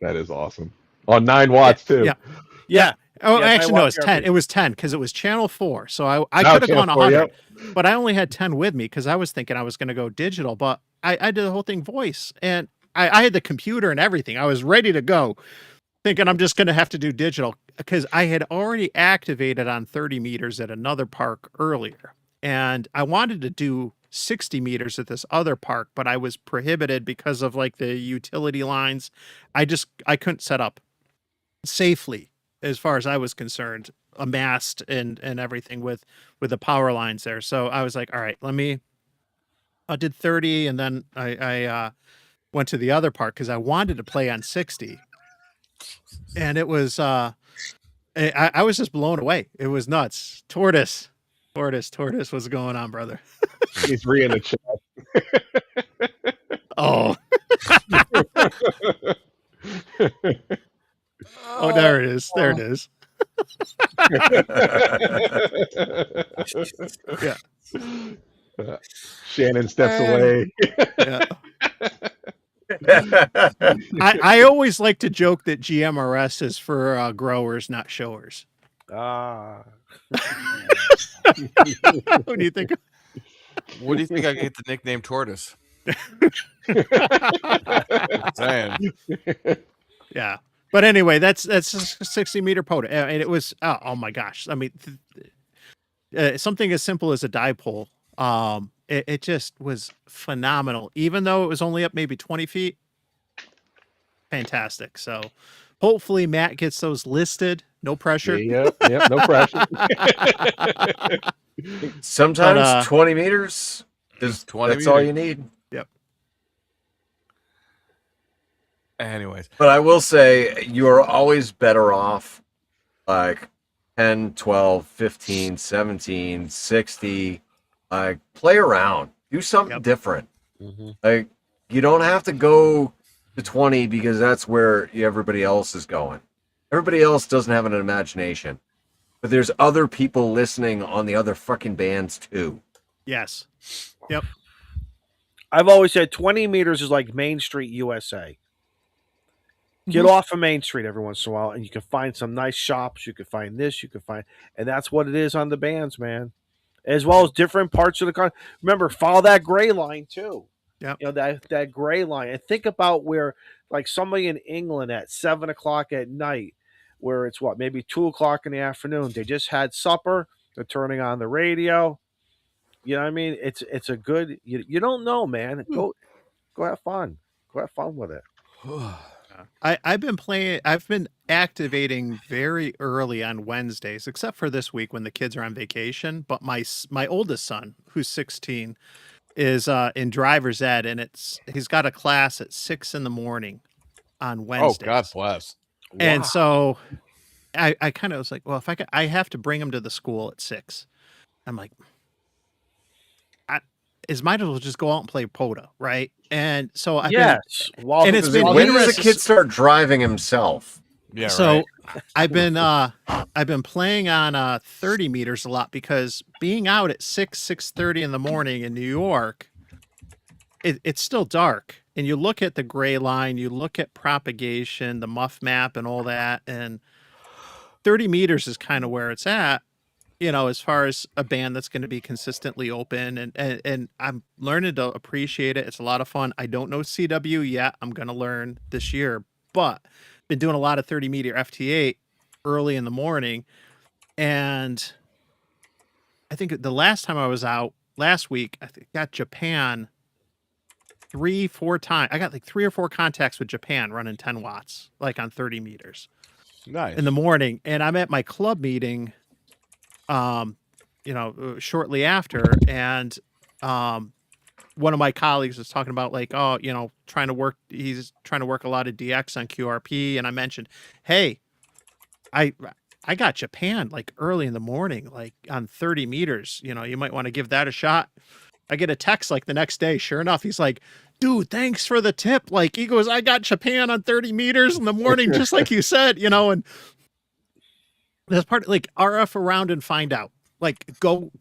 That is awesome. On 9 watts too. Yeah. Oh, actually, no, it's 10. It was 10 because it was channel 4. So I could have gone 100, but I only had 10 with me because I was thinking I was going to go digital, but I did the whole thing voice, and I had the computer and everything. I was ready to go, thinking I'm just going to have to do digital because I had already activated on 30 meters at another park earlier. And I wanted to do 60 meters at this other park, but I was prohibited because of like the utility lines. I couldn't set up safely, as far as I was concerned, a mast and everything with the power lines there. So I was like, all right, I did 30, and then I went to the other park because I wanted to play on 60. And it was, I was just blown away. It was nuts. Tortoise, what's going on, brother? He's re in the chat. Oh. is. There it is. Yeah. Shannon steps away. Yeah. I always like to joke that GMRS is for growers, not showers. Ah. What do you think? What do you think I get the nickname Tortoise? Saying. Yeah. But anyway, that's a 60-meter pota, and it was oh my gosh. I mean, something as simple as a dipole. It just was phenomenal, even though it was only up maybe 20 feet. Fantastic. So hopefully Matt gets those listed. No pressure. Yep, no pressure. Sometimes 20 meters is 20 that's all meters. you need. Yep. Anyways, But I will say you are always better off like 10, 12, 15, 17, 60. Like play around. Do something different. Mhm. Like you don't have to go to 20 because that's where everybody else is going. Everybody else doesn't have an imagination. But there's other people listening on the other fucking bands too. Yes. Yep. I've always said 20 meters is like Main Street, USA. Get off of Main Street every once in a while, and you can find some nice shops. You can find this. You can find, and that's what it is on the bands, man. As well as different parts of the country. Remember, follow that gray line too. Yep. You know that gray line, and think about where, like somebody in England at 7:00 at night, where it's what maybe 2:00 in the afternoon. They just had supper. They're turning on the radio. You know what I mean? It's a good. You don't know, man. Go have fun. Go have fun with it. I've been activating very early on Wednesdays, except for this week when the kids are on vacation. But my oldest son, who's 16, is in driver's ed, and he's got a class at 6 a.m. on Wednesdays. oh God bless. And so I kind of was like, well, if I have to bring him to the school at 6. I'm like, might as well just go out and play Pota, right? And so I've been and it's been when does a interesting. kid start driving himself? Yeah. So right. I've been playing on 30 meters a lot because being out at 6:30 in the morning in New York, it's still dark. And you look at the gray line, you look at propagation, the muff map and all that, and 30 meters is kind of where it's at, you know, as far as a band that's going to be consistently open, and I'm learning to appreciate it. It's a lot of fun. I don't know CW yet. I'm going to learn this year, but been doing a lot of 30 meter FT8 early in the morning. And I think the last time I was out last week, I got Japan 3-4 times. I got like 3 or 4 contacts with Japan running 10 watts, like on 30 meters Nice. in the morning. And I'm at my club meeting, shortly after, and one of my colleagues was talking about like, oh, you know, he's trying to work a lot of DX on QRP, and I mentioned, hey, I got Japan like early in the morning, like on 30 meters, you know, you might want to give that a shot. I get a text like the next day, sure enough, he's like, dude, thanks for the tip. Like, he goes, I got Japan on 30 meters in the morning, just like you said, you know. And that's part, like, RF around and find out. Like, go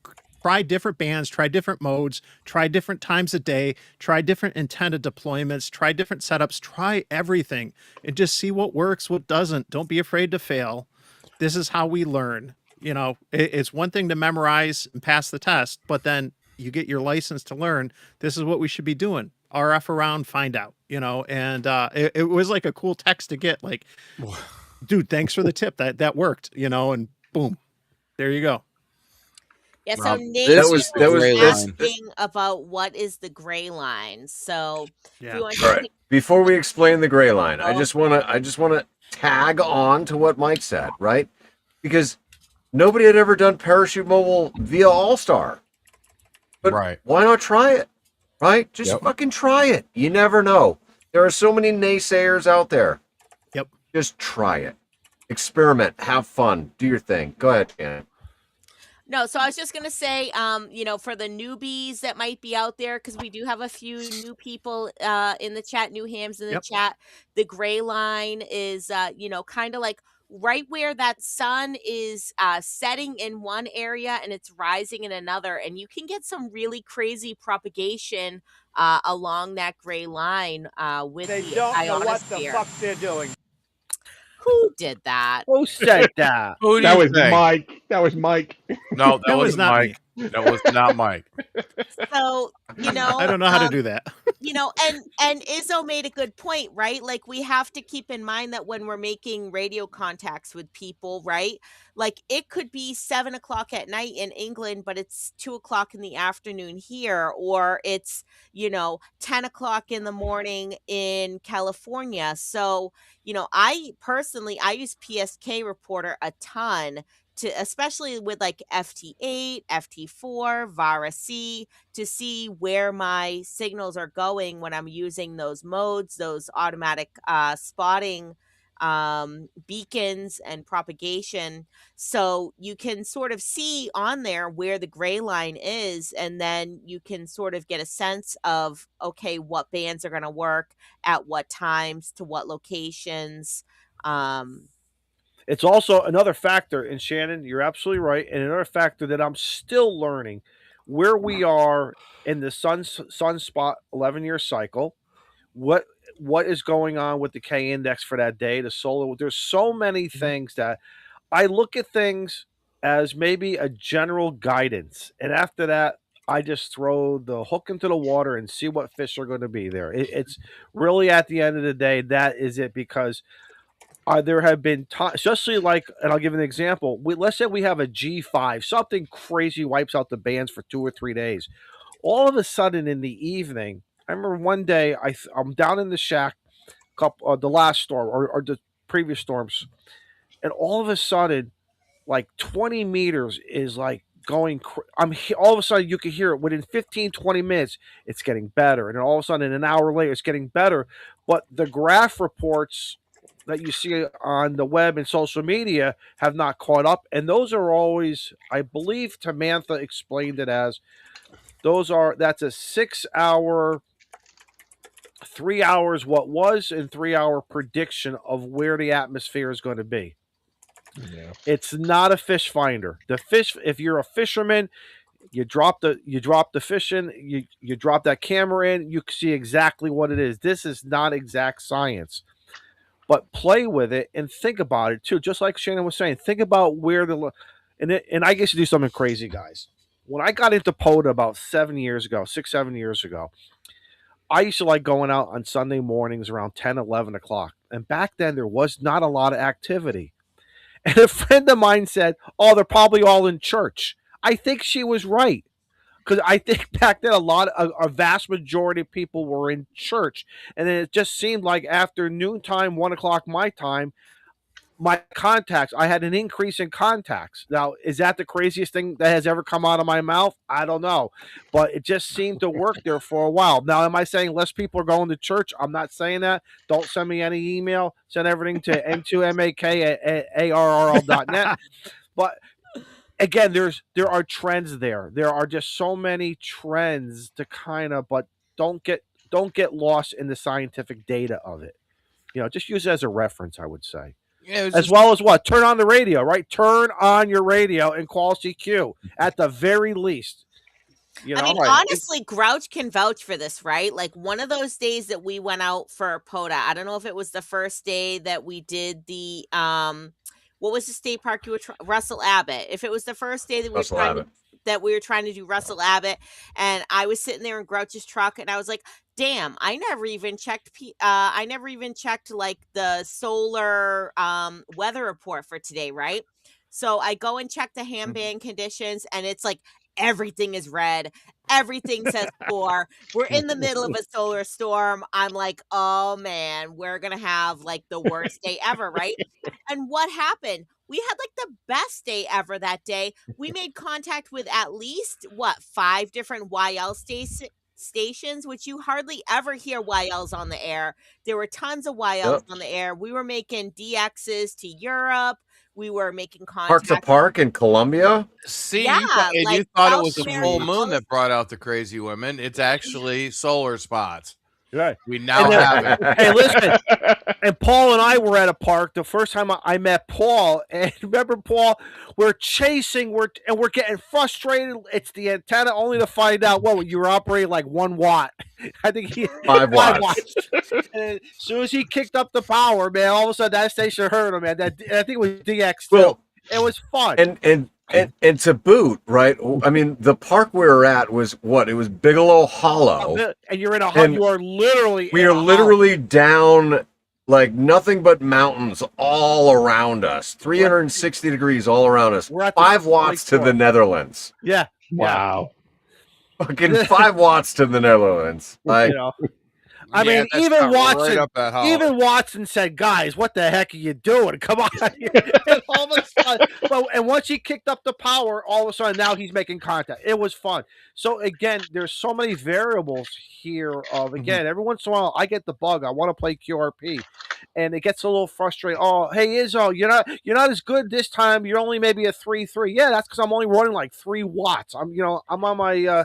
try different bands, try different modes, try different times a day, try different intended deployments, try different setups, try everything, and just see what works, what doesn't. Don't be afraid to fail. This is how we learn. You know, it's one thing to memorize and pass the test, but then you get your license to learn. This is what we should be doing. RF around, find out, you know. And it was like a cool text to get, like, dude, thanks for the tip. That worked, you know, and boom, there you go. Yeah, so Nate that was was asking about what is the gray line. So Yeah. if you want All to right. Before we explain the gray line, I Oh. just wanna tag on to what Mike said, right? Because nobody had ever done parachute mobile via All-Star. But Right. why not try it? Right? Just fucking try it. You never know. There are so many naysayers out there. Yep. Just try it. Experiment. Have fun. Do your thing. Go ahead, Shannon. No, so I was just gonna say, you know, for the newbies that might be out there, because we do have a few new people in the chat, new hams in the Yep. chat. The gray line is, you know, kind of like right where that sun is setting in one area and it's rising in another, and you can get some really crazy propagation along that gray line with They the don't know what the ionosphere. fuck they're doing. Who did that? Who said that? Who do That you was think? Mike. That was Mike. No, that That was wasn't not Mike. me. That was not Mike. So, you I know, don't know how to do that. you know, and Izzo made a good point, right? Like, we have to keep in mind that when we're making radio contacts with people, right? Like, it could be 7 o'clock at night in England, but it's 2 o'clock in the afternoon here, or it's, 10 o'clock in the morning in California. So, I personally I use PSK Reporter a ton, to especially with like FT8, FT4, Vara C, to see where my signals are going when I'm using those modes, those automatic spotting beacons and propagation. So you can sort of see on there where the gray line is, and then you can sort of get a sense of, okay, what bands are going to work at what times to what locations. Um, It's also another factor, and Shannon, you're absolutely right. And another factor that I'm still learning where we are in the sunspot 11-year cycle. What what is going on with the K index for that day? The solar. There's so many things that I look at things as maybe a general guidance, and after that, I just throw the hook into the water and see what fish are going to be there. It's really at the end of the day that is it because there have been times, especially like, and I'll give an example. Let's say we have a G5, something crazy wipes out the bands for 2 or 3 days. All of a sudden in the evening, I remember one day I'm down in the shack, the last storm or the previous storms, and all of a sudden, like 20 meters is like going. All of a sudden you can hear it within 15, 20 minutes. It's getting better, and then all of a sudden, an hour later, it's getting better. But the graph reports that you see on the web and social media have not caught up, and those are always, I believe, Tamantha explained it as that's a 6 hour, 3 hours what was, and 3 hour prediction of where the atmosphere is going to be. Yeah. It's not a fish finder. The fish, if you're a fisherman, you drop the fish in, you drop that camera in, you see exactly what it is. This is not exact science. But play with it and think about it too. Just like Shannon was saying, think about where and I guess you do something crazy, guys. When I got into POTA about 6, 7 years ago, I used to like going out on Sunday mornings around 10, 11 o'clock. And back then there was not a lot of activity. And a friend of mine said, "Oh, they're probably all in church." I think she was right because I think back then a vast majority of people were in church, and then it just seemed like after noontime, 1 o'clock my time, my contacts, I had an increase in contacts. Now, is that the craziest thing that has ever come out of my mouth? I don't know, but it just seemed to work there for a while. Now, am I saying less people are going to church? I'm not saying that. Don't send me any email. Send everything to n2mak@arrl.net. But again, there are trends there. There are just so many trends to but don't get lost in the scientific data of it. Just use it as a reference, I would say. Yeah, it was As just well as what? Turn on the radio, right? Turn on your radio and call CQ at the very least. I mean, Right. honestly, Grouch can vouch for this, right? Like, one of those days that we went out for POTA, I don't know if it was the first day that we did the what was the state park you were Russell Abbott. If it was the first day that Russell Abbott. we were trying to do Russell Abbott, and I was sitting there in Grouch's truck, and I was like, damn, I never even checked like the solar weather report for today, right? So I go and check the ham band conditions, and it's like everything is red. Everything says 4. We're in the middle of a solar storm. I'm like, oh man, we're gonna have like the worst day ever, right? And what happened? We had like the best day ever that day. We made contact with at least 5 different YL stations, which you hardly ever hear YLs on the air. There were tons of YLs on the air. We were making DXs to Europe. We were making Park to contact. Park in Colombia. See, Yeah, you like thought it South was a full America. moon that brought out the crazy women. It's actually solar spots. Right. We now And then- have it. Hey, listen. And Paul and I were at a park the first time I met Paul. And remember, Paul, we're chasing, we're getting frustrated. It's the antenna, only to find out, well, you were operating like 1 watt. I think he 5 watts. And as soon as he kicked up the power, man, all of a sudden that station heard him, man. I think it was DX too. Well, it was fun. And to boot, right? I mean, the park we were at was what? It was Bigelow Hollow. And you're in a And you are literally We in are a hollow. literally down like nothing but mountains all around us. 360 degrees all around us. We're at the 5 watts to the shore. Netherlands. Yeah. Wow. Fucking 5 watts to the Netherlands. Like, You know. I Yeah, mean, that's even got Watson, right up that hollow. even Watson said, "Guys, what the heck are you doing? Come on!" And all of a sudden, and once he kicked up the power, all of a sudden now he's making contact. It was fun. So again, there's so many variables here. Of again, every once in a while, I get the bug. I want to play QRP, and it gets a little frustrating. Oh, hey Izzo, you're not as good this time. You're only maybe a 3.3. Yeah, that's because I'm only running like 3 watts. I'm on my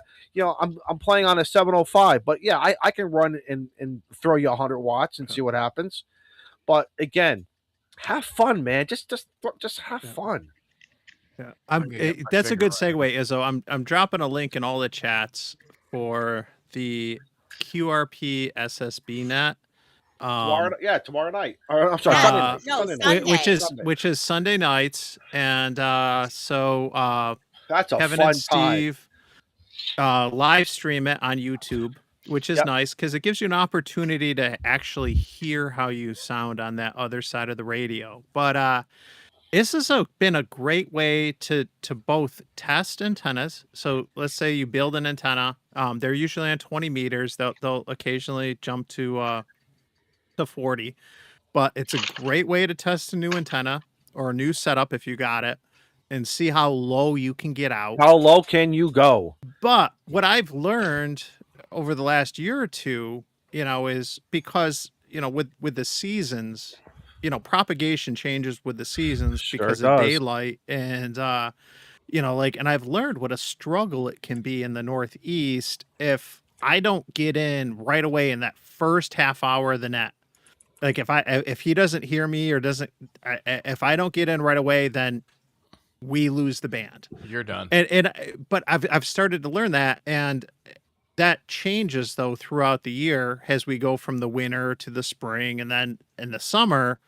I'm playing on a 705, but yeah, I can run and throw you 100 watts and see what happens. But again, have fun, man. Just have fun. Yeah, gonna get my that's a finger good right. segue, Izzo. I'm dropping a link in all the chats for the QRP SSB net. Tomorrow night. Or, I'm sorry, Sunday night. No, Sunday night. Sunday. which is Sunday nights, and so That's a Kevin fun and Steve live stream it on YouTube, which is Yep. nice because it gives you an opportunity to actually hear how you sound on that other side of the radio. But this has been a great way to both test antennas. So let's say you build an antenna. They're usually on 20 meters. They'll occasionally jump to 40, but it's a great way to test a new antenna or a new setup if you got it, and see how low you can get out. How low can you go? But what I've learned over the last year or two, is because, with the seasons, propagation changes with the seasons Sure because does. of daylight. And, and I've learned what a struggle it can be in the Northeast if I don't get in right away in that first half hour of the net. Like if he doesn't hear me or if I don't get in right away, then we lose the band. You're done. But I've started to learn that, and that changes though throughout the year as we go from the winter to the spring, and then in the summer,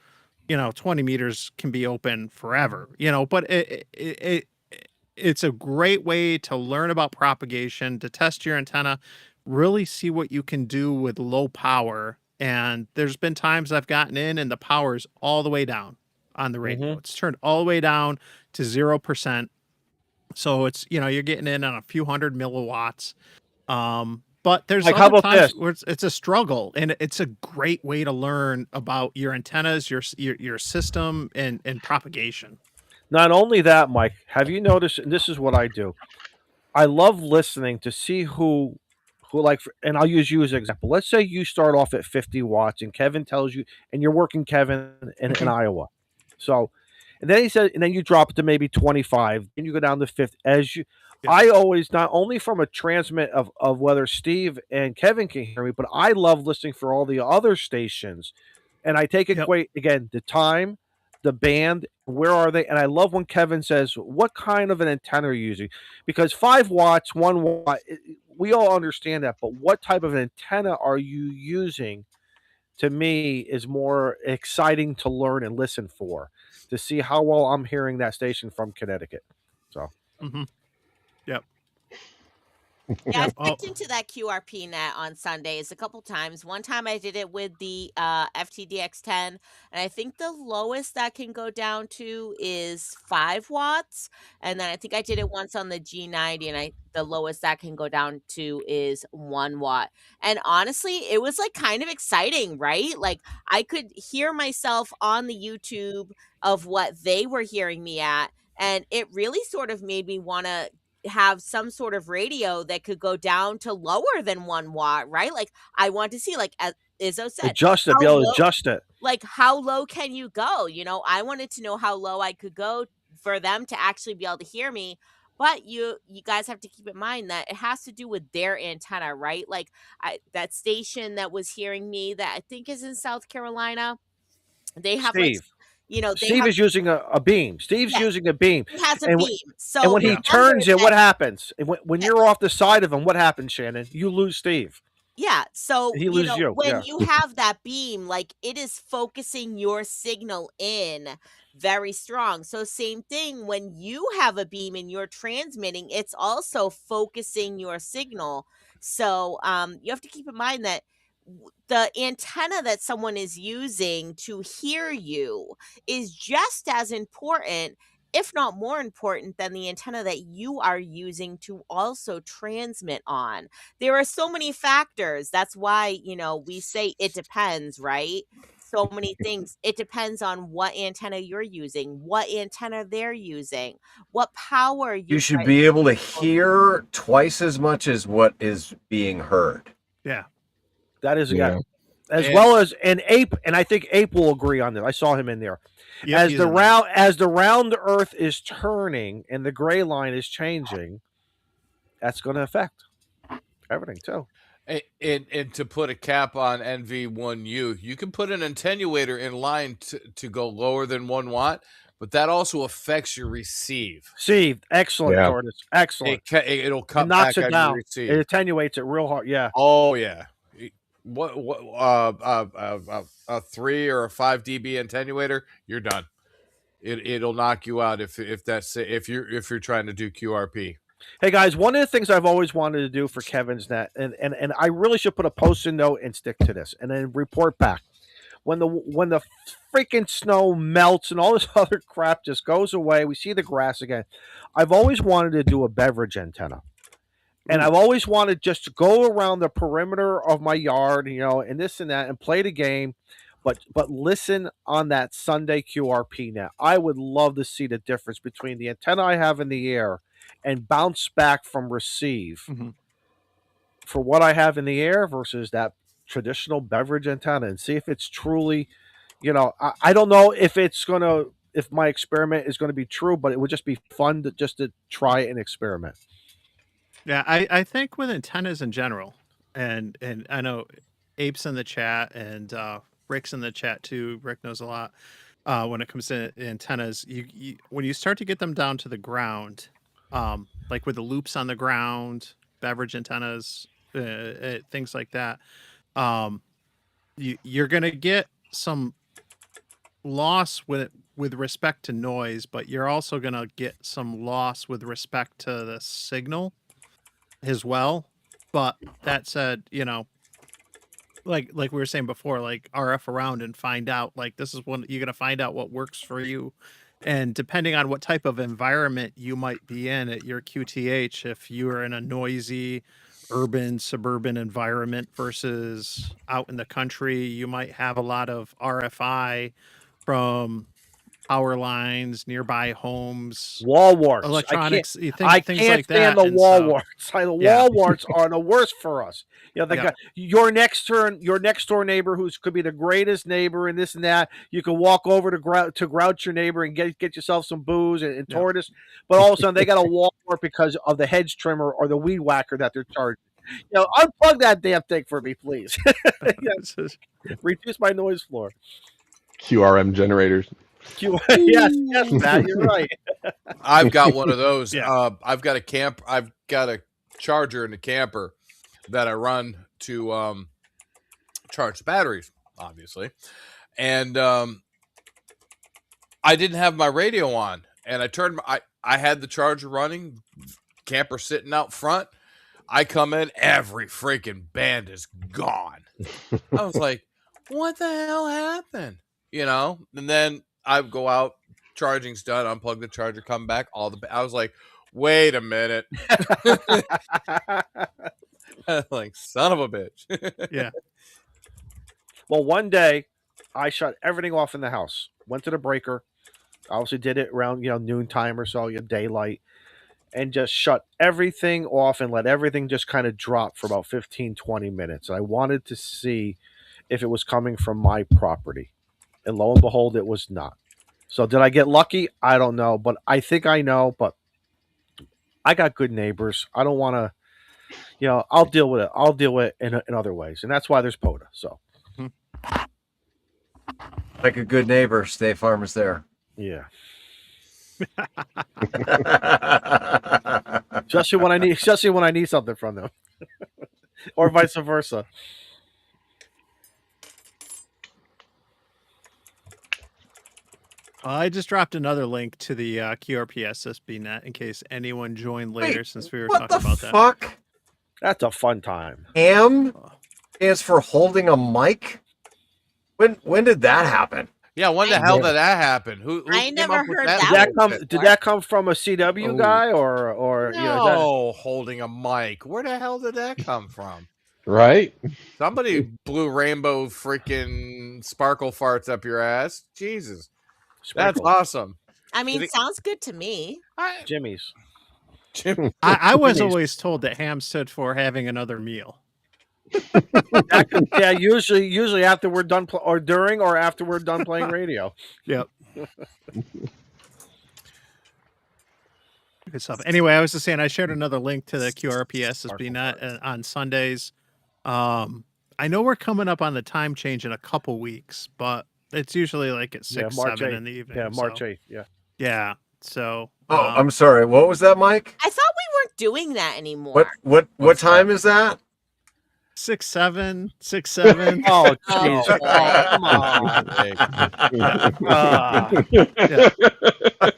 20 meters can be open forever. But it's a great way to learn about propagation, to test your antenna, really see what you can do with low power. And there's been times I've gotten in and the power's all the way down on the radio. It's turned all the way down to 0%. So it's, you're getting in on a few hundred milliwatts. But there's Like, how other about times this? where it's a struggle, and it's a great way to learn about your antennas, your system, and propagation. Not only that, Mike, have you noticed, and this is what I do, I love listening to see who and I'll use you as an example. Let's say you start off at 50 watts and Kevin tells you, and you're working Kevin in Iowa. So, and then he said, and then you drop it to maybe 25, and you go down to 50. I always, not only from a transmit of whether Steve and Kevin can hear me, but I love listening for all the other stations. And I take equate again, the time, the band, where are they? And I love when Kevin says, what kind of an antenna are you using? Because 5 watts, 1 watt, we all understand that, but what type of an antenna are you using? To me, is more exciting to learn and listen for, to see how well I'm hearing that station from Connecticut. So, Yep. Yeah, I've checked into that QRP net on Sundays a couple times. One time I did it with the FTDX10, and I think the lowest that can go down to is 5 watts. And then I think I did it once on the G90, and the lowest that can go down to is 1 watt. And honestly, it was like kind of exciting, right? Like I could hear myself on the YouTube of what they were hearing me at, and it really sort of made me want to have some sort of radio that could go down to lower than 1 watt, right? Like I want to see, like as Izzo said, adjust it, how be able to low- adjust it. like how low can you go? I wanted to know how low I could go for them to actually be able to hear me But you guys have to keep in mind that it has to do with their antenna, right? Like that station that was hearing me that I think is in South Carolina, they have like, Steve. they Steve have, is using a beam. Steve's yeah, using a beam. he has a And beam. and So when he Yeah. remember turns it, that, what happens? And when yeah, you're off the side of him, what happens, Shannon? You lose Steve. yeah. So, He loses you. when Yeah. you have that beam, like it is focusing your signal in very strong. So, same thing when you have a beam and you're transmitting, it's also focusing your signal. So, you have to keep in mind that the antenna that someone is using to hear you is just as important, if not more important, than the antenna that you are using to also transmit on. There are so many factors. That's why, we say it depends, right? So many things. It depends on what antenna you're using, what antenna they're using, what power You you should guys be able to are both. hear twice as much as what is being heard. Yeah. That is, yeah. Yeah. As And well as and Ape, and I think Ape will agree on this. I saw him in there. Yep. As He's the in there. round Earth is turning and the gray line is changing, that's going to affect everything too. and to put a cap on NV1U, you can put an attenuator in line to go lower than 1 watt, but that also affects your receive. Steve, excellent, Yeah. Tortoise, excellent. It'll It cut knocks back it on your down. receive. It attenuates it real hard. Yeah. Oh yeah. What a 3 or a 5 dB attenuator, you're done. It'll knock you out if you're trying to do QRP. Hey guys, one of the things I've always wanted to do for Kevin's Net, and I really should put a post-it note and stick to this, and then report back when the freaking snow melts and all this other crap just goes away. We see the grass again. I've always wanted to do a beverage antenna. And I've always wanted just to go around the perimeter of my yard, and this and that, and play the game, but listen on that Sunday QRP net. I would love to see the difference between the antenna I have in the air and bounce back from receive Mhm. for what I have in the air versus that traditional beverage antenna, and see if it's truly, I don't know if my experiment is gonna be true, but it would just be fun to try and experiment. Yeah, I think with antennas in general, and I know Ape's in the chat and Rick's in the chat too. Rick knows a lot when it comes to antennas. You when you start to get them down to the ground, like with the loops on the ground, beverage antennas, things like that, um, you're gonna get some loss with respect to noise, but you're also gonna get some loss with respect to the signal as well. But that said, like we were saying before, like RF around and find out, like this is when you're gonna find out what works for you. And depending on what type of environment you might be in at your QTH, if you are in a noisy urban suburban environment versus out in the country, you might have a lot of RFI from power lines, nearby homes, Wall warts. electronics, you I think things can't like stand that. the And wall so, warts. The yeah, wall warts are the worst for us. The yeah, guy, your next door neighbor, who's could be the greatest neighbor and this and that. You can walk over to grouch your neighbor and get yourself some booze and yeah. tortoise. But all of a sudden they got a wall wart because of the hedge trimmer or the weed whacker that they're charging. Unplug that damn thing for me, please. Reduce my noise floor. QRM generators. Yes, Matt, you're right. I've got one of those. Yeah. I've got a charger in the camper that I run to charge the batteries, obviously. And I didn't have my radio on, and I had the charger running, camper sitting out front. I come in, every freaking band is gone. I was like, what the hell happened? And then I go out, charging's done, unplug the charger, come back, I was like, wait a minute. Like, son of a bitch. Yeah. Well, one day I shut everything off in the house, went to the breaker, obviously did it around, noontime or so, daylight, and just shut everything off and let everything just kind of drop for about 15, 20 minutes. I wanted to see if it was coming from my property. And lo and behold, it was not. So did I get lucky? I don't know, but I think I know. But I got good neighbors. I don't want to, I'll deal with it. I'll deal with it in other ways. And that's why there's POTA. So, Like a good neighbor, State Farm is there. yeah. especially when I need something from them. Or vice versa. I just dropped another link to the QRPSSB net in case anyone joined later, since we were What talking the about that. fuck? That's a fun time. Ham stands for holding a mic? When did that happen? Yeah, when the hell did that happen? Who I came never up with heard that? that bullshit? Did that come from a CW guy or No, holding a mic. Where the hell did that come from? Right? Somebody blew rainbow freaking sparkle farts up your ass. Jesus. That's awesome. I mean, sounds good to me. Jimmy's. I was always told that ham stood for having another meal. Yeah, usually after we're done or during or after we're done playing radio. Yep. Good stuff. Anyway, I was just saying I shared another link to the QRPSSB net on Sundays. I know we're coming up on the time change in a couple weeks, but it's usually like at 6, 7 in the evening. Yeah, March 8th. Yeah. Yeah. So. I'm sorry. What was that, Mike? I thought we weren't doing that anymore. What time is that? 6, 7. Oh, jeez. Come on.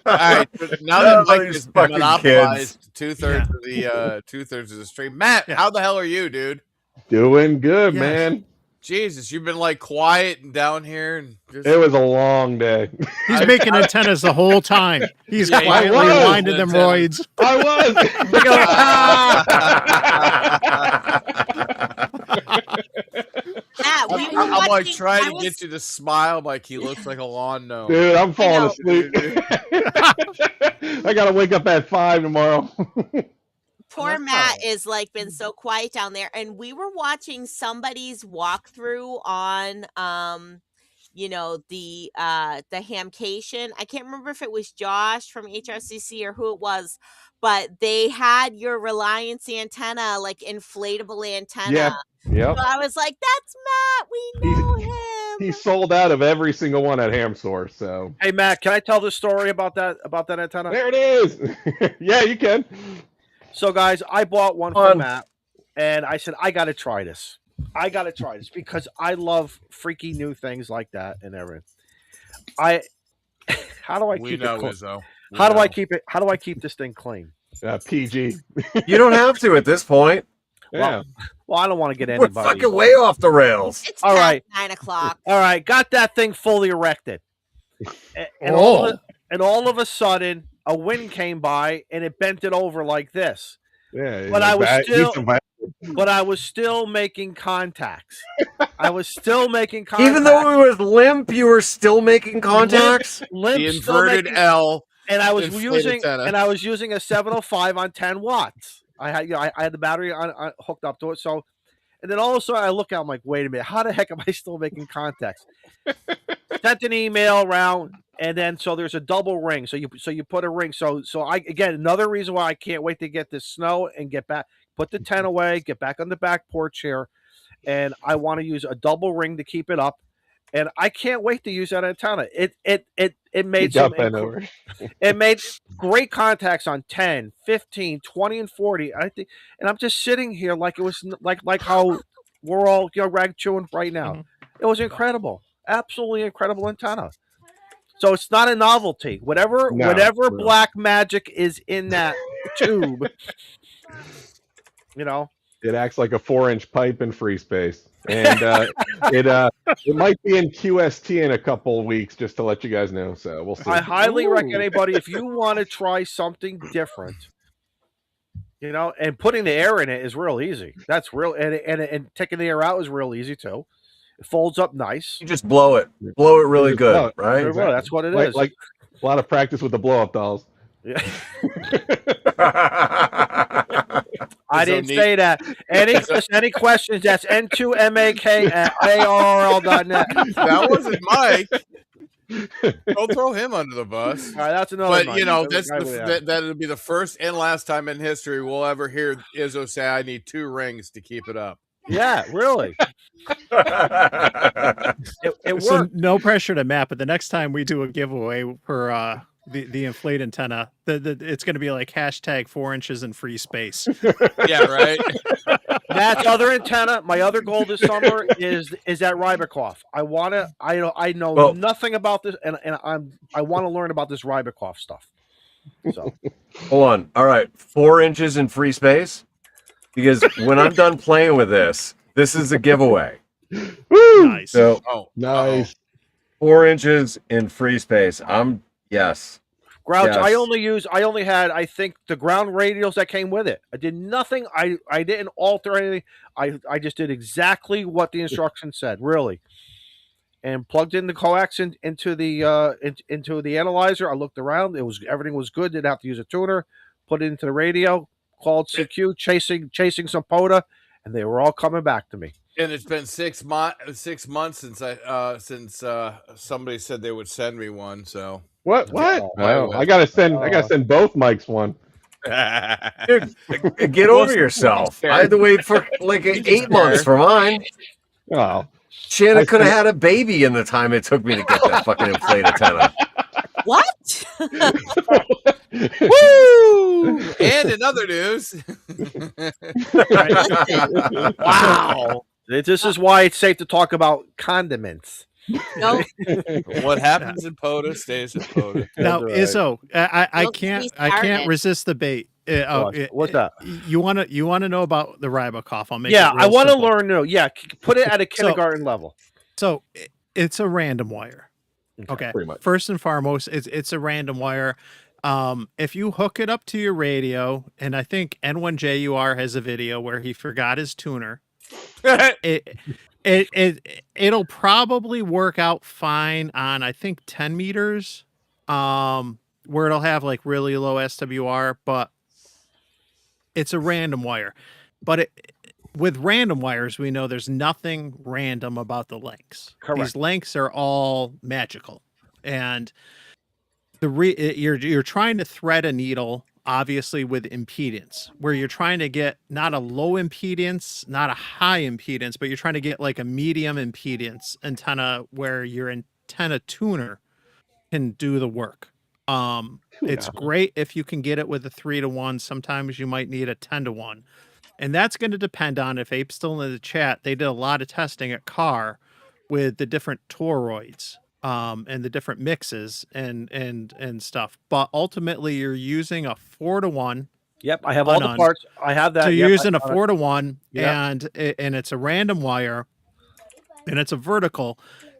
All right. Now that Mike These has fucking monopolized 2/3 of the 2/3 of the stream, Matt, how the hell are you, dude? Doing good, man. Jesus, you've been like quiet and down here, and just... It was a long day. He's making antennas the whole time. He's Yeah, quietly winding them roids. I was. Matt, I'm like trying to get you to smile like he looks like a lawn gnome. Dude, I'm falling asleep. I gotta wake up at 5 tomorrow. Poor Matt is like been so quiet down there, and we were watching somebody's walkthrough on the Hamcation. I can't remember if it was Josh from HRCC or who it was, but they had your Reliance antenna, like inflatable antenna. Yeah. Yep. So I was like, that's Matt. We know him. He sold out of every single one at Ham Source. So Hey Matt, can I tell the story about that antenna? there it is. Yeah, you can. So guys, I bought one from Matt, and I said I got to try this. Because I love freaky new things like that and everything. How do I keep it clean? How do I keep this thing clean? PG. You don't have to at this point. Yeah. Well, I don't want to get We're anybody. fucking way off the rails. It's all right. 9 o'clock. All right, got that thing fully erected, and all of a sudden, a wind came by and it bent it over like this. Yeah. But I was still making contacts. Even though it was limp, you were still making contacts. Limp, the inverted L. And I was using a 705 on 10 watts. I had the battery on hooked up to it. So, and then all of a sudden I look out, I'm like, wait a minute, how the heck am I still making contacts? Sent an email around, and then so there's a double ring. So you put a ring. So I again, another reason why I can't wait to get this snow and get back, put the 10 away, get back on the back porch here, and I want to use a double ring to keep it up. And I can't wait to use that antenna. It made it made great contacts on 10, 15, 20, and 40. I think, and I'm just sitting here like it was like how we're all rag chewing right now. Mm-hmm. It was incredible, absolutely incredible antenna. So it's not a novelty. Whatever black magic is in that tube, It acts like a 4-inch pipe in free space. And it might be in QST in a couple of weeks, just to let you guys know. So we'll see. I highly recommend anybody, if you want to try something different, and putting the air in it is real easy. That's real, and taking the air out is real easy too. It folds up nice. You just blow it really good, right? Exactly. That's what it is. Like a lot of practice with the blow up dolls. Yeah. I didn't say that. Any questions? That's N2MAK at ARL.net. That wasn't Mike. Don't throw him under the bus. All right, that's another. But you know, that's I would add. that'll be the first and last time in history we'll ever hear Izzo say, "I need 2 rings to keep it up." Yeah, really. It So worked. no pressure to Matt, but the next time we do a giveaway for the inflate antenna, it's going to be like hashtag 4 inches in free space. Yeah, right. Matt's other antenna. My other goal this summer is that Rybakoff. I know Well- nothing about this, and I want to learn about this Rybakoff stuff. So Hold on. All right, 4 inches in free space. Because when I'm done playing with this is a giveaway. Nice. So Oh, Nice. 4 inches in free space. Yes. Grouch, Yes. I only had, I think, the ground radials that came with it. I did nothing. I didn't alter anything. I just did exactly what the instructions said, really. And plugged in the coax into the analyzer. I looked around. Everything was good. Didn't have to use a tuner. Put it into the radio. Called CQ, chasing some POTA, and they were all coming back to me. And it's been 6 months since somebody said they would send me one. So What? Oh, Oh, I gotta send both mics one. Dude, get over yourself. I had to wait for like 8 months for mine. Oh, Shannon could have had a baby in the time it took me to get that fucking inflate antenna. What? woo! And in other news, Wow. This is why it's safe to talk about condiments. No, what happens in POTA stays in POTA. Now, right. Izzo, I Don't get me can't started. resist the bait. What's that? You want to know about the Rybakoff? I'll make Yeah, it real I want to simple. learn. No, yeah, put it at a kindergarten level. So it's a random wire. Okay. pretty much. First and foremost, it's a random wire. If you hook it up to your radio, and I think N1JUR has a video where he forgot his tuner, it'll probably work out fine on, I think, 10 meters, where it'll have like really low SWR, but it's a random wire. But with random wires, we know there's nothing random about the lengths. Correct. These lengths are all magical, and you're trying to thread a needle, obviously, with impedance, where you're trying to get not a low impedance, not a high impedance, but you're trying to get like a medium impedance antenna where your antenna tuner can do the work. It's great if you can get it with a 3-to-1. Sometimes you might need a 10-to-1. And that's going to depend on, if Ape's still in the chat, they did a lot of testing at CAR with the different toroids and the different mixes and stuff. But ultimately, you're using a 4-to-1. Yep, I have all the Unknown. parts. I have that. So you're Yep, using a 4-to-1, Yep. and it's a random wire, and it's a vertical.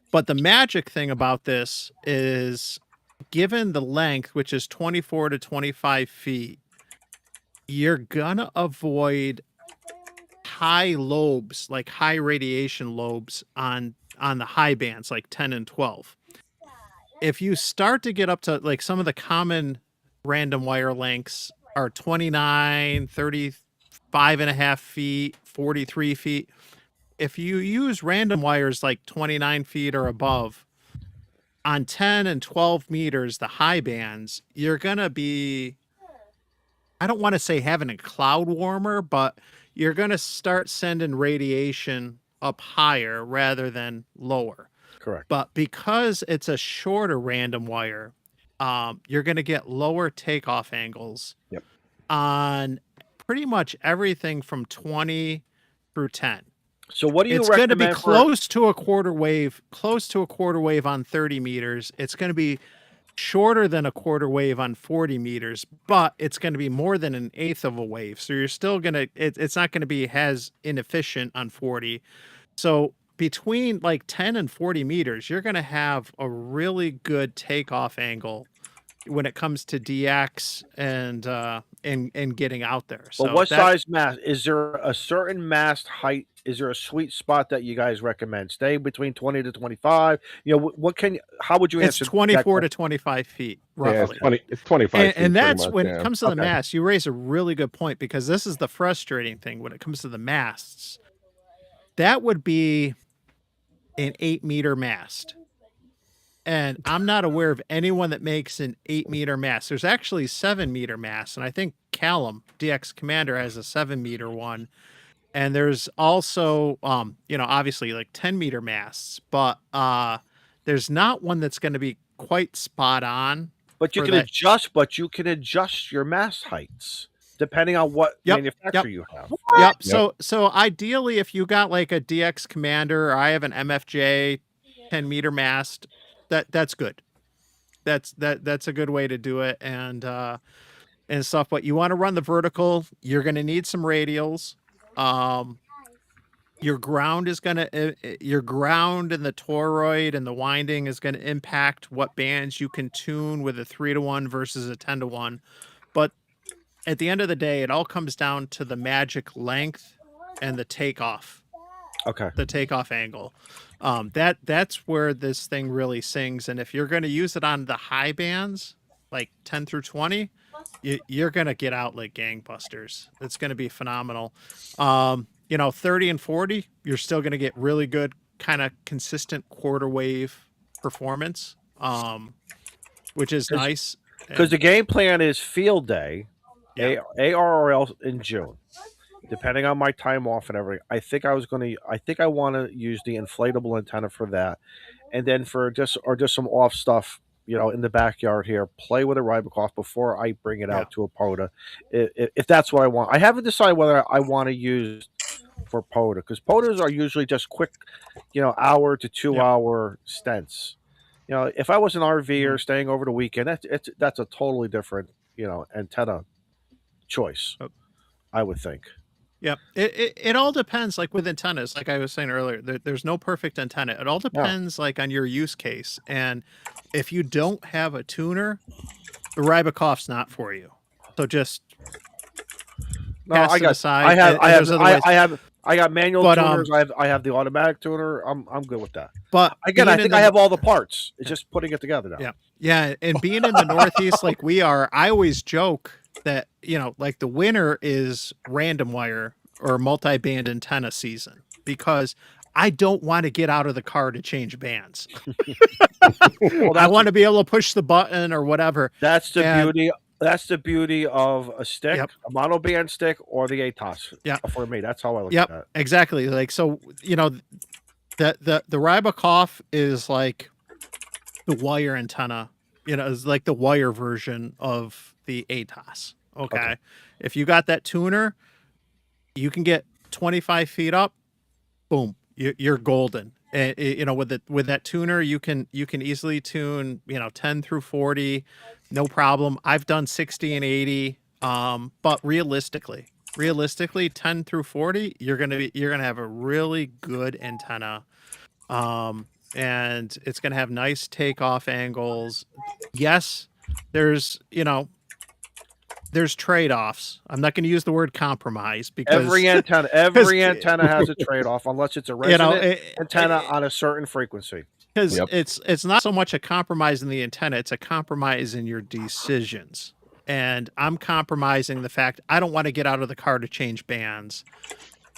But the magic thing about this is, given the length, which is 24 to 25 feet, you're gonna avoid high lobes, like high radiation lobes on the high bands, like 10 and 12. If you start to get up to like some of the common random wire lengths are 29, 35 and a half feet, 43 feet. If you use random wires like 29 feet or above on 10 and 12 meters, the high bands, you're gonna be, I don't want to say having a cloud warmer, but you're going to start sending radiation up higher rather than lower. Correct. But because it's a shorter random wire, you're going to get lower takeoff angles on pretty much everything from 20 through 10. So what do you It's recommend? going to be close to a quarter wave on 30 meters. It's going to be shorter than a quarter wave on 40 meters, but it's going to be more than an eighth of a wave. So you're still going to, it's not going to be as inefficient on 40. So between like 10 and 40 meters, you're going to have a really good takeoff angle when it comes to DX and getting out there. But So what size mast? Is there a certain mast height? Is there a sweet spot that you guys recommend? Stay between 20 to 25. You know, how would you it's answer? 24 to 25 feet, roughly. Yeah, it's 25 feet And that's pretty much, when yeah. it comes to the masts. You raise a really good point, because this is the frustrating thing when it comes to the masts. That would be an 8-meter mast. And I'm not aware of anyone that makes an 8-meter mast. There's actually 7-meter masts, and I think Callum, DX Commander, has a 7-meter one. And there's also, obviously like 10-meter masts, but there's not one that's going to be quite spot on. But you can adjust. But you can adjust your mast heights depending on what manufacturer you have. Yep. So ideally, if you got like a DX Commander, or I have an MFJ 10-meter mast, that's good. That's a good way to do it, and stuff. But you want to run the vertical. You're going to need some radials. Your ground and the toroid and the winding is going to impact what bands you can tune with a 3-to-1 versus a 10-to-1. But at the end of the day, it all comes down to the magic length and the takeoff. Okay. The takeoff angle. That's where this thing really sings. And if you're going to use it on the high bands, like 10 through 20, you're going to get out like gangbusters. It's going to be phenomenal. 30 and 40, you're still going to get really good kind of consistent quarter wave performance, which is nice. Because the game plan is field day, ARRL in June, depending on my time off and everything. I think I want to use the inflatable antenna for that, and then for just some off stuff, in the backyard here, play with a Rybakoff before I bring it out to a POTA, if that's what I want. I haven't decided whether I want to use for POTA, because POTAs are usually just quick, hour to 2 hour stints. If I was an RV staying over the weekend, that's a totally different, antenna choice, I would think. Yeah, it all depends. Like with antennas, like I was saying earlier, there's no perfect antenna. It all depends, like on your use case. And if you don't have a tuner, the Rybakoff's not for you. So just I got manual tuners. I have the automatic tuner. I'm good with that. But again, I think I have all the parts. It's just putting it together now. Yeah. And being in the Northeast like we are, I always joke that, like the winter is random wire or multi-band antenna season, because I don't want to get out of the car to change bands. I want to be able to push the button or whatever. That's the beauty. That's the beauty of a stick, a monoband stick, or the ATOS. Yeah, for me, that's how I look at it. Exactly. Like, so the Rybakoff is like the wire antenna. Is like the wire version of the ATOS. Okay. If you got that tuner, you can get 25 feet up. Boom, you're golden. And with that tuner, you can easily tune 10 through 40, no problem. I've done 60 and 80, but realistically 10 through 40, you're gonna have a really good antenna, and it's gonna have nice takeoff angles. Yes, there's trade-offs. I'm not going to use the word compromise, because every antenna has a trade-off, unless it's a resonant antenna on a certain frequency. Because it's not so much a compromise in the antenna, it's a compromise in your decisions. And I'm compromising the fact I don't want to get out of the car to change bands.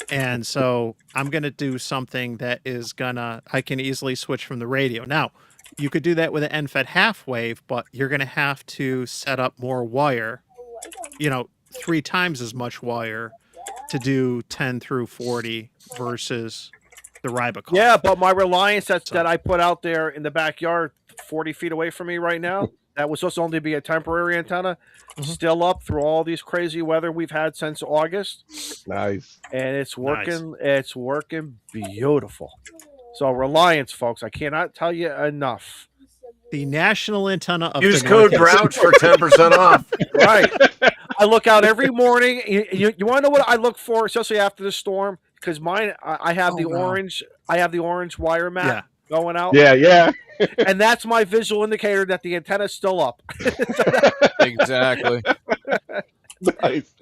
And so I'm going to do something that I can easily switch from the radio. Now, you could do that with an NFET half wave, but you're going to have to set up more wire, 3 times as much wire to do 10 through 40 versus the Rybakoff. Yeah, but my Reliance that I put out there in the backyard 40 feet away from me right now, that was supposed to only be a temporary antenna, still up through all these crazy weather we've had since August. Nice. And it's working. Nice. It's working beautiful. So Reliance, folks, I cannot tell you enough. The national antenna of use code Grouch for 10% off. Right. I look out every morning. You want to know what I look for, especially after the storm? Because mine, I have the orange. I have the orange wire mat going out. Yeah. And that's my visual indicator that the antenna's still up. Exactly. Nice.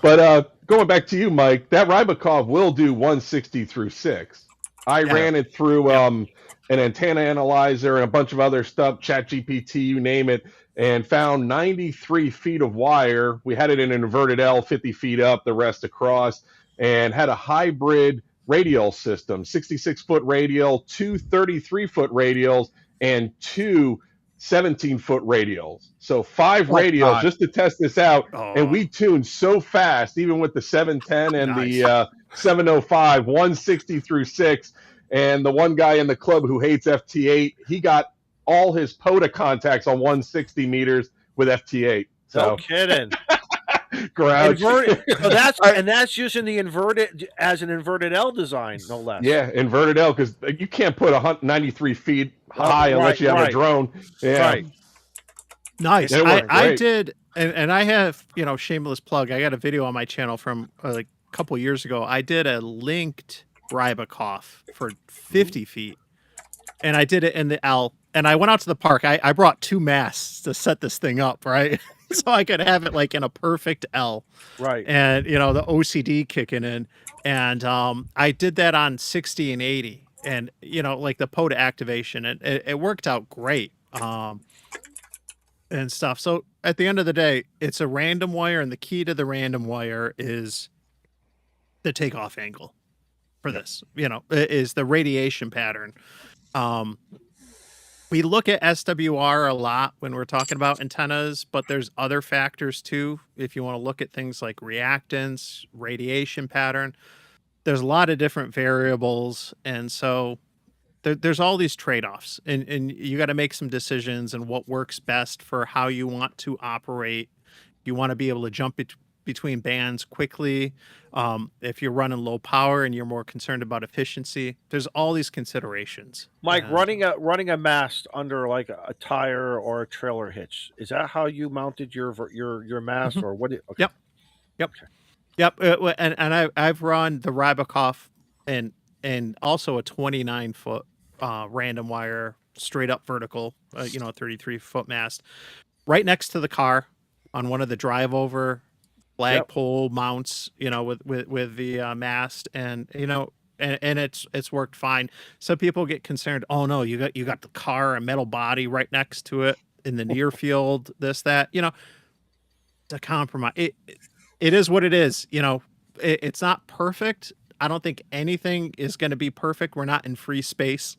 But going back to you, Mike, that Rybakoff will do 160 through 6. I ran it through an antenna analyzer and a bunch of other stuff, ChatGPT, you name it, and found 93 feet of wire. We had it in an inverted L, 50 feet up, the rest across, and had a hybrid radial system, 66-foot radial, 2 33-foot radials, and 2 17-foot radials. So 5 Oh, radials God. just to test this out. Oh. And we tuned so fast, even with the 710 and Nice. the 705, 160 through 6. And the one guy in the club who hates FT8, he got all his POTA contacts on 160 meters with FT8. No So kidding. grouch. Inverted. So that's using the inverted as an inverted L design, no less. Yeah, inverted L, because you can't put 93 feet high unless you have a drone. Yeah. Right. Nice. It worked I great. did, and I have, shameless plug. I got a video on my channel from like a couple years ago. I did a linked Rybakov for 50 feet, and I did it in the L. And I went out to the park. I brought 2 masts to set this thing up, right? So I could have it like in a perfect L. Right. And, the OCD kicking in. And I did that on 60 and 80. And, like the POTA activation. And it worked out great. And stuff. So at the end of the day, it's a random wire. And the key to the random wire is the takeoff angle for this, is the radiation pattern. We look at SWR a lot when we're talking about antennas, but there's other factors too. If you want to look at things like reactance, radiation pattern, there's a lot of different variables. And so there's all these trade-offs, and you got to make some decisions and what works best for how you want to operate. You want to be able to jump between bands quickly. If you're running low power and you're more concerned about efficiency, there's all these considerations. Mike, running a mast under like a tire or a trailer hitch, is that how you mounted your mast, or what? Okay. Yep. And I've run the Rybakov and also a 29-foot random wire straight up vertical, 33-foot mast right next to the car on one of the drive over flagpole mounts, with the mast, and and it's worked fine. Some people get concerned. Oh no, you got the car, a metal body right next to it in the near field. This, that, the compromise. It is what it is. It's not perfect. I don't think anything is going to be perfect. We're not in free space.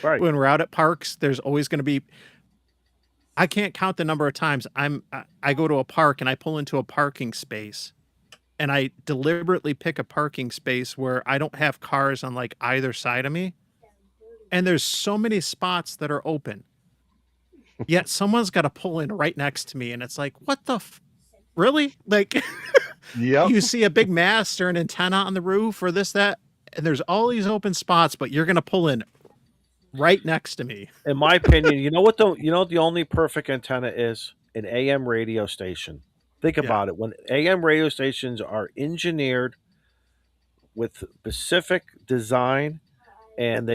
Right. When we're out at parks, there's always going to be. I can't count the number of times I go to a park and I pull into a parking space, and I deliberately pick a parking space where I don't have cars on like either side of me, and there's so many spots that are open, yet someone's got to pull in right next to me, and it's like, what the really? Like, Yep. you see a big mast or an antenna on the roof or this, that, and there's all these open spots, but you're going to pull in right next to me. In my opinion, the only perfect antenna is an AM radio station. Think about it. When AM radio stations are engineered with specific design, and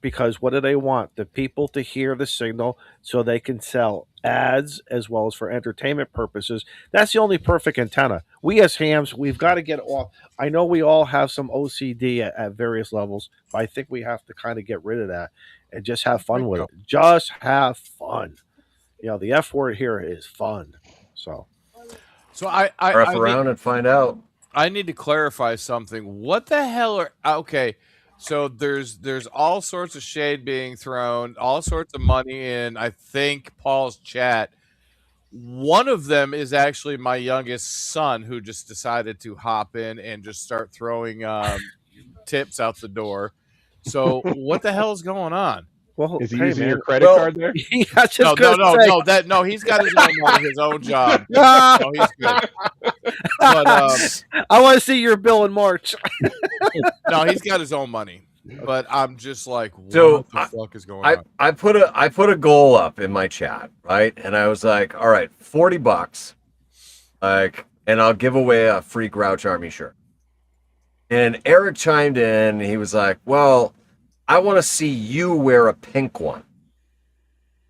because what do they want? The people to hear the signal so they can sell ads as well as for entertainment purposes. That's the only perfect antenna. We as hams, we've got to get off. I know we all have some OCD at various levels, but I think we have to kind of get rid of that and just have fun with it. Just have fun. The F word here is fun. So I Rough around and find out. I need to clarify something. What the hell are okay? So there's all sorts of shade being thrown, all sorts of money in, I think, Paul's chat. One of them is actually my youngest son, who just decided to hop in and just start throwing tips out the door. So what the hell is going on? Well, Is he using your credit card there? No, he's got his own money, his own job. No, he's good. But I want to see your bill in March. no, he's got his own money. But I'm just like, what So, the fuck is going on? I put a goal up in my chat, right? And I was like, all right, $40, like, and I'll give away a free Grouch Army shirt. And Eric chimed in. And he was like, well, I want to see you wear a pink one.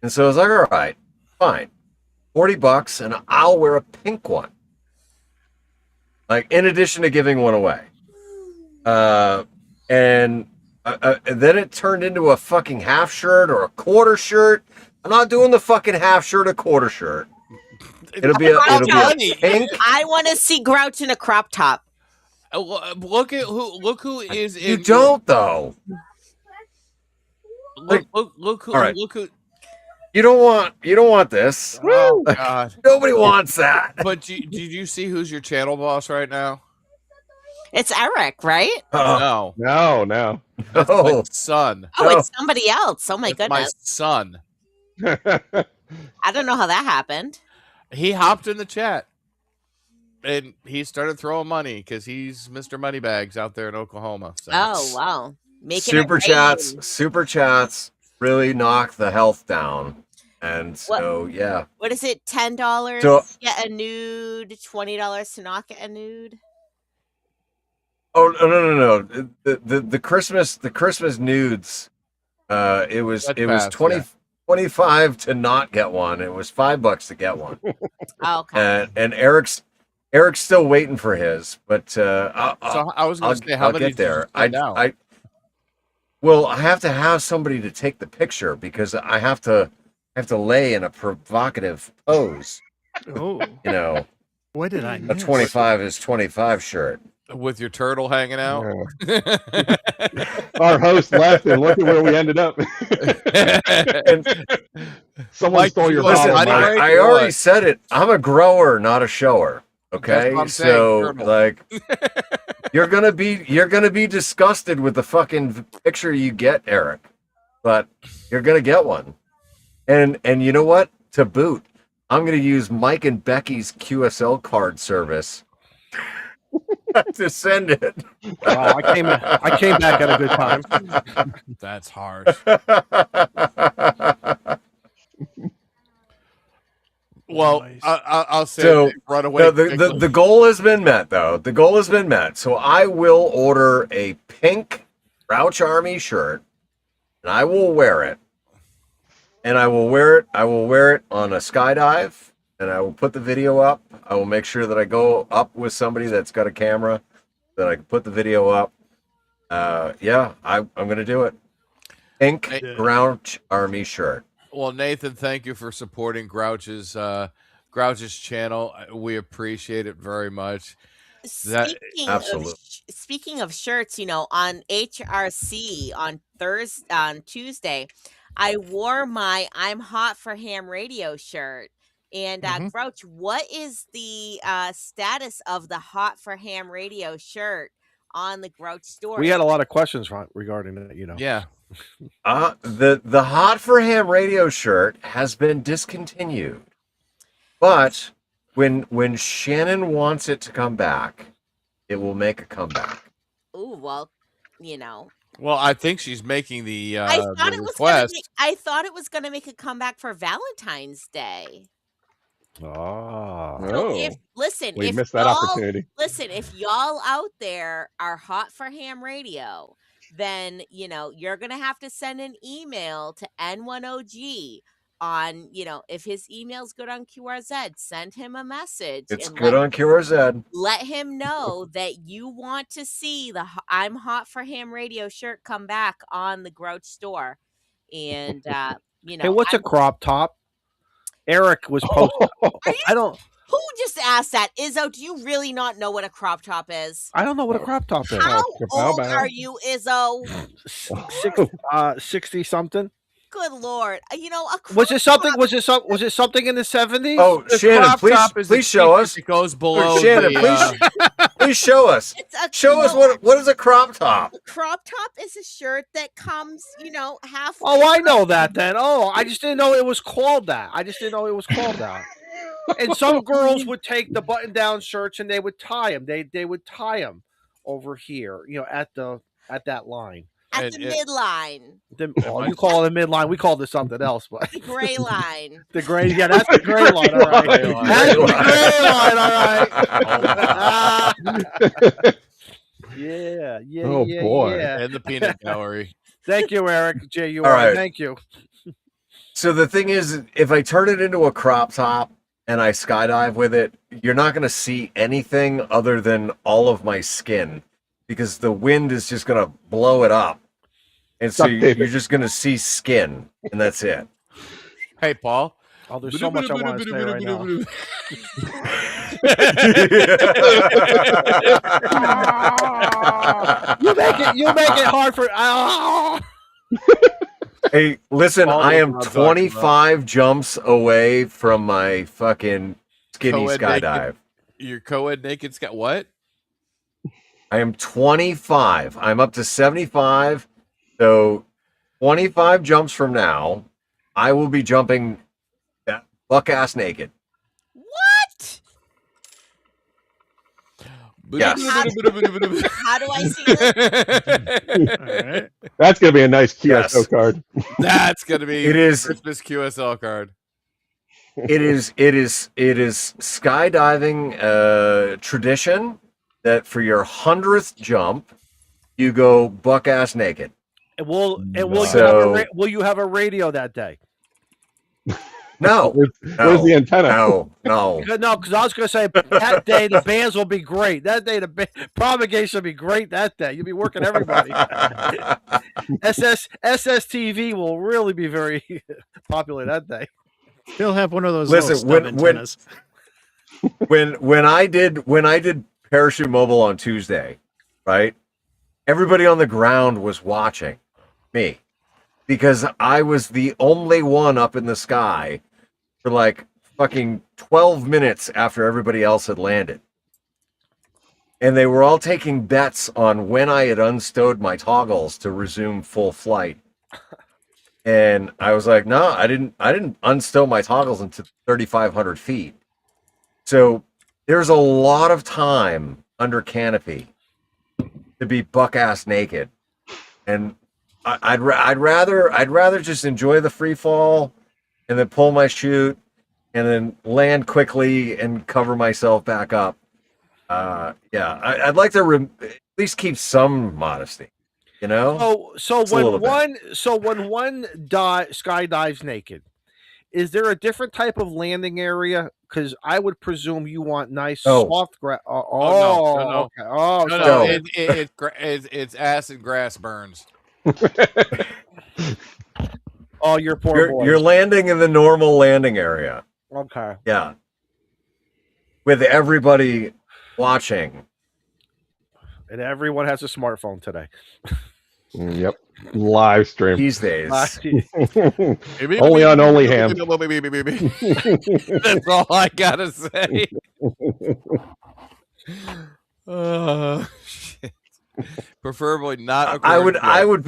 And so I was like, all right, fine, $40, and I'll wear a pink one. Like, in addition to giving one away. And then it turned into a fucking half shirt or a quarter shirt. I'm not doing the fucking half shirt or quarter shirt. It'll be a pink. I want to see Grouch in a crop top. Look who is. You don't though. Look who. All right. Look who. You don't want this. Oh God. Nobody wants that. But did you see who's your channel boss right now? It's Eric, right? Oh, No, No. that's my son. Oh, No. it's somebody else. Oh my That's my goodness. son. I don't know how that happened. He hopped in the chat and he started throwing money because he's Mr. Moneybags out there in Oklahoma. So. Oh wow. Making super it chats. rain. Super chats really knock the health down, and so yeah. What is it? $10 So- to get a nude, $20 to not get a nude. Oh no! The Christmas nudes. It was That's 25 to not get one. It was $5 to get one. Oh, okay. And Eric's still waiting for his, but So I was going to say, how I'll many get there. did you send out? Well, I have to have somebody to take the picture because I have to lay in a provocative pose. Oh, You know, what did I a miss? 25 is 25 shirt. With your turtle hanging out. Our host left, and look at where we ended up. Someone Mike, stole your listen, bottle. I- Mike. I already said it. I'm a grower, not a shower. Okay, That's what I'm saying, so turtle. like, you're gonna be disgusted with the fucking picture you get, Eric, but you're gonna get one. And you know what? To boot, I'm gonna use Mike and Becky's QSL card service to send it. Wow, I came back at a good time. That's harsh. Well, Nice. I'll say So, they run away. the goal has been met, though. The goal has been met. So I will order a pink Crouch Army shirt, and I will wear it. And I will wear it on a skydive, and I will put the video up. I will make sure that I go up with somebody that's got a camera, that I can put the video up. Yeah, I'm going to do it. Pink Hey. Crouch Army shirt. Well, Nathan, thank you for supporting Grouch's channel. We appreciate it very much. Absolutely. Speaking of shirts, on HRC on Tuesday, I wore my "I'm Hot for Ham" radio shirt. And Grouch, what is the status of the "Hot for Ham" radio shirt on the Grouch store? We had a lot of questions regarding it. Yeah. The Hot for Ham radio shirt has been discontinued, but when Shannon wants it to come back, it will make a comeback. Ooh, well, Well, I think she's making the I thought it was request. I thought it was going to make a comeback for Valentine's Day. Oh. So if We missed that opportunity. Listen, if y'all out there are hot for ham radio, then you're gonna have to send an email to N1OG on, if his email's good on QRZ, send him a message. It's and good on QRZ. let him know that you want to see the "I'm Hot for Ham" radio shirt come back on the Grouch store. And Hey, what's a crop top? Eric was posting. Who just asked that? Izzo, do you really not know what a crop top is? I don't know what a crop top is. How old bow. are you, Izzo? 60 something. Good Lord. A crop Was it something? top- Was it something in the 70s? Oh, The Shannon, crop top is the please show piece us. that goes below Shannon, the, please show us. It's a Show us what is a crop top. A crop top is a shirt that comes, halfway. Oh, I know that then. Oh, I just didn't know it was called that. And some girls would take the button-down shirts and they would tie them. They would tie them over here, at that line. At And the it- midline, You call it a midline. We called it something else, but the gray line. the gray. Yeah, that's the gray line. All right. Gray line. That's the gray line. All right. Yeah. Oh, boy. Yeah. and the peanut gallery. Thank you, Eric. J.U.R. All right. Thank you. So the thing is, if I turn it into a crop top and I skydive with it, you're not going to see anything other than all of my skin because the wind is just going to blow it up. And so Duct tape you're it. just going to see skin, and that's it. Hey, Paul. Oh, there's so much I want to say right now. You make it hard for. Hey, listen, All I those am I'm talking about. 25 jumps away from my fucking skinny Co-ed skydive. naked. Your co-ed naked sky. What? I am 25. I'm up to 75. So 25 jumps from now, I will be jumping buck ass naked. What? Yes. How do I see this? All right. That's gonna be a nice QSO Yes. card. That's gonna be It is. Christmas QSL card. It is skydiving tradition that for your 100th jump, you go buck ass naked. And will So- will you have a radio that day? No, Where's the antenna? no. No, because I was going to say that day the bands will be great. That day the propagation will be great. That day you'll be working everybody. SSTV will really be very popular that day. They'll have one of those Listen, little stub antennas. when I did parachute mobile on Tuesday, right? Everybody on the ground was watching me because I was the only one up in the sky for like fucking 12 minutes after everybody else had landed. And they were all taking bets on when I had unstowed my toggles to resume full flight. And I was like, no, I didn't unstow my toggles until 3,500 feet. So there's a lot of time under canopy to be buck ass naked. And I'd rather just enjoy the free fall and then pull my chute and then land quickly and cover myself back up. Yeah, I'd like to at least keep some modesty, you know? So Just a little when bit. one skydives naked, is there a different type of landing area? Because I would presume you want nice soft grass. no. Okay. Oh, No, sorry. it's ass and grass burns. Oh, you're poor boy. You're landing in the normal landing area. Okay. Yeah. With everybody watching. And everyone has a smartphone today. Yep. Live stream. These days. Only on OnlyHam. That's all I gotta say. Shit. Preferably not. I would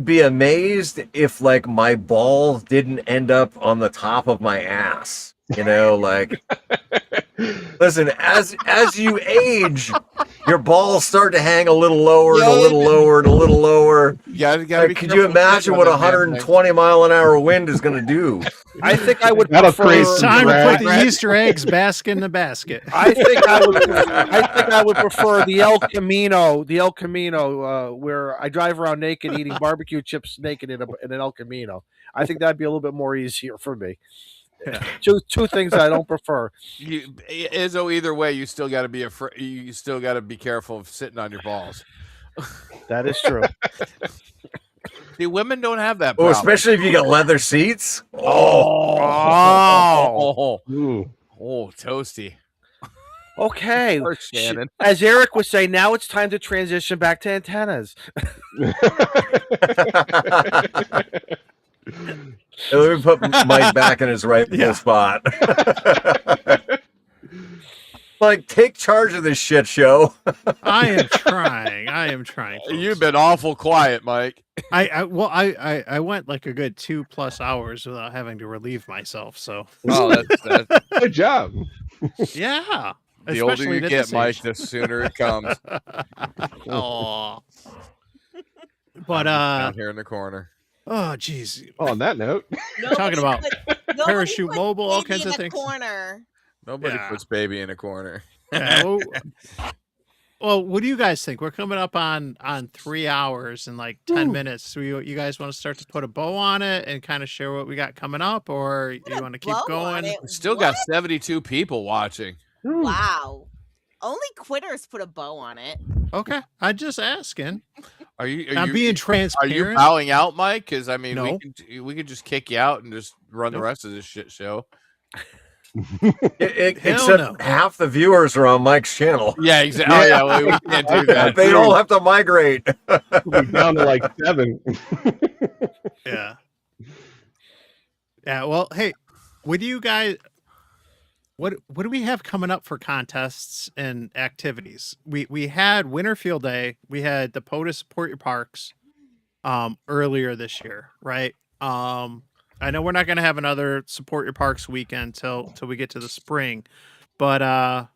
be amazed if like my ball didn't end up on the top of my ass. You know, like listen, as you age, your balls start to hang a little lower and a little lower and a little lower. Like, could you imagine what a 120 mile an hour wind is going to do? I think I would That'll prefer. create It's time to put the Easter eggs back in the basket. I think I would prefer the El Camino, where I drive around naked, eating barbecue chips naked in an El Camino. I think that'd be a little bit more easier for me. Yeah. Two things I don't prefer. Izzo, either way, you still got to be you still got to be careful of sitting on your balls. That is true. See, women don't have that Oh, problem. especially if you got leather seats. Oh, toasty. Okay. Poor Shannon. As Eric would say, now it's time to transition back to antennas. Let me put Mike back in his rightful spot. Like, take charge of this shit show. I am trying. Folks. You've been awful quiet, Mike. I went like a good 2+ hours without having to relieve myself. So That's Good job. yeah. the older especially you at get, this Mike, age. the sooner it comes. Oh. But Down here in the corner. oh geez. On that note, Talking about parachute mobile, all kinds of things. Corner. Nobody Yeah. puts baby in a corner. Yeah, well, what do you guys think? We're coming up on 3 hours and like 10 minutes. So you guys want to start to put a bow on it and kind of share what we got coming up, or you want to keep going? We still got 72 people watching. Wow. Only quitters put a bow on it. Okay, I'm just asking. I'm being Are you transparent. bowing out, Mike? Because I mean, No. we could just kick you out and just run the rest of this shit show. Hell Except no. half the viewers are on Mike's channel. Yeah, exactly. Oh yeah, we can't do that. They all have to migrate. We'll be down to like 7. Yeah. Yeah. Well, hey, what do you guys? What do we have coming up for contests and activities? We had Winterfield Day. We had the POTUS Support Your Parks earlier this year, right? I know we're not going to have another Support Your Parks weekend till we get to the spring, but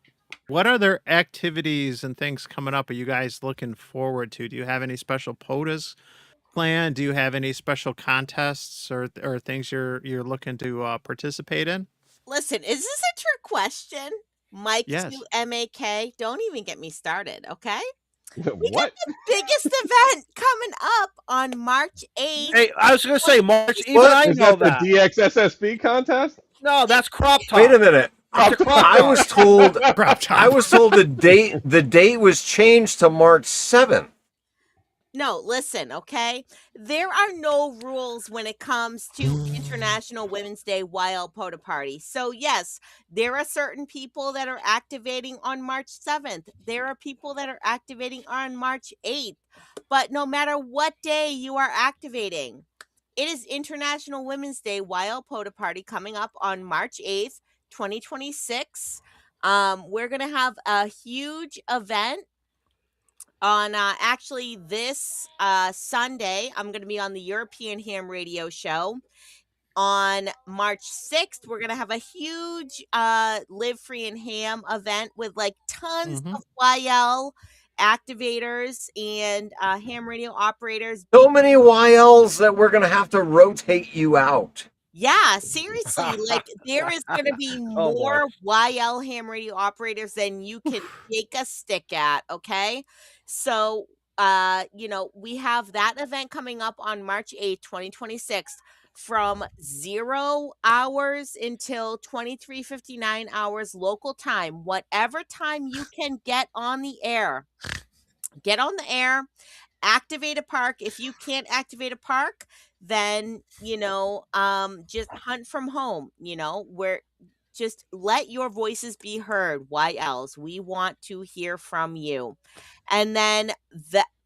what other activities and things coming up are you guys looking forward to? Do you have any special POTUS planned? Do you have any special contests or things you're looking to participate in? Listen, is this a trick question? Mike Yes. to MAK. Don't even get me started, okay? We got What? the biggest event coming up on March 8th. Hey, I was gonna say March. Even What? I Is know that the DXSSB contest? No, that's crop top. Wait a minute. That's a crop I top. was told Crop top. I was told the date was changed to March 7th. No, listen, okay? There are no rules when it comes to International Women's Day Wild Pota Party. So, yes, there are certain people that are activating on March 7th. There are people that are activating on March 8th. But no matter what day you are activating, it is International Women's Day Wild Pota Party coming up on March 8th, 2026. We're going to have a huge event on actually this Sunday. I'm going to be on the European Ham Radio Show. On March 6th, we're going to have a huge Live Free and Ham event with like tons of YL activators and ham radio operators. So many YLs that we're going to have to rotate you out. Yeah, seriously, like there is going to be Oh, more YL ham radio operators than you can take a stick at, okay? So, we have that event coming up on March 8th, 2026 from 0 hours until 23:59 hours local time. Whatever time you can get on the air. Get on the air, activate a park. If you can't activate a park, then just hunt from home, where just let your voices be heard. Why else? We want to hear from you. And then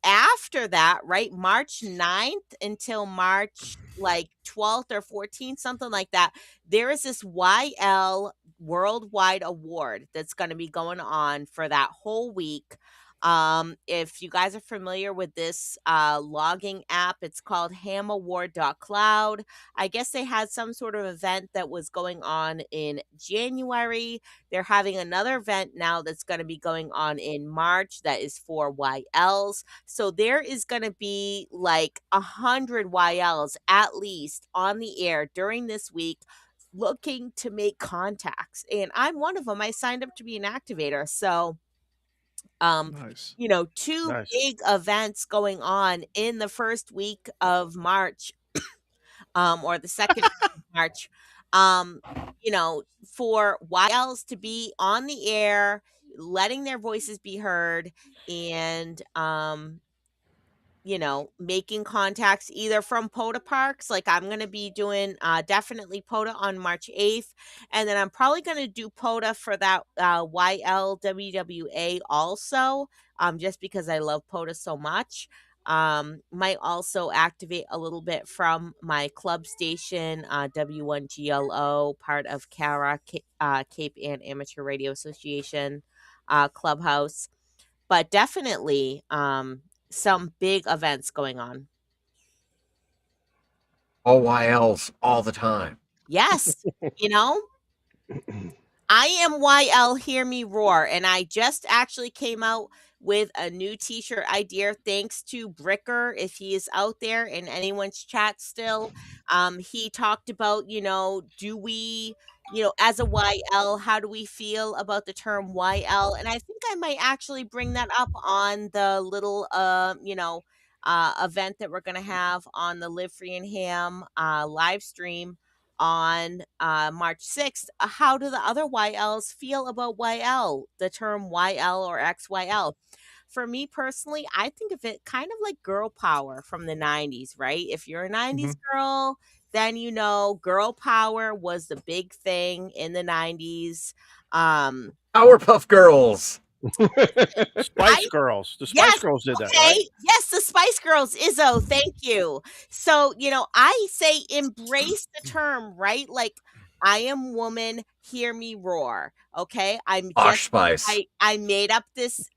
after that, right, March 9th until March like 12th or 14th, something like that, there is this YL Worldwide Award that's going to be going on for that whole week. If you guys are familiar with this logging app, it's called hamaward.cloud. I guess they had some sort of event that was going on in January. They're having another event now that's going to be going on in March that is for YLs. So there is going to be like 100 YLs at least on the air during this week looking to make contacts. And I'm one of them. I signed up to be an activator. So Nice. two Nice. big events going on in the first week of March, or the second week of March, for YLs to be on the air, letting their voices be heard, and making contacts either from POTA parks. Like I'm going to be doing definitely POTA on March 8th. And then I'm probably going to do POTA for that YLWWA also, just because I love POTA so much. Might also activate a little bit from my club station, W1GLO, part of CARA, Cape Ann Amateur Radio Association Clubhouse. But definitely some big events going on. All YLs all the time. Yes, I am YL Hear Me Roar, and I just actually came out with a new t-shirt idea thanks to Bricker, if he is out there in anyone's chat still. He talked about, do we, as a YL, how do we feel about the term YL? And I think I might actually bring that up on the little event that we're going to have on the Live Free and Ham live stream on March 6th. How do the other YLs feel about YL, the term YL or XYL? For me personally, I think of it kind of like girl power from the 90s, right? If you're a 90s girl, then girl power was the big thing in the 90s. Powerpuff Girls. Spice Girls. The Spice Yes, Girls did that, okay. right? Yes, the Spice Girls, Izzo, thank you. So, I say embrace the term, right? Like, I am woman, hear me roar. Okay. Osh Spice. I made up this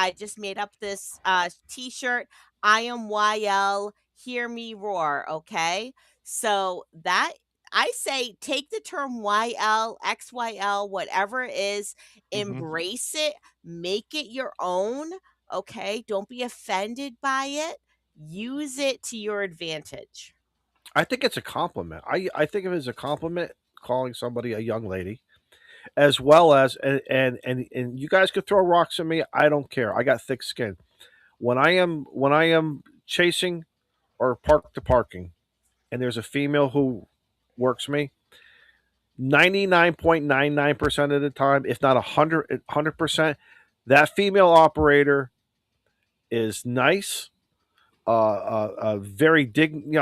I just made up this t-shirt. I am YL, hear me roar, okay? So that I say take the term YL, XYL, whatever it is, embrace it, make it your own, okay? Don't be offended by it. Use it to your advantage. I think it's a compliment. I think of it as a compliment calling somebody a young lady, as well as and you guys could throw rocks at me. I don't care. I got thick skin. When I am chasing or park to parking, and there's a female who works me, 99.99% of the time, if not 100%, that female operator is nice, very can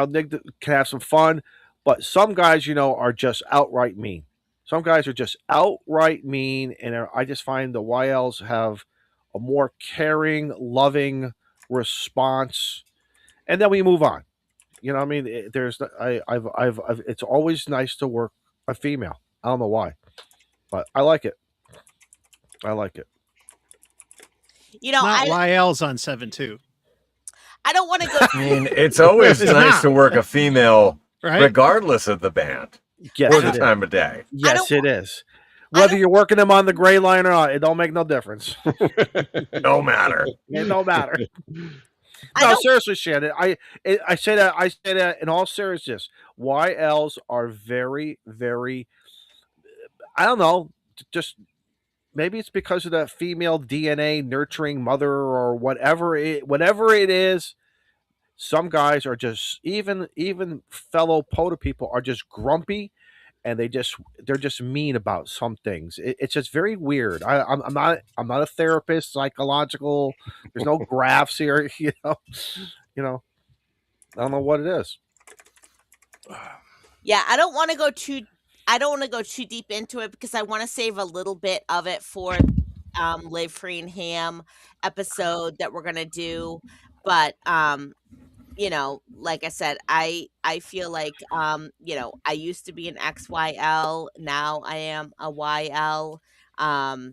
have some fun, but some guys, are just outright mean. Some guys are just outright mean, and I just find the YLs have a more caring, loving response, and then we move on. You know, what I mean, there's I've it's always nice to work a female. I don't know why, but I like it. I like it. Not YL's on 7-2. I don't want to go. I mean, it's always It's nice not. to work a female, Right? regardless of the band Yes, or the it is. time of day. Yes, it is. Whether you're working them on the gray line or not, it don't make no difference. No matter. It don't matter. No, seriously, Shannon. I say that. I say that in all seriousness. YLs are very, very. I don't know. Just maybe it's because of the female DNA nurturing mother or whatever it is. Some guys are just even fellow POTA people are just grumpy, and they're just mean about some things. It's just very weird. I'm not a therapist, psychological. There's no graphs here, you know. I don't know what it is. Yeah, I don't want to go too deep into it because I want to save a little bit of it for Live Free and Ham episode that we're gonna do. But like I said, I feel like I used to be an XYL, now I am a YL. I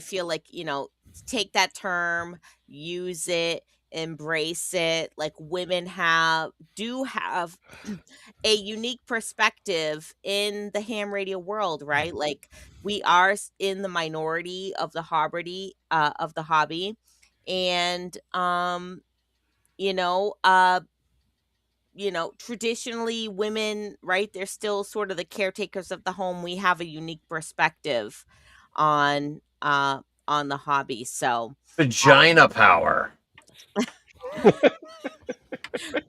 feel like, take that term, use it, embrace it. Like, women do have a unique perspective in the ham radio world, right? Like, we are in the minority of the hobby. And you know, uh traditionally women, right? They're still sort of the caretakers of the home. We have a unique perspective on the hobby. So Vagina power.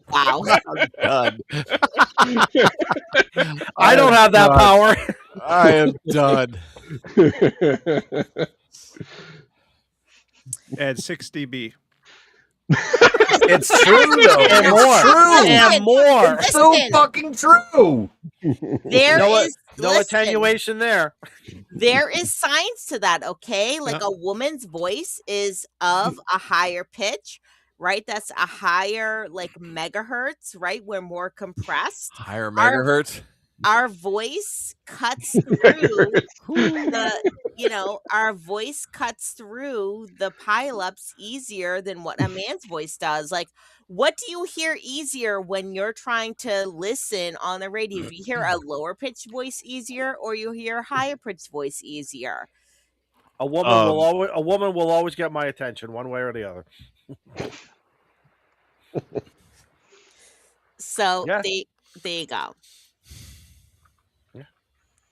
wow. I'm done. I don't have that power. I am done. Add 6 dB. It's true, though. And It's more. true. And more. It's so Listen. fucking true. There No, is no listen, attenuation there. there is science to that, okay? Like, a woman's voice is of a higher pitch, right? That's a higher, like, megahertz, right? We're more compressed. Higher megahertz. Our voice cuts through our voice cuts through the pileups easier than what a man's voice does. Like, what do you hear easier when you're trying to listen on the radio? Do you hear a lower pitched voice easier, or you hear a higher pitched voice easier? A woman will always get my attention one way or the other. So Yeah. there you go.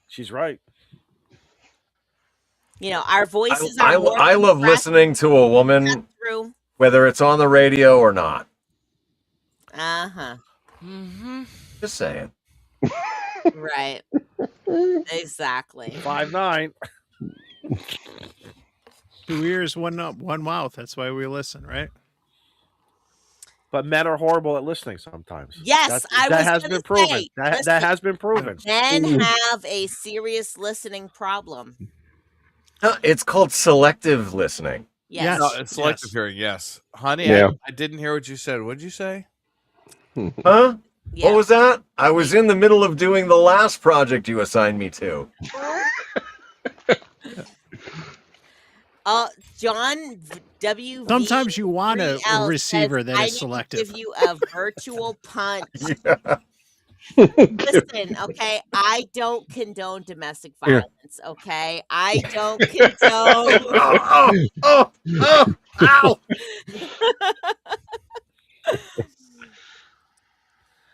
She's right. Our voices I are more love compressed listening to a woman, through. whether it's on the radio or not. Uh-huh. Just saying. Right. Exactly. 5'9". 2 ears, one mouth. That's why we listen, right? But men are horrible at listening sometimes. Yes, I that was has gonna been proven. say, That listen, has been proven. men have a serious listening problem. It's called selective listening. Yes. No, it's selective Yes. hearing. Yes, honey. Yeah. I didn't hear what you said. What did you say? Huh? Yeah. What was that? I was in the middle of doing the last project you assigned me to. John W. Sometimes you want a 3L receiver says, that I is need selective. to give you a virtual punch. Yeah. Listen, okay, I don't condone domestic violence, okay? I don't condone. Ow!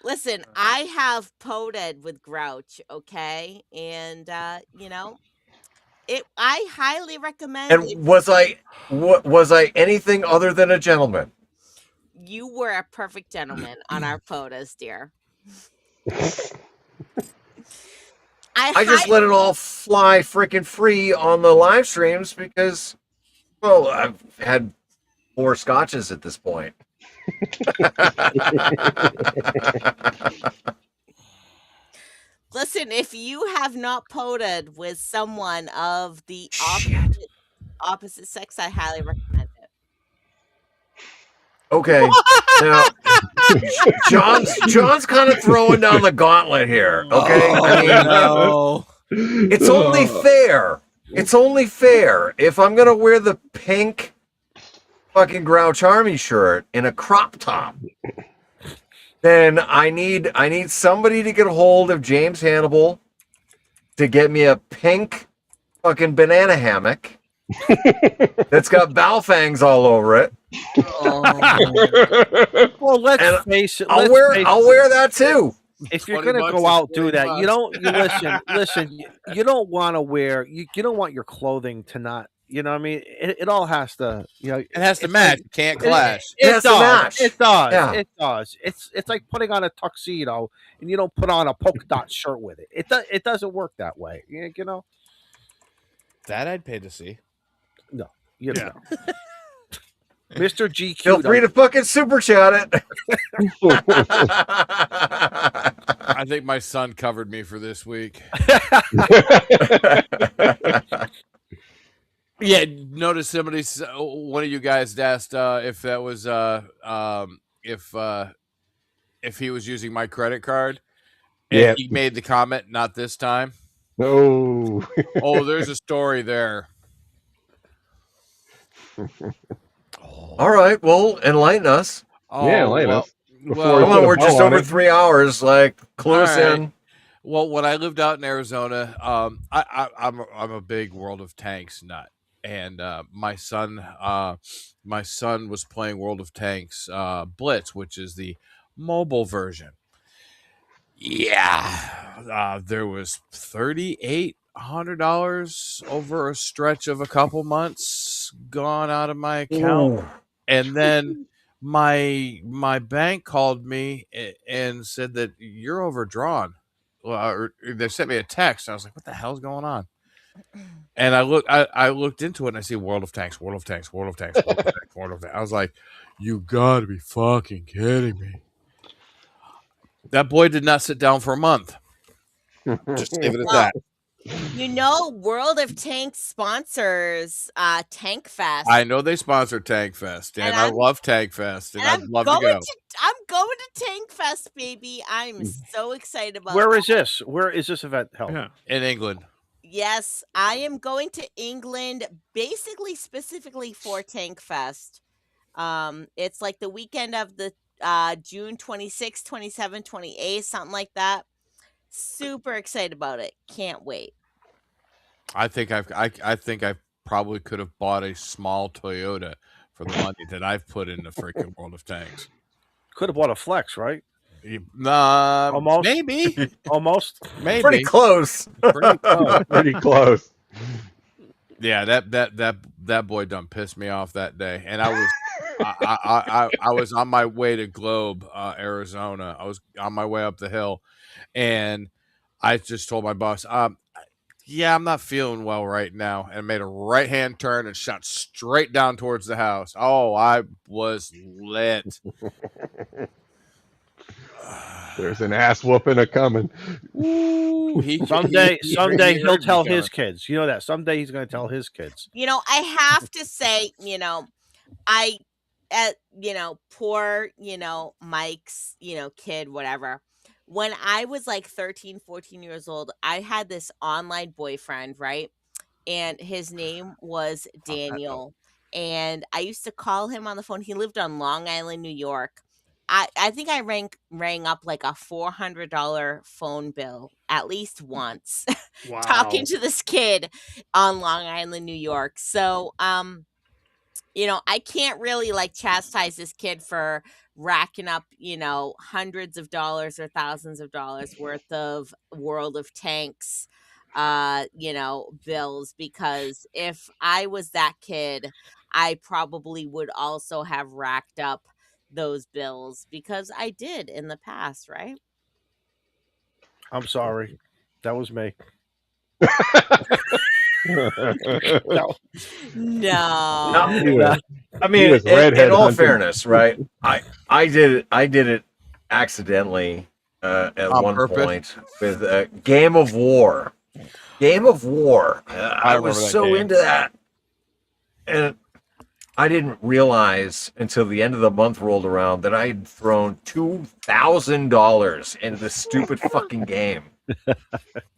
Listen, I have poded with Grouch, okay? And you know, I highly recommend And if was I anything other than a gentleman? you were a perfect gentleman on our podas, dear. I just let it all fly freaking free on the live streams because, well, I've had 4 scotches at this point. Listen, if you have not poded with someone of the opposite sex, I highly recommend it. Okay. Now, John's kind of throwing down the gauntlet here. Okay. I mean, no. it's only fair. It's only fair if I'm gonna wear the pink fucking Grouch Army shirt in a crop top. Then I need somebody to get a hold of James Hannibal to get me a pink fucking banana hammock that's got balfangs all over it. Well, let's And face it. I'll wear that too. If you're 20 gonna bucks go is out, do 40 that. bucks. You don't. Listen. You don't want to wear. You don't want your clothing to not. You know what I mean? It all has to. You know, It has to it's match. like- It can't clash. It has to match. It does. Yeah. It does. It's like putting on a tuxedo and you don't put on a polka dot shirt with it. It doesn't work that way. You know. That I'd pay to see. You know. Mr. GQ. Feel free to fucking super chat it. I think my son covered me for this week. Yeah, notice one of you guys asked if that was if he was using my credit card. And Yeah. he made the comment, not this time. No. Oh, there's a story there. All right, well, enlighten us. Oh, Yeah, enlighten well, us. Before well, we Come put on, a we're bow just on over it. 3 hours. Like, clue us All right. in. Well, when I lived out in Arizona, I'm a big World of Tanks nut, and my son was playing World of Tanks Blitz, which is the mobile version. Yeah, there was $3,800 over a stretch of a couple months gone out of my account, Ooh. and then my bank called me and said that you're overdrawn. Or they sent me a text. And I was like, "What the hell's going on?" And I looked into it, and I see World of Tanks, World of Tanks, World of Tanks, World of Tanks, World of Tanks. I was like, "You gotta be fucking kidding me!" That boy did not sit down for a month. Just leave it at that. You know, World of Tanks sponsors Tank Fest. I know they sponsor Tank Fest, and I love Tank Fest, and I'd love to go. I'm going to Tank Fest, baby. I'm so excited about Where that. is this? Where is this event held? Yeah. In England. Yes, I am going to England basically specifically for Tank Fest. It's like the weekend of the June 26th, 27th, 28th, something like that. Super excited about it. Can't wait. I think I probably could have bought a small Toyota for the money that I've put in the freaking World of Tanks. Could have bought a Flex, right? Almost. Maybe. Almost. Maybe. Pretty close. Pretty close. Pretty close. Yeah, that boy done pissed me off that day, and I was on my way to Globe, Arizona. I was on my way up the hill, and I just told my boss, yeah, I'm not feeling well right now, and made a right-hand turn and shot straight down towards the house. Oh, I was lit. There's an ass whooping a coming. Ooh, Someday he'll heard me tell his coming. kids. You know that. Someday he's going to tell his kids. I have to say, poor, Mike's, kid, whatever. When I was like 13, 14 years old, I had this online boyfriend, right? And his name was Daniel. And I used to call him on the phone. He lived on Long Island, New York. I think I rang up like a $400 phone bill at least once Wow. talking to this kid on Long Island, New York. So, I can't really like chastise this kid for racking up, hundreds of dollars or thousands of dollars worth of World of Tanks, bills, because if I was that kid, I probably would also have racked up those bills because I did in the past, right? I'm sorry. That was me. No. I mean, was in redhead all hunting. fairness, right? I did it accidentally at On one purpose? point with Game of War. Game of War. I was remember that so game. into that, and I didn't realize until the end of the month rolled around that I'd thrown $2,000 into this stupid fucking game. And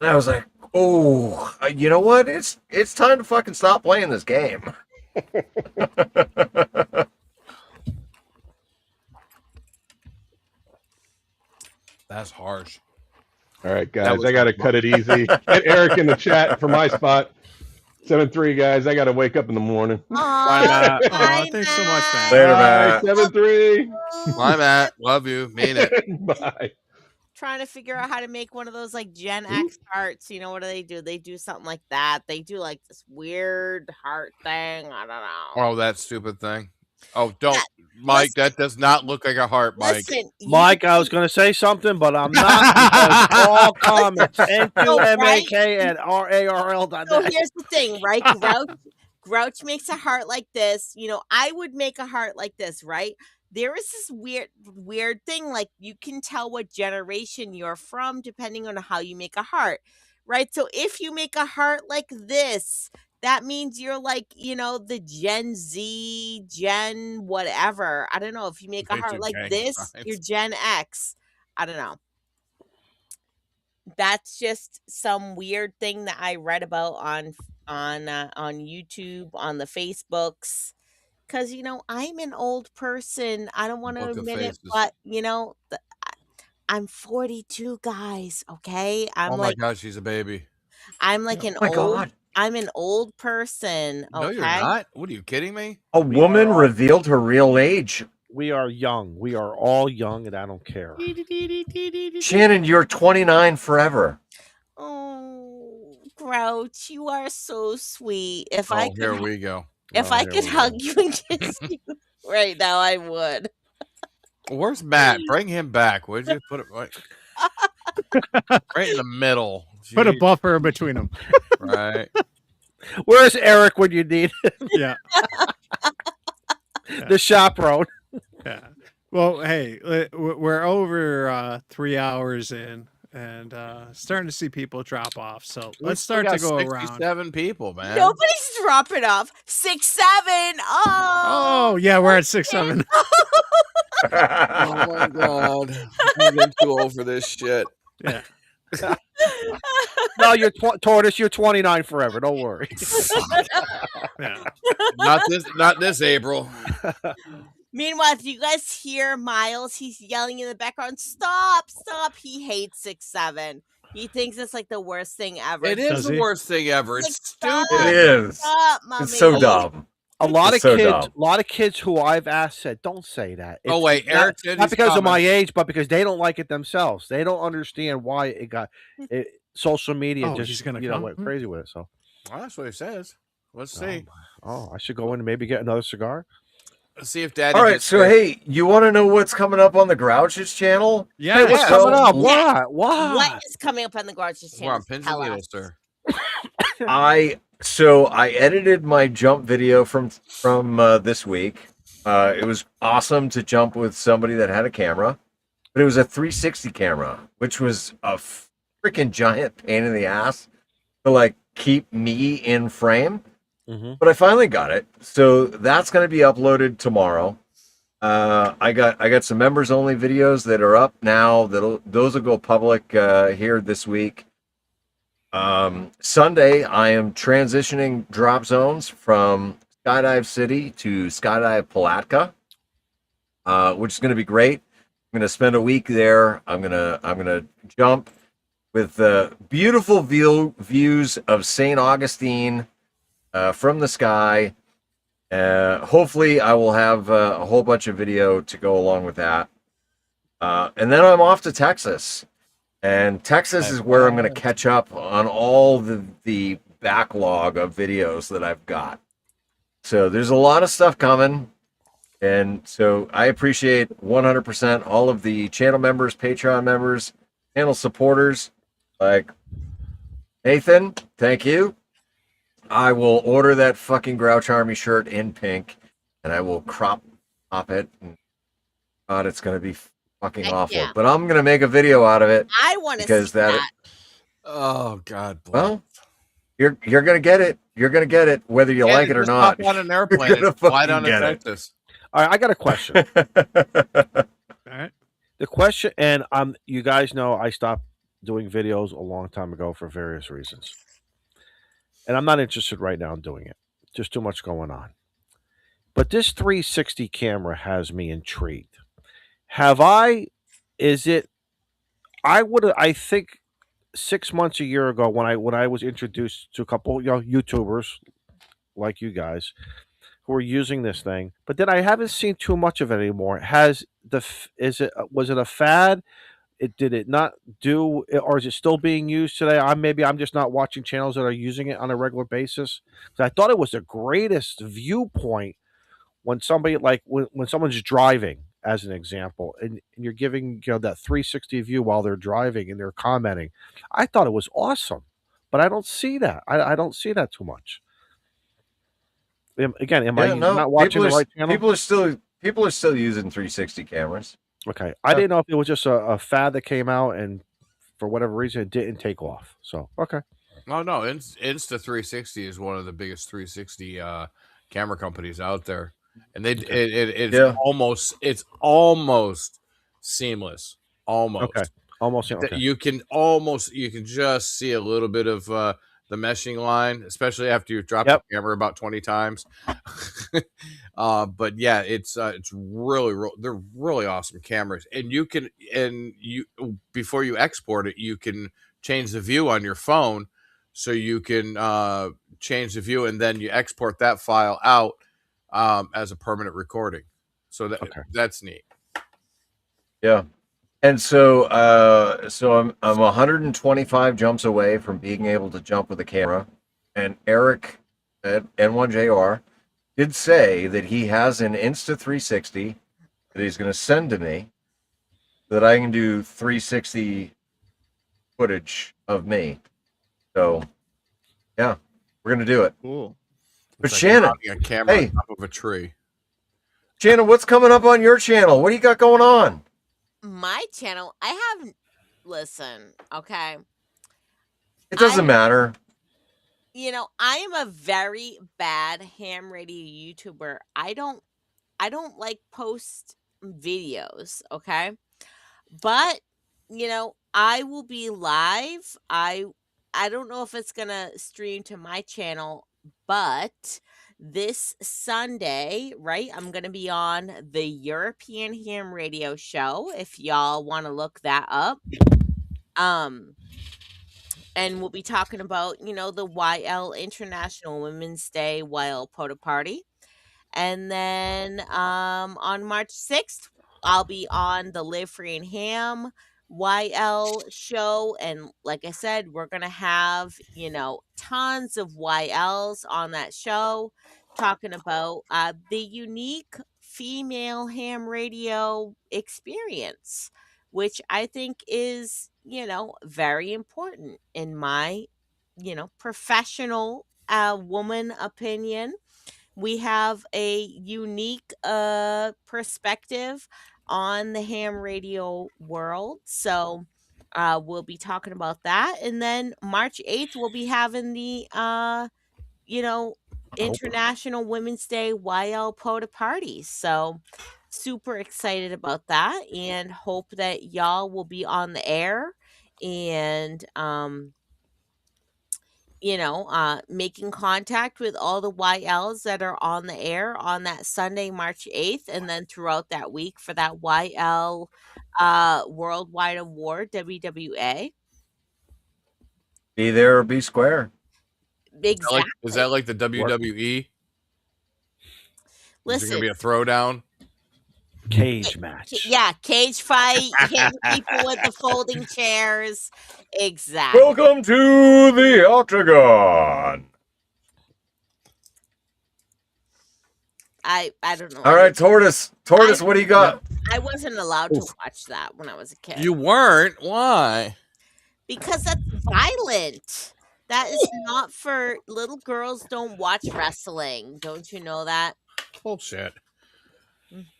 I was like, "Oh, you know what? It's time to fucking stop playing this game." That's harsh. All right, That guys, was I got to cut it easy. Get Eric in the chat for my spot. 7-3, guys. I got to wake up in the morning. Bye, Matt. Aw, thanks so much, Matt. Later, Bye, Matt. 7-3. Bye, Matt. Love you. Mean it. Bye. Trying to figure out how to make one of those like Gen X hearts. What do? They do something like that. They do like this weird heart thing. I don't know. Oh, that stupid thing. Oh, don't, Yeah, Mike. That does not look like a heart, Mike. Listen, Mike, I was going to say something, but I'm not because all comments right? N2MAK and RARL.net. So here's the thing, right? Grouch makes a heart like this. I would make a heart like this, right? There is this weird thing, like you can tell what generation you're from depending on how you make a heart, right? So if you make a heart like this, that means you're like, the Gen Z, Gen whatever. I don't know. If you make a Way heart too like gang this, signs. you're Gen X. I don't know. That's just some weird thing that I read about on YouTube, on the Facebooks. Because I'm an old person. I don't want to Book of admit it, faces. but I'm 42, guys. Okay, Oh my God, she's a baby. I'm like an my old. God. I'm an old person. No, Okay, you're not. What are you kidding me? A woman revealed her real age. We are young. We are all young, and I don't care. Shannon, you're 29 forever. Oh, Grouch, you are so sweet. If I could, Here we go. if Oh, I here could we hug you and kiss you right now, I would. Where's Matt? Bring him back, would you? Put it right in the middle. Put a Jeez. buffer between them. Right. Where's Eric when you need Yeah. the chaperone? Yeah. Well, hey, we're over 3 hours in, and starting to see people drop off. So let's start to go around. 67 people, man. Nobody's dropping off. 6, 7. Oh, yeah, we're at 6, 7. Oh my God. I'm getting too old for this shit. Yeah. No, you're Tortoise. You're 29 forever. Don't worry. Yeah. Not this April. Meanwhile, if you guys hear Miles, he's yelling in the background, "Stop, stop." He hates 6, 7. He thinks it's like the worst thing ever. It is Does the he? worst thing ever. Like, It's stop, stupid. It is. stop, mommy. It's so dumb. A lot It's of so kids, dumb. a lot of kids who I've asked said, "Don't say that." Oh, wait, not, Eric did not his because of my comments. age, but because they don't like it themselves. They don't understand why it got social media Oh, just he's gonna went come? crazy with it. So, Well, that's what he says. Let's see. I should go in and maybe get another cigar. Let's see if Daddy. All right, gets so there. hey, you want to know what's coming up on the Grouches channel? Yeah. What's so- coming up? Yeah. What? What is coming up on the Gorgeous We're on channel? pins Tell and us. needles, sir. I edited my jump video from this week. It was awesome to jump with somebody that had a camera, but it was a 360 camera, which was a freaking giant pain in the ass to like keep me in frame. Mm-hmm. But I finally got it, so that's going to be uploaded tomorrow. I got some members only videos that are up now. Those will go public here this week. Sunday, I am transitioning drop zones from Skydive City to Skydive Palatka, which is going to be great. I'm going to spend a week there. I'm gonna jump with beautiful views of St. Augustine from the sky. Hopefully, I will have a whole bunch of video to go along with that. And then I'm off to Texas. And Texas is where I'm going to catch up on all the backlog of videos that I've got. So there's a lot of stuff coming. And so I appreciate 100% all of the channel members, Patreon members, channel supporters. Like Nathan, thank you. I will order that fucking Grouch Army shirt in pink, and I will crop it. And God, it's going to be fucking Heck awful. yeah. But I'm going to make a video out of it. I want to because see that. Oh God bless. Well, you're gonna get it. You're gonna get it whether you like it or just not. hop on an airplane gonna and fly fucking down to get it. Texas. All right, I got a question. All right. The question, and you guys know I stopped doing videos a long time ago for various reasons, and I'm not interested right now in doing it. Just too much going on. But this 360 camera has me intrigued. Have I? Is it? I think 6 months, a year ago, when I was introduced to a couple YouTubers like you guys who are using this thing, but then I haven't seen too much of it anymore. Was it a fad? Did it not do, or is it still being used today? I'm just not watching channels that are using it on a regular basis. 'Cause I thought it was the greatest viewpoint when somebody when someone's driving, as an example, and you're giving that 360 view while they're driving and they're commenting. I thought it was awesome, but I don't see that. I don't see that too much. Am I Yeah, no. not watching the right channel? People are still using 360 cameras. Okay, I didn't know if it was just a fad that came out and for whatever reason it didn't take off. So okay, Oh no, Insta360 is one of the biggest 360 camera companies out there, and it's Yeah. almost seamless, almost. okay, almost That okay. you can just see a little bit of the meshing line, especially after you've dropped Yep. the camera about 20 times. But yeah, it's they're really awesome cameras, and you before you export it, you can change the view on your phone, so you can change the view, and then you export that file out as a permanent recording. So that's neat. Yeah. And so I'm 125 jumps away from being able to jump with a camera. And Eric at N1JR did say that he has an Insta360 that he's going to send to me so that I can do 360 footage of me. So, yeah, we're going to do it. Cool. But It's like Shannon, mounting a camera hey. on top of a tree. Shannon, what's coming up on your channel? What do you got going on? My channel, listen, okay. It doesn't I- matter. I am a very bad ham radio YouTuber. I don't like post videos, okay? But, I will be live. I don't know if it's going to stream to my channel, but this Sunday, right? I'm going to be on the European Ham Radio Show if y'all want to look that up. And we'll be talking about, the YL International Women's Day YL Photo Party. And then on March 6th, I'll be on the Live Free and Ham YL show. And like I said, we're going to have, tons of YLs on that show talking about the unique female ham radio experience, which I think is, very important in my professional woman opinion. We have a unique perspective on the ham radio world. So we'll be talking about that. And then March 8th, we'll be having the, International Women's Day YL Pota Party. So super excited about that and hope that y'all will be on the air and making contact with all the YLs that are on the air on that Sunday, March 8th, and then throughout that week for that YL Worldwide Award, WWA. Be there or be square. Exactly. Is that like the WWE? Is it Listen, going to be a throwdown? Cage match. yeah, cage fight, hitting people with the folding chairs. Exactly. Welcome to the Octagon. I don't know. All right, Tortoise, what do you got? I wasn't allowed to watch that when I was a kid. You weren't? Why? Because that's violent. That is not for little girls. Don't watch wrestling. Don't you know that? Bullshit.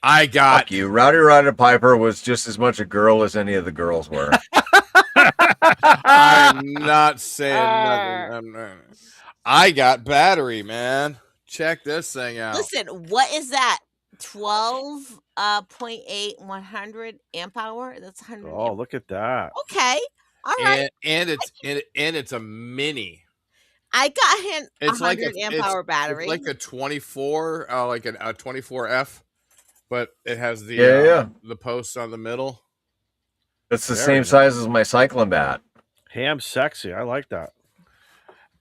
I got Fuck you. Rowdy Roddy Piper was just as much a girl as any of the girls were. I'm not saying nothing. I got battery, man. Check this thing out. Listen, what is that? 12.8 100 amp hour. That's 100. Oh, look at that. Okay. All right. And it's a mini. I got It's 100 amp hour battery. It's like a 24, like a 24F, but it has the the posts on the middle. It's the same size as my cycling bat. Ham sexy. I like that.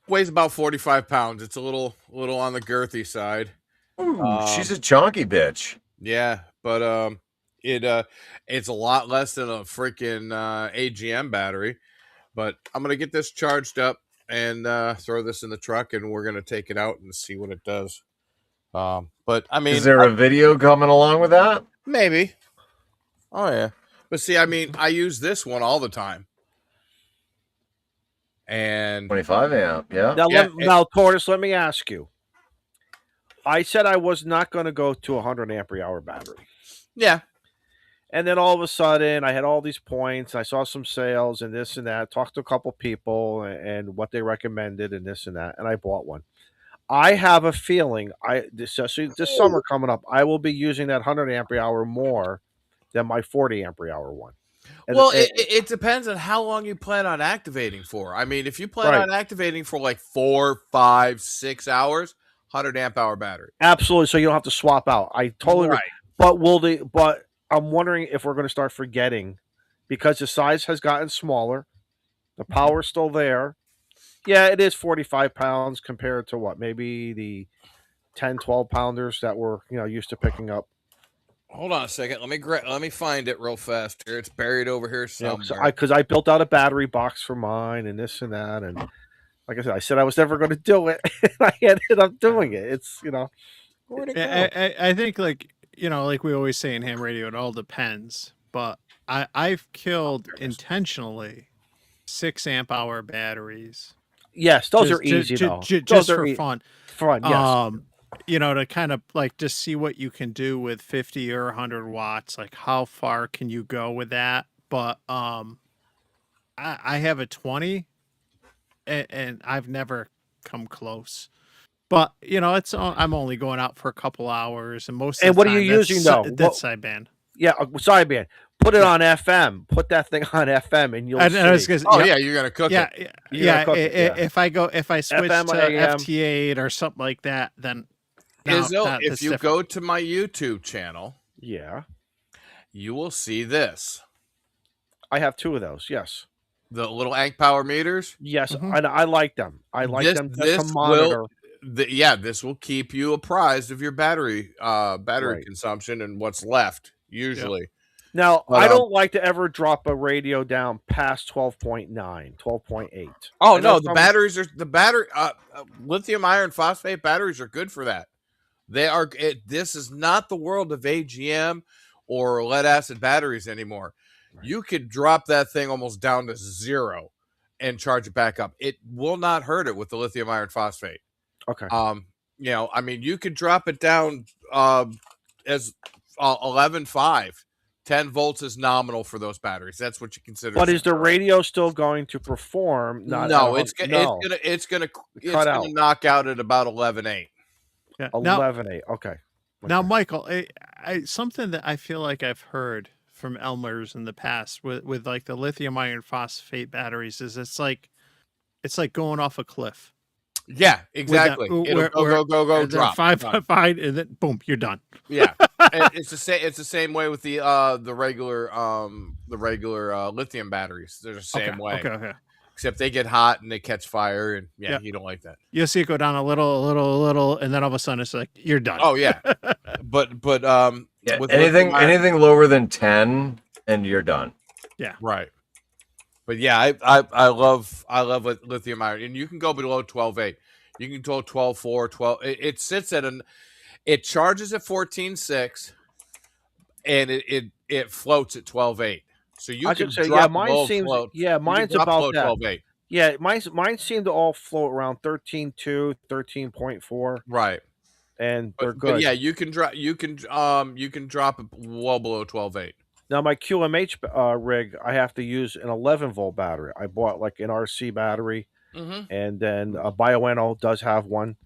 Weighs about 45 pounds. It's a little on the girthy side. Ooh, she's a chonky bitch. Yeah, but it's a lot less than a freaking AGM battery. But I'm gonna get this charged up and throw this in the truck, and we're gonna take it out and see what it does. But I mean, is there a video coming along with that? Maybe. Oh yeah, but see, I mean, I use this one all the time. And 25 amp, yeah. Now, Tortoise, let me ask you. I said I was not going to go to a 100 ampere hour battery. Yeah. And then all of a sudden, I had all these points. I saw some sales and this and that. Talked to a couple people and what they recommended and this and that. And I bought one. I have a feeling, especially this summer coming up, I will be using that 100 ampere hour more than my 40 ampere hour one. And well, it depends on how long you plan on activating for. I mean, if you plan on activating for like 4, 5, 6 hours, 100 amp hour battery. Absolutely. So you don't have to swap out. I totally agree. But I'm wondering if we're going to start forgetting because the size has gotten smaller. The power's still there. Yeah, it is 45 pounds compared to what? Maybe the 10, 12 pounders that we're used to picking up. Hold on a second. Let me find it real fast here. It's buried over here somewhere. Because I built out a battery box for mine and this and that, and like I said I was never going to do it, and I ended up doing it. It's where'd it go? I think like we always say in ham radio, it all depends. But I've killed intentionally 6 amp hour batteries. Yes, those are easy though. Just for fun. Fun, yes. To kind of like just see what you can do with 50 or 100 watts, like how far can you go with that? But I have a 20 and I've never come close. But it's I'm only going out for a couple hours, and most of the what time, are you using though? That's sideband. Yeah, sideband. Put it on FM. Put that thing on FM, and you'll see. Yeah, you're gonna cook it. If I switch FM, to AM. FT8 or something like that, then if you go to my YouTube channel, you will see this. I have 2 of those. Yes, the little amp power meters. Yes, I like them. I like them to monitor. This will keep you apprised of your battery consumption and what's left usually. Yep. Now, I don't like to ever drop a radio down past 12.9, 12.8. Oh no, lithium iron phosphate batteries are good for that. They are. This is not the world of AGM or lead acid batteries anymore. Right. You could drop that thing almost down to 0, and charge it back up. It will not hurt it with the lithium iron phosphate. Okay. I mean, you could drop it down as 11.5. 10 volts is nominal for those batteries. That's what you consider. But is the radio still going to perform? No, it's gonna knock out at about 11.8. Yeah. 11.8. Okay. Now, Michael, something that I feel like I've heard from Elmer's in the past with like the lithium iron phosphate batteries is it's like going off a cliff. Yeah, exactly. It'll go, drop. 5.5, and then boom, you're done. Yeah, it's the same way with the regular lithium batteries. They're the same way. Okay. Except they get hot and they catch fire, and you don't like that. You see it go down a little, and then all of a sudden it's like you're done. Oh yeah, but with anything lower than 10, and you're done. Yeah, right. But yeah, I love lithium iron, and you can go below 12.8. You can go 12.4, 12. It sits at it charges at 14.6, and it floats at 12.8. So you can say, mine seems float. Mine's about that. 12.8. Yeah, mine seem to all float around 13.2, 13.4. Right. And they're good. But yeah, you can drop it well below 12.8. Now my QMH rig, I have to use an 11-volt battery. I bought like an RC battery, and then Bioenno does have one,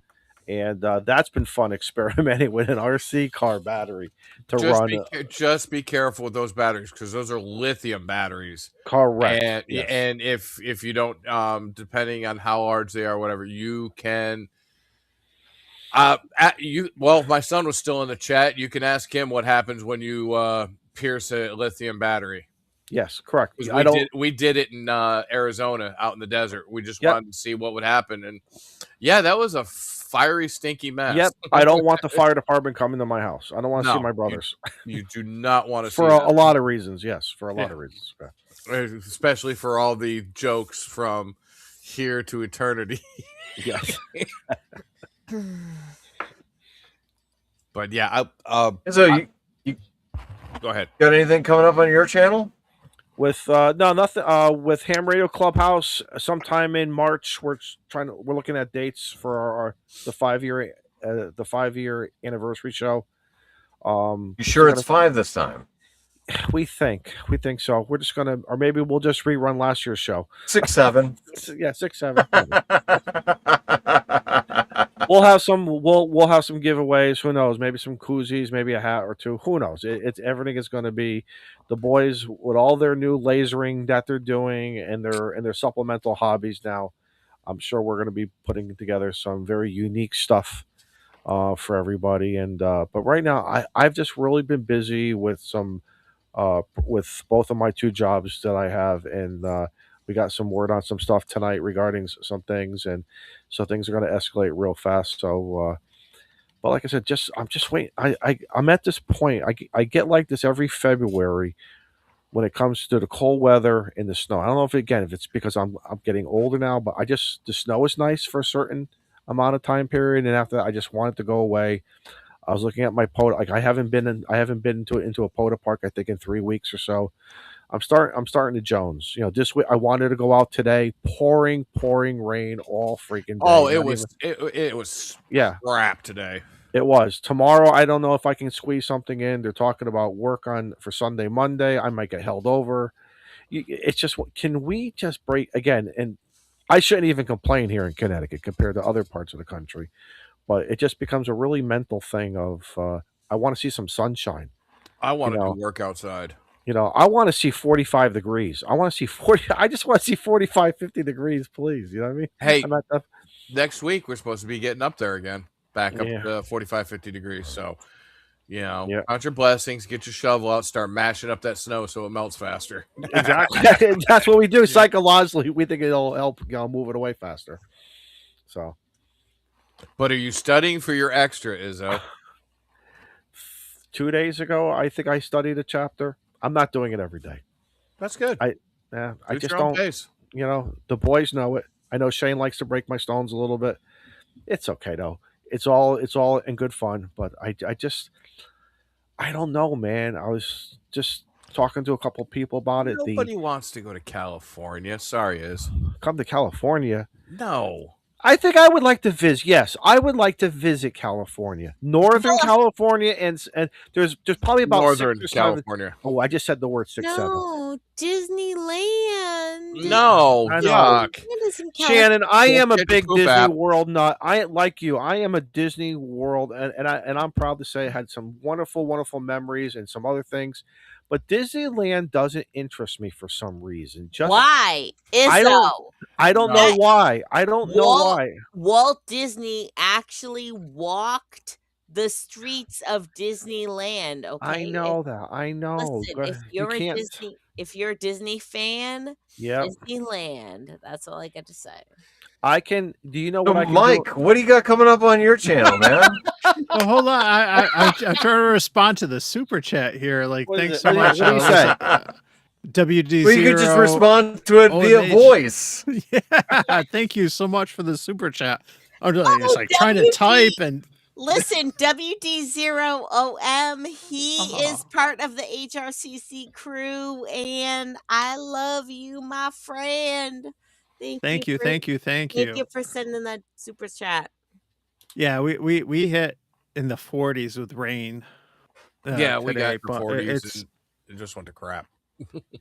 and that's been fun experimenting with an RC car battery to run. Just be careful with those batteries because those are lithium batteries. Correct. And if you don't, depending on how large they are, whatever, you can. My son was still in the chat. You can ask him what happens when you pierce a lithium battery. Yes, correct. We did it in Arizona, out in the desert. We just wanted to see what would happen, and that was a fiery, stinky mess. Yep, I don't want the fire department coming to my house. I don't want to see my brothers. You do not want to see for a lot of reasons. Yes, for a lot of reasons, especially for all the jokes from here to eternity. Yes. But yeah, you go ahead. Got anything coming up on your channel? With nothing. With Ham Radio Clubhouse, sometime in March, we're looking at dates for the 5-year anniversary show. You sure it's 5 this time? We think so. We're just gonna, or maybe we'll just rerun last year's show. 6, 7. Yeah, 6, 7. We'll have some giveaways. Who knows? Maybe some koozies, maybe a hat or two. Who knows? It's everything is going to be the boys with all their new lasering that they're doing and their supplemental hobbies now. I'm sure we're going to be putting together some very unique stuff for everybody. And but right now, I've just really been busy with with both of my 2 jobs that I have, and we got some word on some stuff tonight regarding some things, and so things are going to escalate real fast. So, but like I said, I'm just waiting. I'm at this point. I get like this every February when it comes to the cold weather and the snow. I don't know if it's because I'm getting older now, but the snow is nice for a certain amount of time period, and after that, I just want it to go away. I was looking at my POTA. Like I haven't been into a POTA park, I think, in 3 weeks or so. I'm starting to Jones. This week I wanted to go out today. Pouring rain all freaking day. Oh, it was crap today. It was. Tomorrow, I don't know if I can squeeze something in. They're talking about work for Sunday, Monday. I might get held over. It's just, can we just break again? And I shouldn't even complain here in Connecticut compared to other parts of the country. But it just becomes a really mental thing of I want to see some sunshine. I want to work outside. I want to see 45 degrees. I want to see 40. I just want to see 45, 50 degrees, please. You know what I mean? Hey, next week we're supposed to be getting up there again, back up to 45, 50 degrees. So, count your blessings, get your shovel out, start mashing up that snow so it melts faster. Exactly. That's what we do psychologically. We think it'll help move it away faster. So. But are you studying for your extra, Izzo? 2 days ago, I think I studied a chapter. I'm not doing it every day. That's good. I just don't. Pace. The boys know it. I know Shane likes to break my stones a little bit. It's okay though. It's all in good fun. But I don't know, man. I was just talking to a couple people about it. Nobody wants to go to California. Sorry, is Come to California. no. I think I would like to visit. Yes, I would like to visit California, Northern California, and there's probably about Northern 6 or 7. California. Oh, I just said the word 6, 7. No, Disneyland. No, I know. yuck. Disneyland is in Shannon, I am a Get the big poop Disney app. World nut. I like you. I am a Disney World, and I'm proud to say I had some wonderful memories and some other things, but Disneyland doesn't interest me for some reason. Just Why? I don't Izzo. I don't know That- why. I don't know why. Walt Disney actually walked the streets of Disneyland. Okay, I know that. I know. Listen, if You you're a can't. Disney fan, Yep. Disneyland. That's all I got to say. I can. Do you know So what I can do? Mike, what do you got coming up on your channel, man? Oh, hold on. I'm trying to respond to the super chat here. Like, What is thanks it? so What much. do you say? WD0. Well, you could just respond to it via ONH. voice. Yeah, thank you so much for the super chat. I'm just like trying to WD. type and Listen, WD0OM, he is part of the HRCC crew, and I love you, my friend. thank you. Thank you for sending that super chat. Yeah, we hit in the 40s with rain. Yeah, we today, got the but 40s and it just went to crap.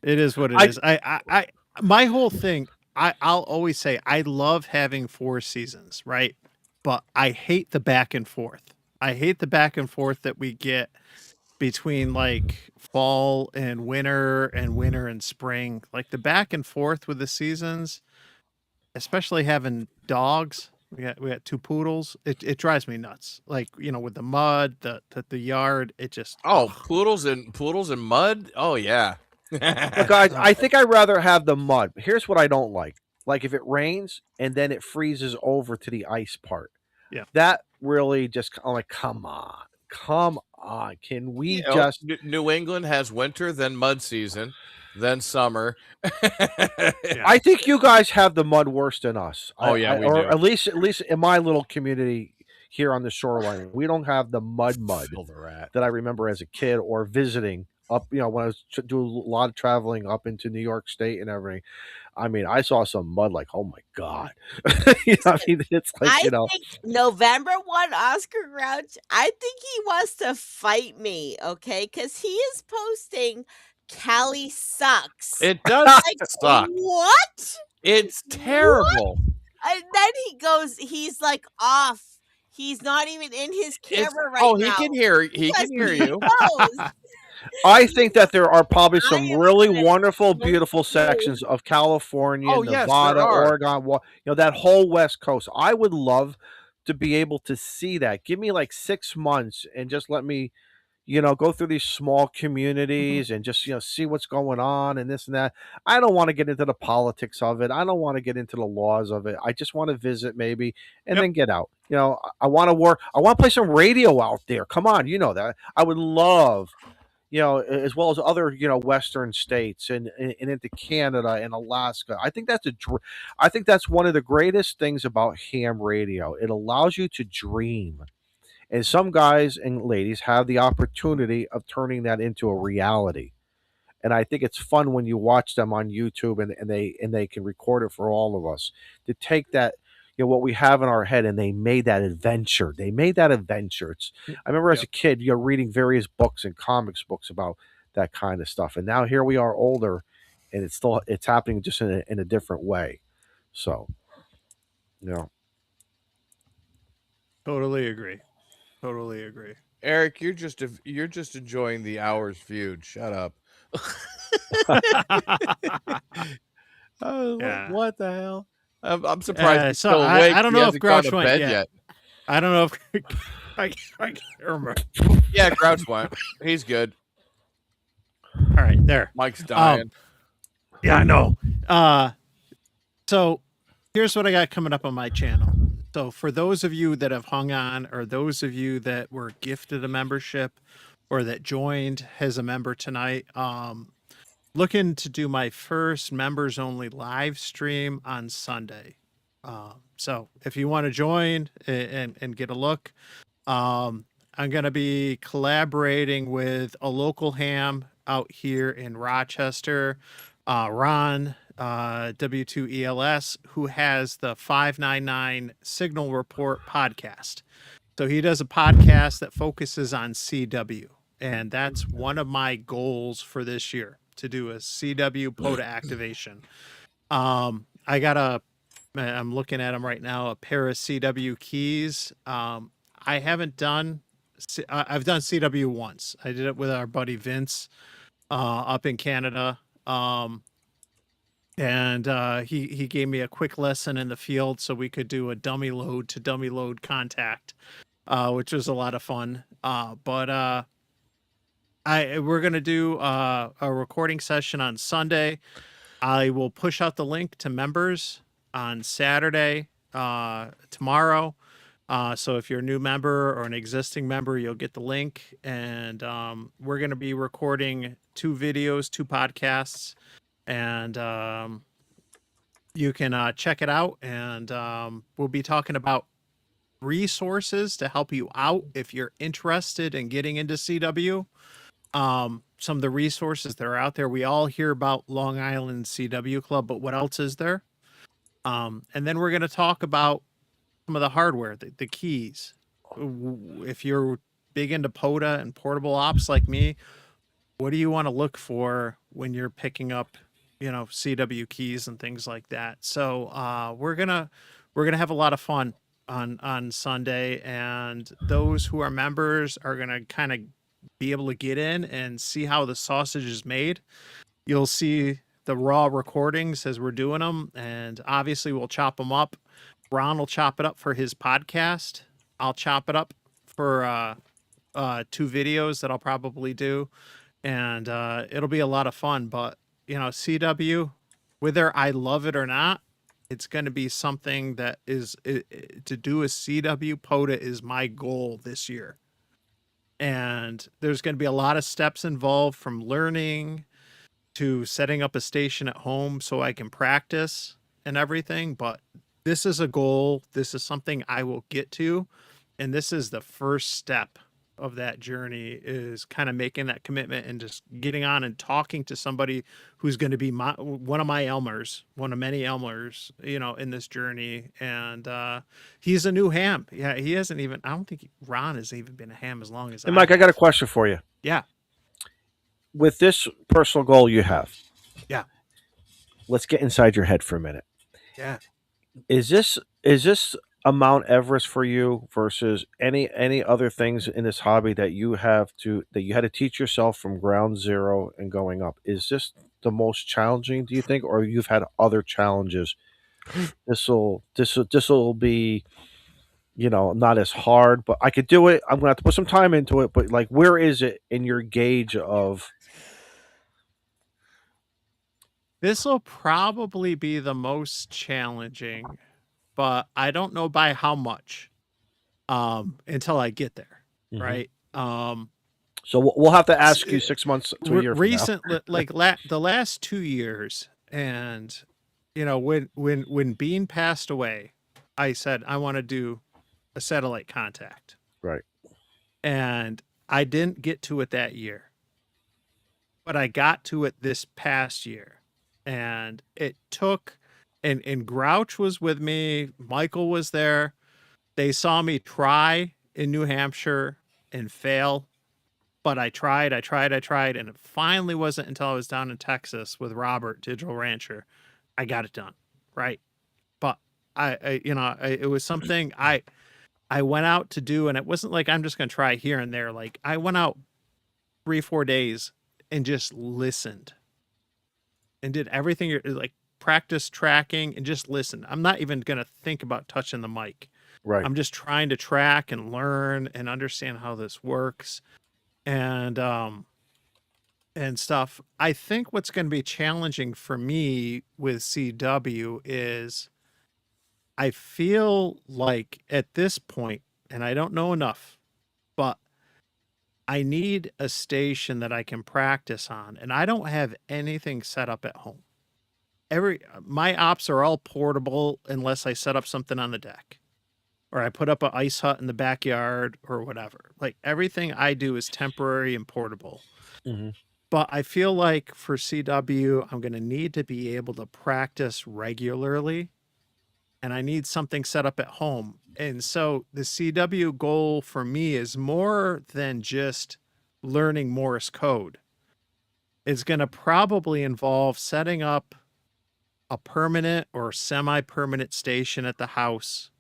It is what it is. I my whole thing, I'll always say I love having 4 seasons, right? But I hate the back and forth. I hate the back and forth that we get between like fall and winter and spring. Like the back and forth with the seasons, especially having dogs. We got 2 poodles. It drives me nuts. Like, you know, with the mud, the yard, it just poodles and mud. Oh yeah. Look, guys, I think I'd rather have the mud. Here's what I don't like. Like if it rains and then it freezes over to the ice part. Yeah. That really just, I'm like, come on. Can we just. New England has winter, then mud season, then summer. I think you guys have the mud worse than us. We do. At least in my little community here on the shoreline, we don't have the mud that I remember as a kid or visiting up. You know, when I was doing a lot of traveling up into New York State and everything. I mean, I saw some mud like, oh my God. You know, I mean, it's like, I think November 1, Oscar Grouch, I think he wants to fight me, okay? Because he is posting Cali sucks. It does suck. What? It's terrible. And then he's like off. He's not even in his camera right now. He can hear you. Knows. I think that there are probably some really wonderful, beautiful sections of California, Nevada, Oregon, you know, that whole West Coast. I would love to be able to see that. Give me like 6 months and just let me, you know, go through these small communities and just, you know, see what's going on and this and that. I don't want to get into the politics of it. I don't want to get into the laws of it. I just want to visit maybe and then get out. You know, I want to work. I want to play some radio out there. Come on, you know that. I would love, you know, as well as other, you know, Western states and into Canada and Alaska. I think that's one of the greatest things about ham radio. It allows you to dream. And some guys and ladies have the opportunity of turning that into a reality. And I think it's fun when you watch them on YouTube and they can record it for all of us to take that, you know, what we have in our head, and they made that adventure. I remember as a kid, you know, reading various books and comics books about that kind of stuff. And now here we are older, and it's happening just in a different way. So, you know. Totally agree. Eric, you're just enjoying the hours viewed. Shut up. What the hell? I'm surprised he's still awake. I don't know if Grouch went yet. I don't know if I can't remember. Yeah, Grouch went. He's good. All right, there. Mike's dying. Yeah, I know. So here's what I got coming up on my channel. So for those of you that have hung on, or those of you that were gifted a membership or that joined as a member tonight, looking to do my first members only live stream on Sunday. So if you want to join and get a look, I'm going to be collaborating with a local ham out here in Rochester, Ron, W2ELS, who has the 599 Signal Report podcast. So he does a podcast that focuses on CW, and that's one of my goals for this year, to do a CW POTA activation. I got I'm looking at them right now, a pair of CW keys. I haven't done, I've done CW once. I did it with our buddy Vince up in Canada. And he gave me a quick lesson in the field so we could do a dummy load to dummy load contact, which was a lot of fun. But we're gonna do a recording session on Sunday. I will push out the link to members on Saturday, tomorrow. So if you're a new member or an existing member, you'll get the link. And we're going to be recording 2 videos, 2 podcasts, and you can check it out. And we'll be talking about resources to help you out if you're interested in getting into CW. Some of the resources that are out there. We all hear about Long Island CW Club, but what else is there? And then we're going to talk about some of the hardware, the keys. If you're big into POTA and portable ops like me, what do you want to look for when you're picking up, CW keys and things like that? So we're gonna have a lot of fun on Sunday, and those who are members are gonna kind of be able to get in and see how the sausage is made. You'll see the raw recordings as we're doing them, and obviously we'll chop them up. Ron will chop it up for his podcast. I'll chop it up for 2 videos that I'll probably do, and it'll be a lot of fun. But CW, whether I love it or not, it's going to be something that is to do a CW POTA is my goal this year. And there's going to be a lot of steps involved, from learning to setting up a station at home so I can practice and everything. But this is a goal. This is something I will get to. And this is the first step of that journey, is kind of making that commitment and just getting on and talking to somebody who's going to be one of my Elmers, one of many Elmers, in this journey. And he's a new ham. Yeah, he hasn't even, I don't think Ron has even been a ham as long as Hey, Mike, I got a question for you. Yeah. With this personal goal you have, Yeah. let's get inside your head for a minute. Yeah. Is this a Mount Everest for you versus any other things in this hobby that you had to teach yourself from ground zero and going up? Is this the most challenging, do you think, or you've had other challenges? This will be, not as hard, but I could do it. I'm gonna have to put some time into it. But like, where is it in your gauge of? This will probably be the most challenging, but I don't know by how much until I get there. Mhm. Right. So we'll have to ask you 6 months to a year from now. Recently, like the last 2 years, and when Bean passed away, I said I want to do a satellite contact. Right. And I didn't get to it that year, but I got to it this past year. And it took, and Grouch was with me, Michael was there. They saw me try in New Hampshire and fail, but I tried, and it finally wasn't until I was down in Texas with Robert, Digital Rancher, I got it done, right? But it was something I went out to do, and it wasn't like I'm just going to try here and there. Like, I went out 3-4 days and just listened and did everything, like practice tracking and just listen. I'm not even going to think about touching the mic. Right. I'm just trying to track and learn and understand how this works and stuff. I think what's going to be challenging for me with CW is I feel like at this point, and I don't know enough, but I need a station that I can practice on, and I don't have anything set up at home. My ops are all portable unless I set up something on the deck or I put up an ice hut in the backyard or whatever. Like, everything I do is temporary and portable. Mhm. But I feel like for CW, I'm going to need to be able to practice regularly, and I need something set up at home. And so the CW goal for me is more than just learning Morse code. It's going to probably involve setting up a permanent or semi-permanent station at the house,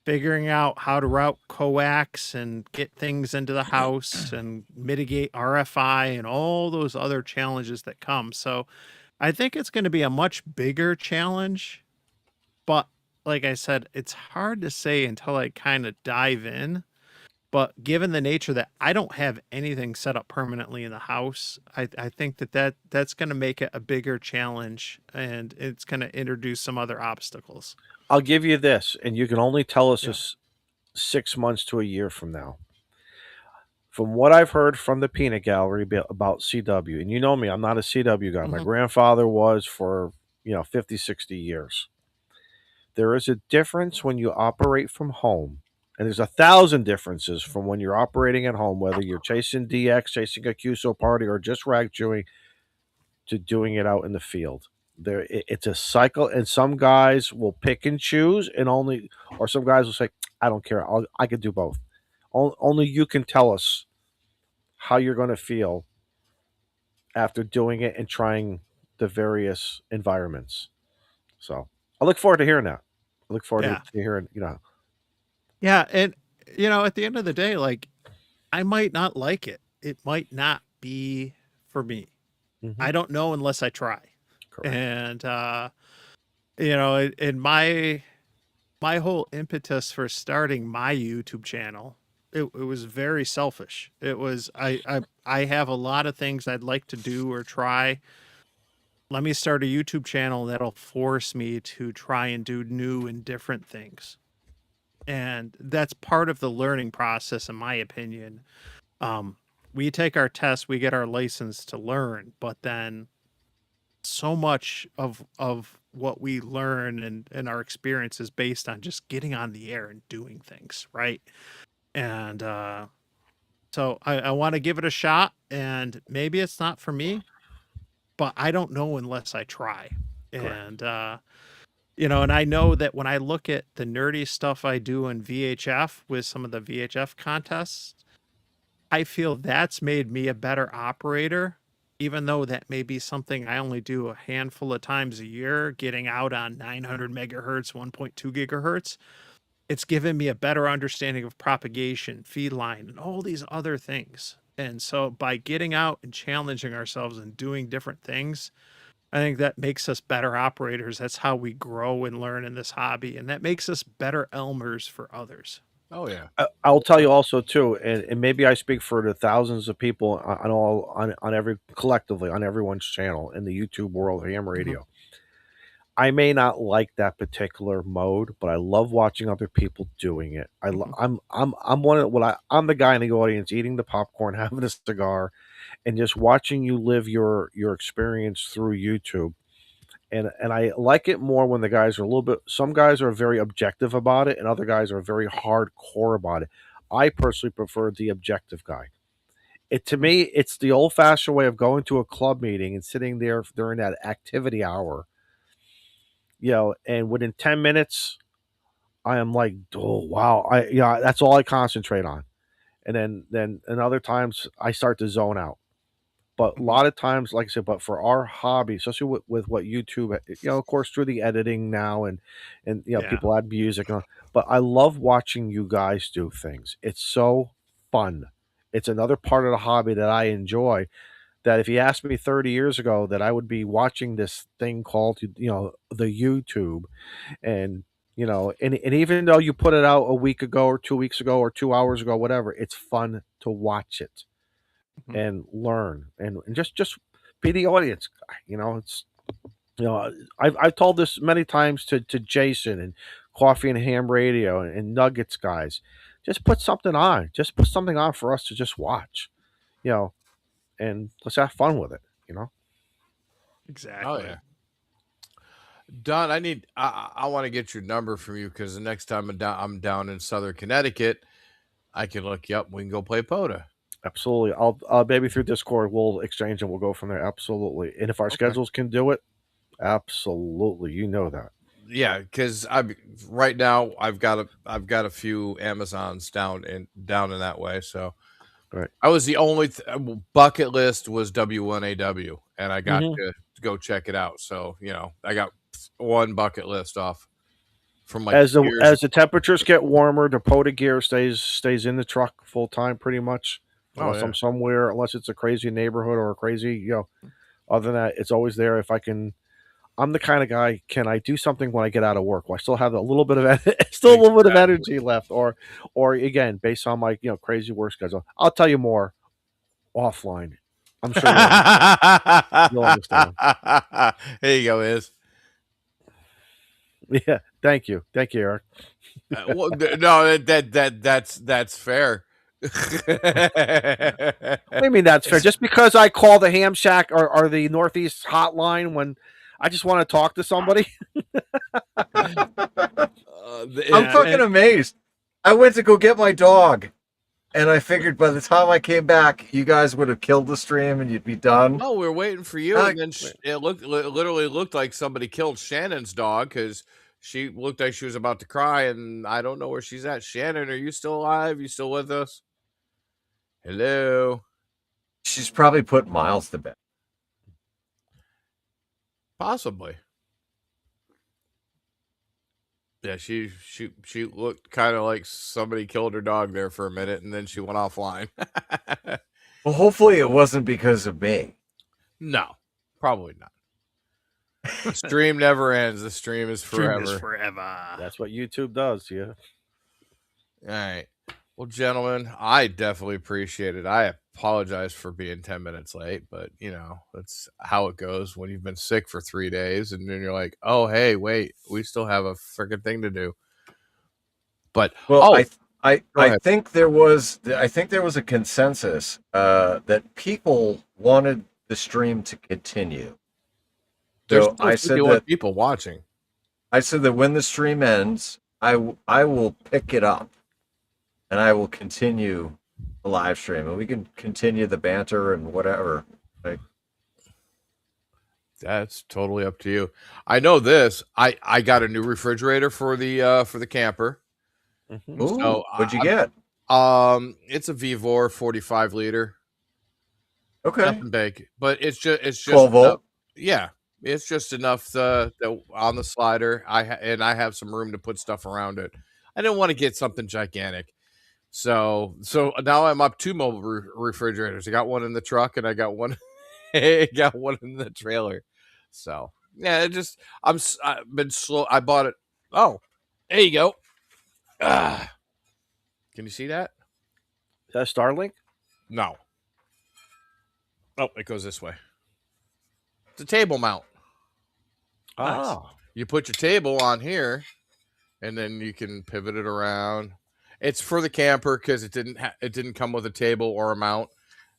figuring out how to route coax and get things into the house and mitigate RFI and all those other challenges that come. So I think it's going to be a much bigger challenge, but like I said, it's hard to say until I kind of dive in. But given the nature that I don't have anything set up permanently in the house, I think that's going to make it a bigger challenge, and it's going to introduce some other obstacles. I'll give you this, and you can only tell us Yeah. this 6 months to a year from now. From what I've heard from the peanut gallery about CW, and you know me, I'm not a CW guy. My Mhm. grandfather was for 50, 60 years. There is a difference when you operate from home, and there's 1,000 differences from when you're operating at home, whether you're chasing DX, chasing a QSO party, or just rag chewing, to doing it out in the field. It's a cycle, and some guys will pick and choose, or some guys will say, "I don't care. I could do both." Only you can tell us how you're going to feel after doing it and trying the various environments. So I look forward to hearing that. I look forward Yeah. to hearing, Yeah, and at the end of the day, like, I might not like it. It might not be for me. I don't know unless I try. correct. And in my whole impetus for starting my YouTube channel, it was very selfish. It was I have a lot of things I'd like to do or try. Let me start a YouTube channel that'll force me to try and do new and different things. And that's part of the learning process, in my opinion. We take our tests, we get our license to learn, but then so much of what we learn and our experience is based on just getting on the air and doing things, right? And so I want to give it a shot, and maybe it's not for me, but I don't know unless I try. Correct. And and I know that when I look at the nerdy stuff I do in VHF with some of the VHF contests, I feel that's made me a better operator, even though that may be something I only do a handful of times a year, getting out on 900 megahertz, 1.2 gigahertz. It's given me a better understanding of propagation, feed line, and all these other things. And so by getting out and challenging ourselves and doing different things, I think that makes us better operators. That's how we grow and learn in this hobby. And that makes us better Elmers for others. Oh yeah. I'll tell you also too, and maybe I speak for the thousands of people on every collectively on everyone's channel in the YouTube world, ham radio. I may not like that particular mode, but I love watching other people doing it. I'm one of I'm the guy in the audience eating the popcorn, having a cigar, and just watching you live your experience through YouTube. And I like it more when the guys are a little bit. Some guys are very objective about it, and other guys are very hardcore about it. I personally prefer the objective guy. To me, it's the old fashioned way of going to a club meeting and sitting there during that activity hour. And within 10 minutes, I am like, oh wow, that's all I concentrate on. And then and other times I start to zone out. But a lot of times, like I said, but for our hobby, especially with what YouTube, of course, through the editing now, and Yeah. people add music, but I love watching you guys do things. It's so fun. It's another part of the hobby that I enjoy. That if you asked me 30 years ago that I would be watching this thing called, the YouTube, and and even though you put it out a week ago or 2 weeks ago or 2 hours ago, whatever, it's fun to watch it and learn and just be the audience guy. It's I've told this many times to Jason and Coffee and Ham Radio and Nuggets guys. Just put something on. Just put something on for us to just watch. You know, and let's have fun with it. Exactly. Oh yeah. Don, I want to get your number from you because the next time I'm down in Southern Connecticut, I can look you up and we can go play POTA. Absolutely. I'll maybe through Discord we'll exchange and we'll go from there. Absolutely. And if our Okay. schedules can do it, absolutely. You know that. Yeah, because I right now I've got a few Amazons down in that way. So Right. I was the only bucket list was W1AW, and I got Mhm. to go check it out. So I got one bucket list off from like As years. the temperatures get warmer, the POTA gear stays in the truck full time pretty much. Oh Unless yeah. I'm somewhere, unless it's a crazy neighborhood or a crazy, other than that, it's always there. If I can, I'm the kind of guy. Can I do something when I get out of work? Where I still have a little bit of still a little bit of energy left, or again, based on my crazy work schedule. I'll tell you more offline. I'm sure you'll understand. There you go, Iz. Yeah, thank you, Eric. Well, no, that's fair. What do you mean that's fair? Just because I call the Ham Shack or the Northeast hotline when I just want to talk to somebody? I'm fucking amazed. I went to go get my dog, and I figured by the time I came back, you guys would have killed the stream and you'd be done. No, we were waiting for you, and then it literally looked like somebody killed Shannon's dog because she looked like she was about to cry, and I don't know where she's at. Shannon, are you still alive? You still with us? Hello. She's probably put Miles to bed. Possibly. Yeah, she looked kind of like somebody killed her dog there for a minute, and then she went offline. Well, hopefully it wasn't because of me. No, probably not. The stream never ends. The stream is forever. Stream is forever. That's what YouTube does. Yeah. All right. Well, gentlemen, I definitely appreciate it. I apologize for being 10 minutes late, but that's how it goes when you've been sick for 3 days, and then you're like, "Oh, hey, wait, we still have a freaking thing to do." But I think there was a consensus that people wanted the stream to continue. So I said that people watching. I said that when the stream ends, I will pick it up, and I will continue the live stream, and we can continue the banter and whatever. Like, that's totally up to you. I know this. I got a new refrigerator for the camper. Mm-hmm. Ooh, so what'd you get? It's a Vivor 45 liter. Okay. Nothing big, but it's just 12 volt. Yeah, it's just enough that on the slider. I have some room to put stuff around it. I didn't want to get something gigantic, so now I'm up 2 mobile refrigerators. I got one in the truck, and I got one in the trailer. So yeah, I've been slow. I bought it. Oh, there you go. Can you see that? Is that Starlink? No. Oh, it goes this way. It's a table mount. Nice. Oh. You put your table on here, and then you can pivot it around. It's for the camper because it didn't come with a table or a mount,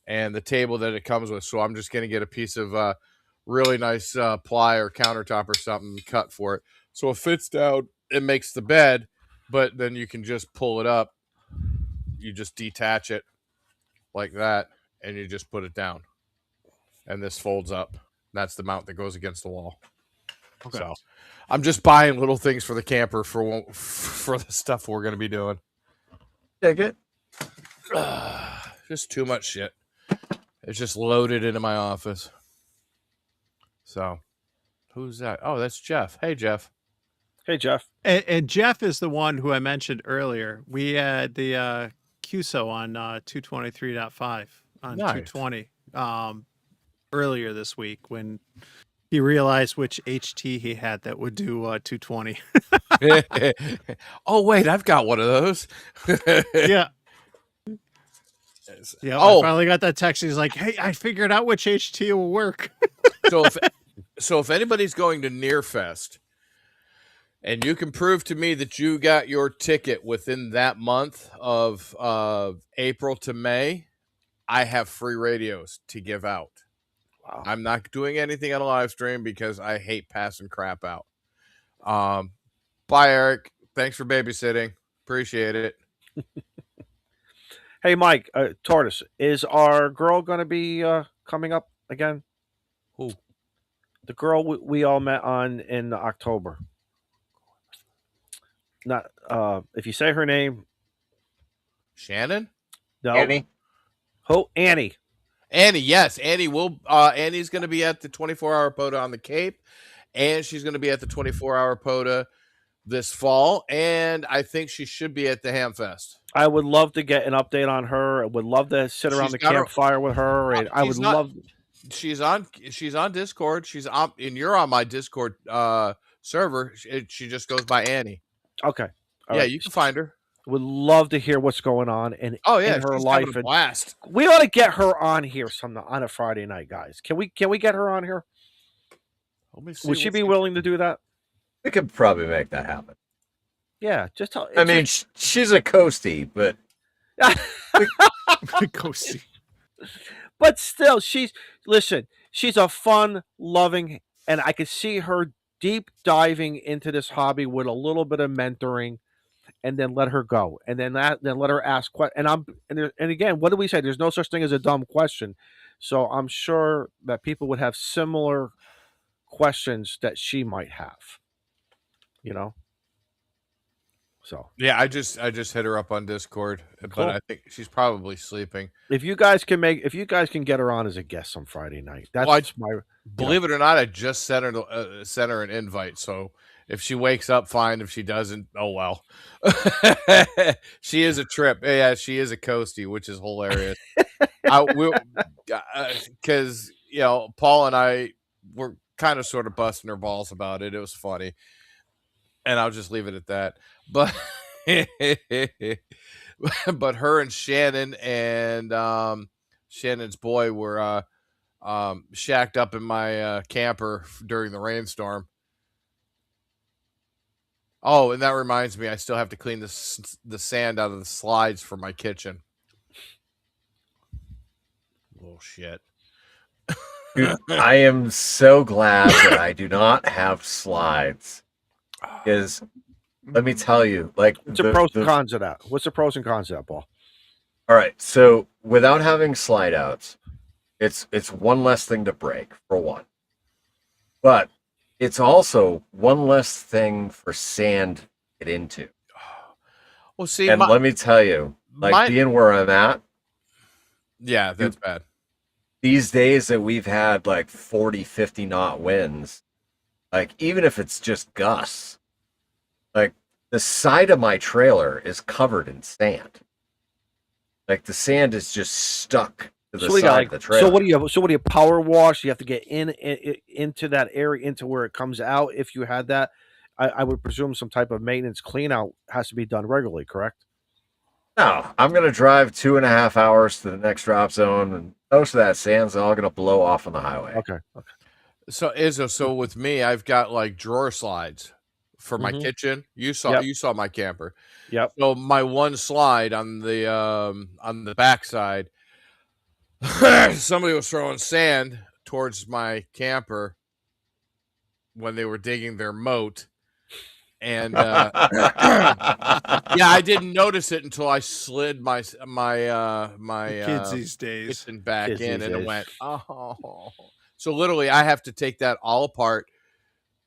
and the table that it comes with. So I'm just gonna get a piece of really nice ply or countertop or something cut for it. So it fits down. It makes the bed, but then you can just pull it up. You just detach it like that, and you just put it down. And this folds up. That's the mount that goes against the wall. Okay. So I'm just buying little things for the camper for the stuff we're going to be doing. Take it. Just too much shit. It's just loaded into my office. So who's that? Oh, that's Jeff. Hey, Jeff. Hey, Jeff. And Jeff is the one who I mentioned earlier. We had the QSO on 223.5 on Nice. 220 earlier this week when he realized which HT he had that would do 220. Oh, wait, I've got one of those. Yeah. Yeah. I finally got that text. He's like, "Hey, I figured out which HT will work." So if anybody's going to Nearfest and you can prove to me that you got your ticket within that month of April to May, I have free radios to give out. Wow. I'm not doing anything on a live stream because I hate passing crap out. Bye, Eric. Thanks for babysitting. Appreciate it. Hey, Mike, Tortoise, is our girl going to be coming up again? Who? The girl we all met on in October. Not if you say her name. Shannon? No. Annie? Who? Annie. Annie, yes. Annie's going to be at the 24-hour POTA on the Cape, and she's going to be at the 24-hour POTA this fall, and I think she should be at the Hamfest. I would love to get an update on her. I would love to sit around She's the got her- campfire with her, and I would love. She's on Discord. She's on, and you're on my Discord server. She just goes by Annie. Okay. All yeah, right. you can find her. Would love to hear what's going on in her she's life. having a blast. We ought to get her on here on a Friday night, guys. Can we get her on here? Let me see. Would she be willing to do that? We could probably make that happen. Yeah, just tell. I mean, she's a coastie, but Coastie. But still, she's a fun, loving, and I could see her deep diving into this hobby with a little bit of mentoring, and then let her go, and then let her ask questions. And again, what do we say? There's no such thing as a dumb question, so I'm sure that people would have similar questions that she might have. So yeah, I just hit her up on Discord, Cool. but I think she's probably sleeping. if you guys can get her on as a guest on Friday night, that's Believe it or not, I just sent her an invite. So if she wakes up, fine. If she doesn't, oh well. She is a trip. Yeah, she is a coastie, which is hilarious. Because Paul and I were kind of sort of busting her balls about it. It was funny, and I'll just leave it at that. But but her and Shannon and Shannon's boy were shacked up in my camper during the rainstorm. Oh, and that reminds me, I still have to clean the sand out of the slides for my kitchen. Oh shit. dude, I am so glad that I do not have slides. Because let me tell you, like, What's the pros and cons of that? What's the pros and cons of that, Paul? All right, so without having slide outs, it's one less thing to break, for one. But it's also one less thing for sand to get into. Well, see, and let me tell you, like, being where I'm at, yeah, that's bad. These days that we've had like 40, 50 knot winds, like, even if it's just gusts, like, the side of my trailer is covered in sand. Like, the sand is just stuck to the side of the trailer. So what do you power wash? You have to get into that area, into where it comes out. If you had that, I would presume some type of maintenance clean out has to be done regularly, correct? No, I'm going to drive 2.5 hours to the next drop zone, and most of that sand's all going to blow off on the highway. Okay. So Izzo, so with me, I've got like drawer slides for my kitchen. You saw my camper. Yep. So my one slide on the backside, somebody was throwing sand towards my camper when they were digging their moat. And yeah, I didn't notice it until I slid my kids these days kitchen back in, and it went, oh. So literally, I have to take that all apart.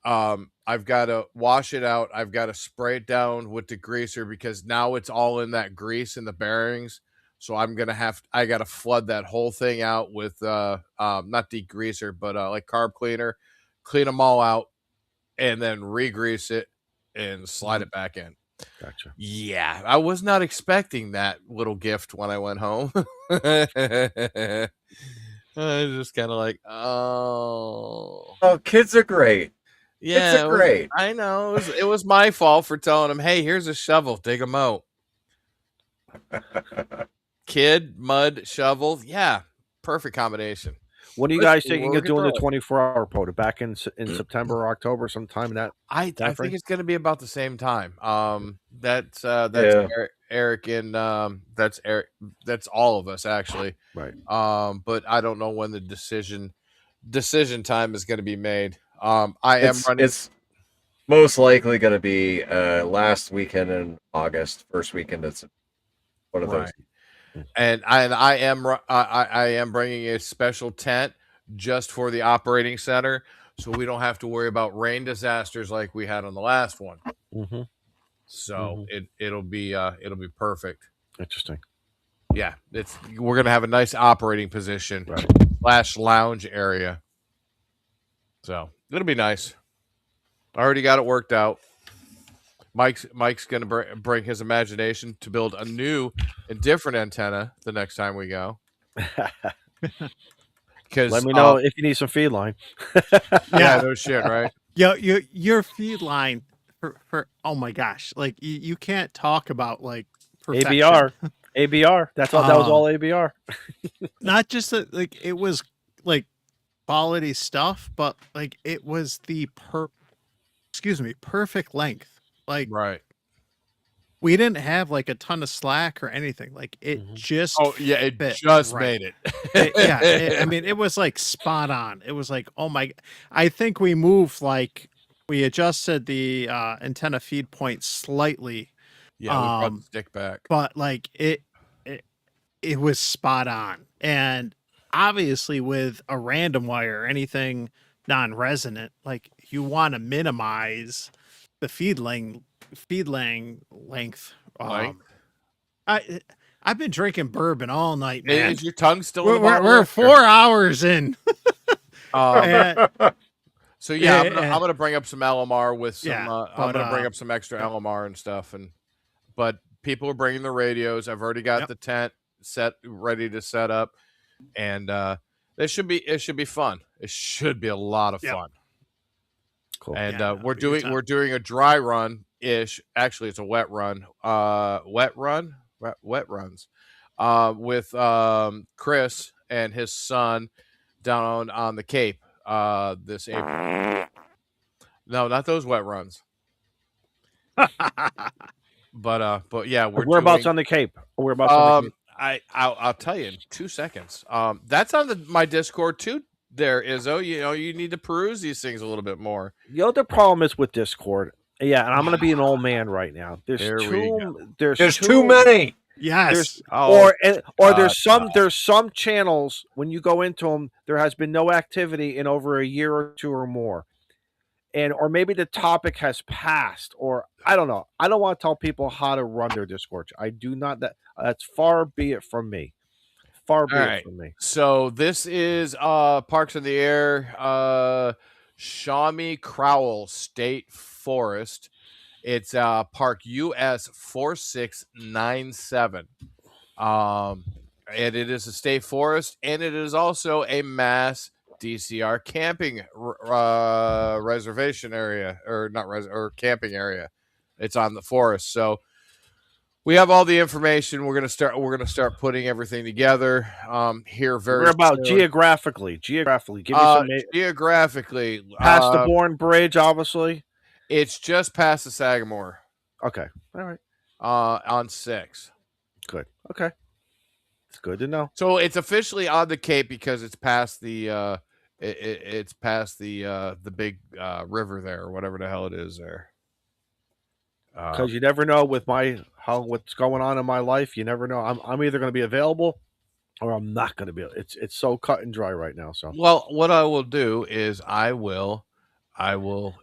I've got to wash it out. I've got to spray it down with degreaser because now it's all in that grease in the bearings. So I got to flood that whole thing out with not degreaser, but like carb cleaner, clean them all out, and then re-grease it and slide it back in. Gotcha. Yeah, I was not expecting that little gift when I went home. I was just kind of like, oh, kids are great. Yeah, kids are great. I know it was my fault for telling them, hey, here's a shovel, dig them out. Kid, mud, shovel, yeah, perfect combination. When are you guys thinking of doing the 24-hour POTA? Back in September or October, sometime in that? I think it's going to be about the same time. That's Eric and that's Eric. That's all of us actually. Right. But I don't know when the decision time is going to be made. I'm running. It's most likely going to be last weekend in August, first weekend. It's one of those. and I am bringing a special tent just for the operating center, so we don't have to worry about rain disasters like we had on the last one. Mm-hmm. So it'll be perfect. Interesting. Yeah, we're gonna have a nice operating position / lounge area. So it'll be nice. I already got it worked out. Mike's gonna bring his imagination to build a new and different antenna the next time we go. Because Let me know if you need some feed line. yeah, no shit, right? Your feed line for oh my gosh, like you can't talk about like perfection. ABR. That was all ABR. Not just that, like it was like quality stuff, but like it was the perfect length. Like Right. we didn't have like a ton of slack or anything. Like it just it fit just right. made it. I mean, it was like spot on. It was like, oh my, I think we moved like we adjusted the antenna feed point slightly. Yeah, we brought the stick back. But like it was spot on. And obviously with a random wire or anything non-resonant, like you want to minimize the feed length. I've been drinking bourbon all night, man. Is your tongue still in the bottle? We're 4 hours in. So yeah, I'm gonna bring up some LMR with some. I'm gonna bring up some extra LMR and stuff. But people are bringing the radios. I've already got the tent ready to set up, and it should be fun. It should be a lot of fun. Cool. And we're doing a dry run ish. Actually, it's a wet run. Wet runs. With Chris and his son down on the Cape this April. No, not those wet runs. But yeah, whereabouts on the Cape? Whereabouts on the Cape? I'll tell you in 2 seconds. That's on my Discord too. There, Izzo. You need to peruse these things a little bit more. The problem is with Discord. Yeah, and I'm going to be an old man right now. There's too many. Yes. There's some channels when you go into them, there has been no activity in over a year or two or more, or maybe the topic has passed, or I don't know. I don't want to tell people how to run their Discord. I do not. That's far be it from me. Far be it from me. So this is Parks in the Air, Shawnee Crowell State Forest. It's Park US 4697. And it is a state forest, and it is also a mass DCR camping reservation area, or not or camping area. It's on the forest. So we have all the information. We're gonna start putting everything together here very soon. Geographically. Give me some geographically past the Bourne Bridge, obviously. It's just past the Sagamore. Okay. All right. On 6. Good. Okay. It's good to know. So it's officially on the Cape because it's past the it's past the big river there, or whatever the hell it is there. Because you never know with what's going on in my life. You never know. I'm either going to be available or I'm not going to be. It's so cut and dry right now. So well, what I will do is I will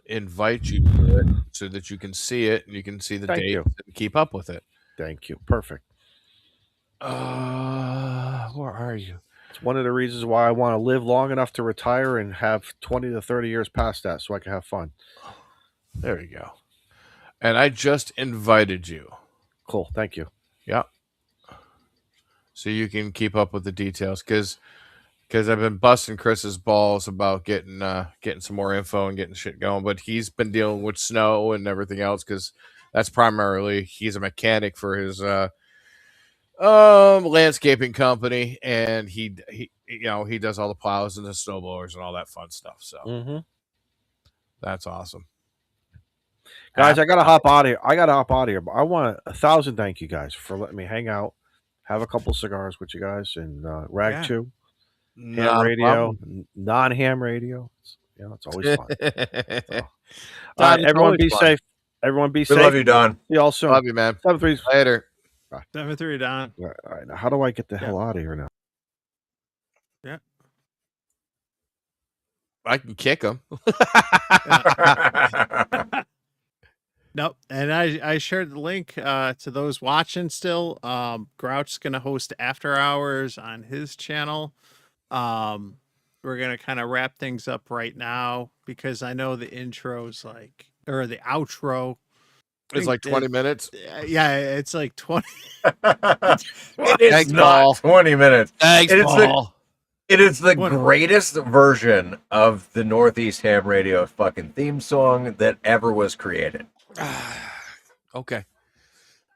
invite you to it so that you can see it and you can see the dates and keep up with it. Thank you. Perfect. Where are you? It's one of the reasons why I want to live long enough to retire and have 20 to 30 years past that so I can have fun. There you go. And I just invited you. Cool. Thank you. Yeah. So you can keep up with the details because I've been busting Chris's balls about getting some more info and getting shit going, but he's been dealing with snow and everything else because that's primarily he's a mechanic for his landscaping company, and he does all the plows and the snowblowers and all that fun stuff. So that's awesome. Guys, I gotta hop out of here. But I want 1,000 thank you guys for letting me hang out, have a couple cigars with you guys, and Rag 2, ham radio, non-ham radio. It's always fun. Everyone be safe. Everyone be safe. We love you, Don. See y'all soon. Love you, man. 7-3. Later. 7-3, Don. All right, now how do I get the hell out of here now? Yeah. I can kick him. Nope. And I shared the link to those watching still. Grouch's going to host after hours on his channel. We're going to kind of wrap things up right now because I know the intro's like, or the outro. It's like 20 minutes. Yeah, it's like 20. It is Thanks, not Paul. 20 minutes. Thanks, Paul. It is the greatest version of the Northeast Ham Radio fucking theme song that ever was created. Okay.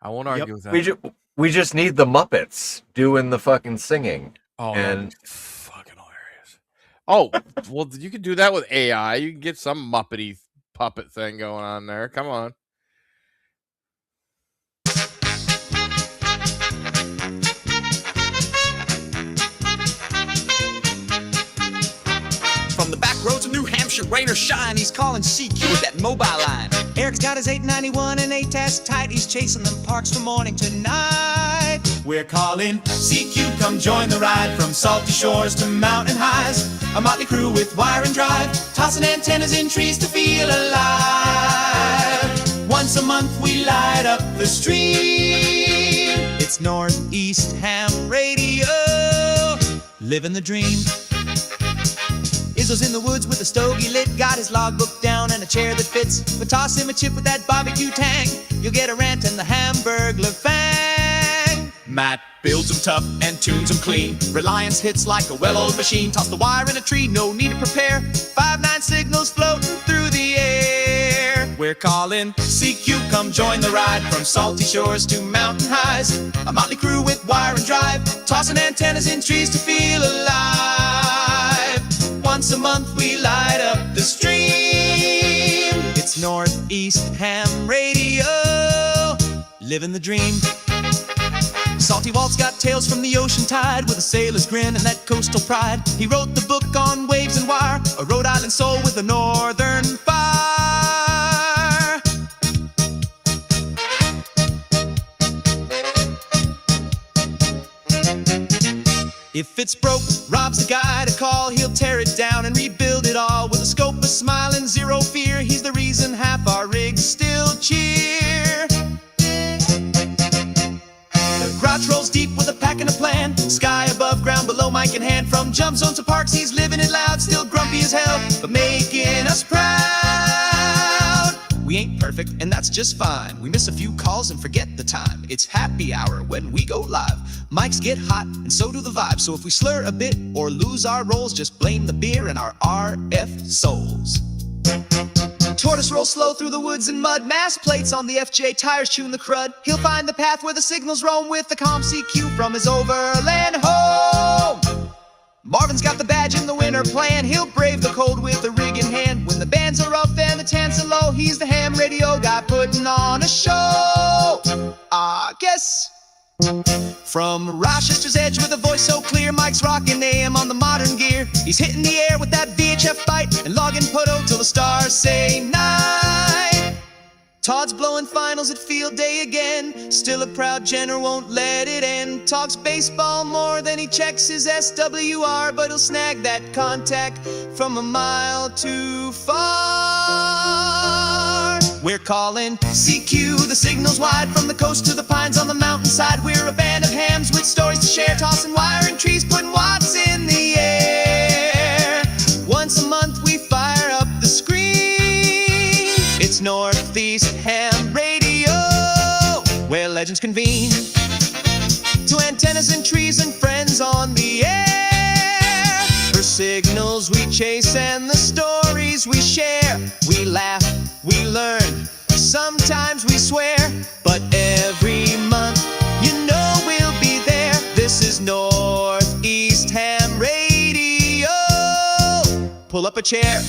I won't argue with that. We just need the Muppets doing the fucking singing. Oh, and fucking hilarious. Oh, well, you can do that with AI. You can get some Muppety puppet thing going on there. Come on. From the back roads of New Hampshire, rain or shine, he's calling CQ with that mobile line. Eric's got his 891 and 8-task tight. He's chasing them parks from morning to night. We're calling CQ, come join the ride. From salty shores to mountain highs, a motley crew with wire and drive, tossing antennas in trees to feel alive. Once a month we light up the stream. It's Northeast Ham Radio, living the dream. Izzo's in the woods with a stogie lit, got his logbook down and a chair that fits. But toss him a chip with that barbecue tang, you'll get a rant and the Hamburglar fang. Matt builds them tough and tunes them clean. Reliance hits like a well-oiled machine. Toss the wire in a tree, no need to prepare. 5-9 signals floating through the air. We're calling CQ, come join the ride. From salty shores to mountain highs, a motley crew with wire and drive, tossing antennas in trees to feel alive. Once a month we light up the stream. It's Northeast Ham Radio, living the dream. Salty Walt's got tales from the ocean tide, with a sailor's grin and that coastal pride. He wrote the book on waves and wire, a Rhode Island soul with a northern fire. If it's broke, Rob's the guy to call. He'll tear it down and rebuild it all. With a scope, a smile, and zero fear, he's the reason half our rigs still cheer. The Grouch rolls deep with a pack and a plan. Sky above, ground below, mic in hand. From jump zones to parks, he's living it loud. Still grumpy as hell, but making us proud. We ain't perfect, and that's just fine. We miss a few calls and forget the time. It's happy hour when we go live. Mics get hot, and so do the vibes. So if we slur a bit or lose our roles, just blame the beer and our RF souls. Tortoise rolls slow through the woods and mud. Mass plates on the FJ, tires chewing the crud. He'll find the path where the signals roam, with the calm CQ from his overland home. Marvin's got the badge in the winter plan. He'll brave the cold with a rig in hand. When the bands are up and the tents are low, he's the ham radio guy putting on a show. I guess. From Rochester's edge with a voice so clear, Mike's rocking AM on the modern gear. He's hitting the air with that VHF bite and logging Poto till the stars say night. Todd's blowing finals at field day again. Still a proud Jenner, won't let it end. Talks baseball more than he checks his SWR, but he'll snag that contact from a mile too far. We're calling CQ, the signal's wide. From the coast to the pines on the mountainside, we're a band of hams with stories to share. Tossing wire and trees, putting watts in the air. Once a month we fire up the screen. It's Northeast Ham Radio, where legends convene. To antennas and trees and friends on the air. For signals we chase and the stories we share. We laugh, we learn, sometimes we swear. But every month, you know we'll be there. This is Northeast Ham Radio. Pull up a chair.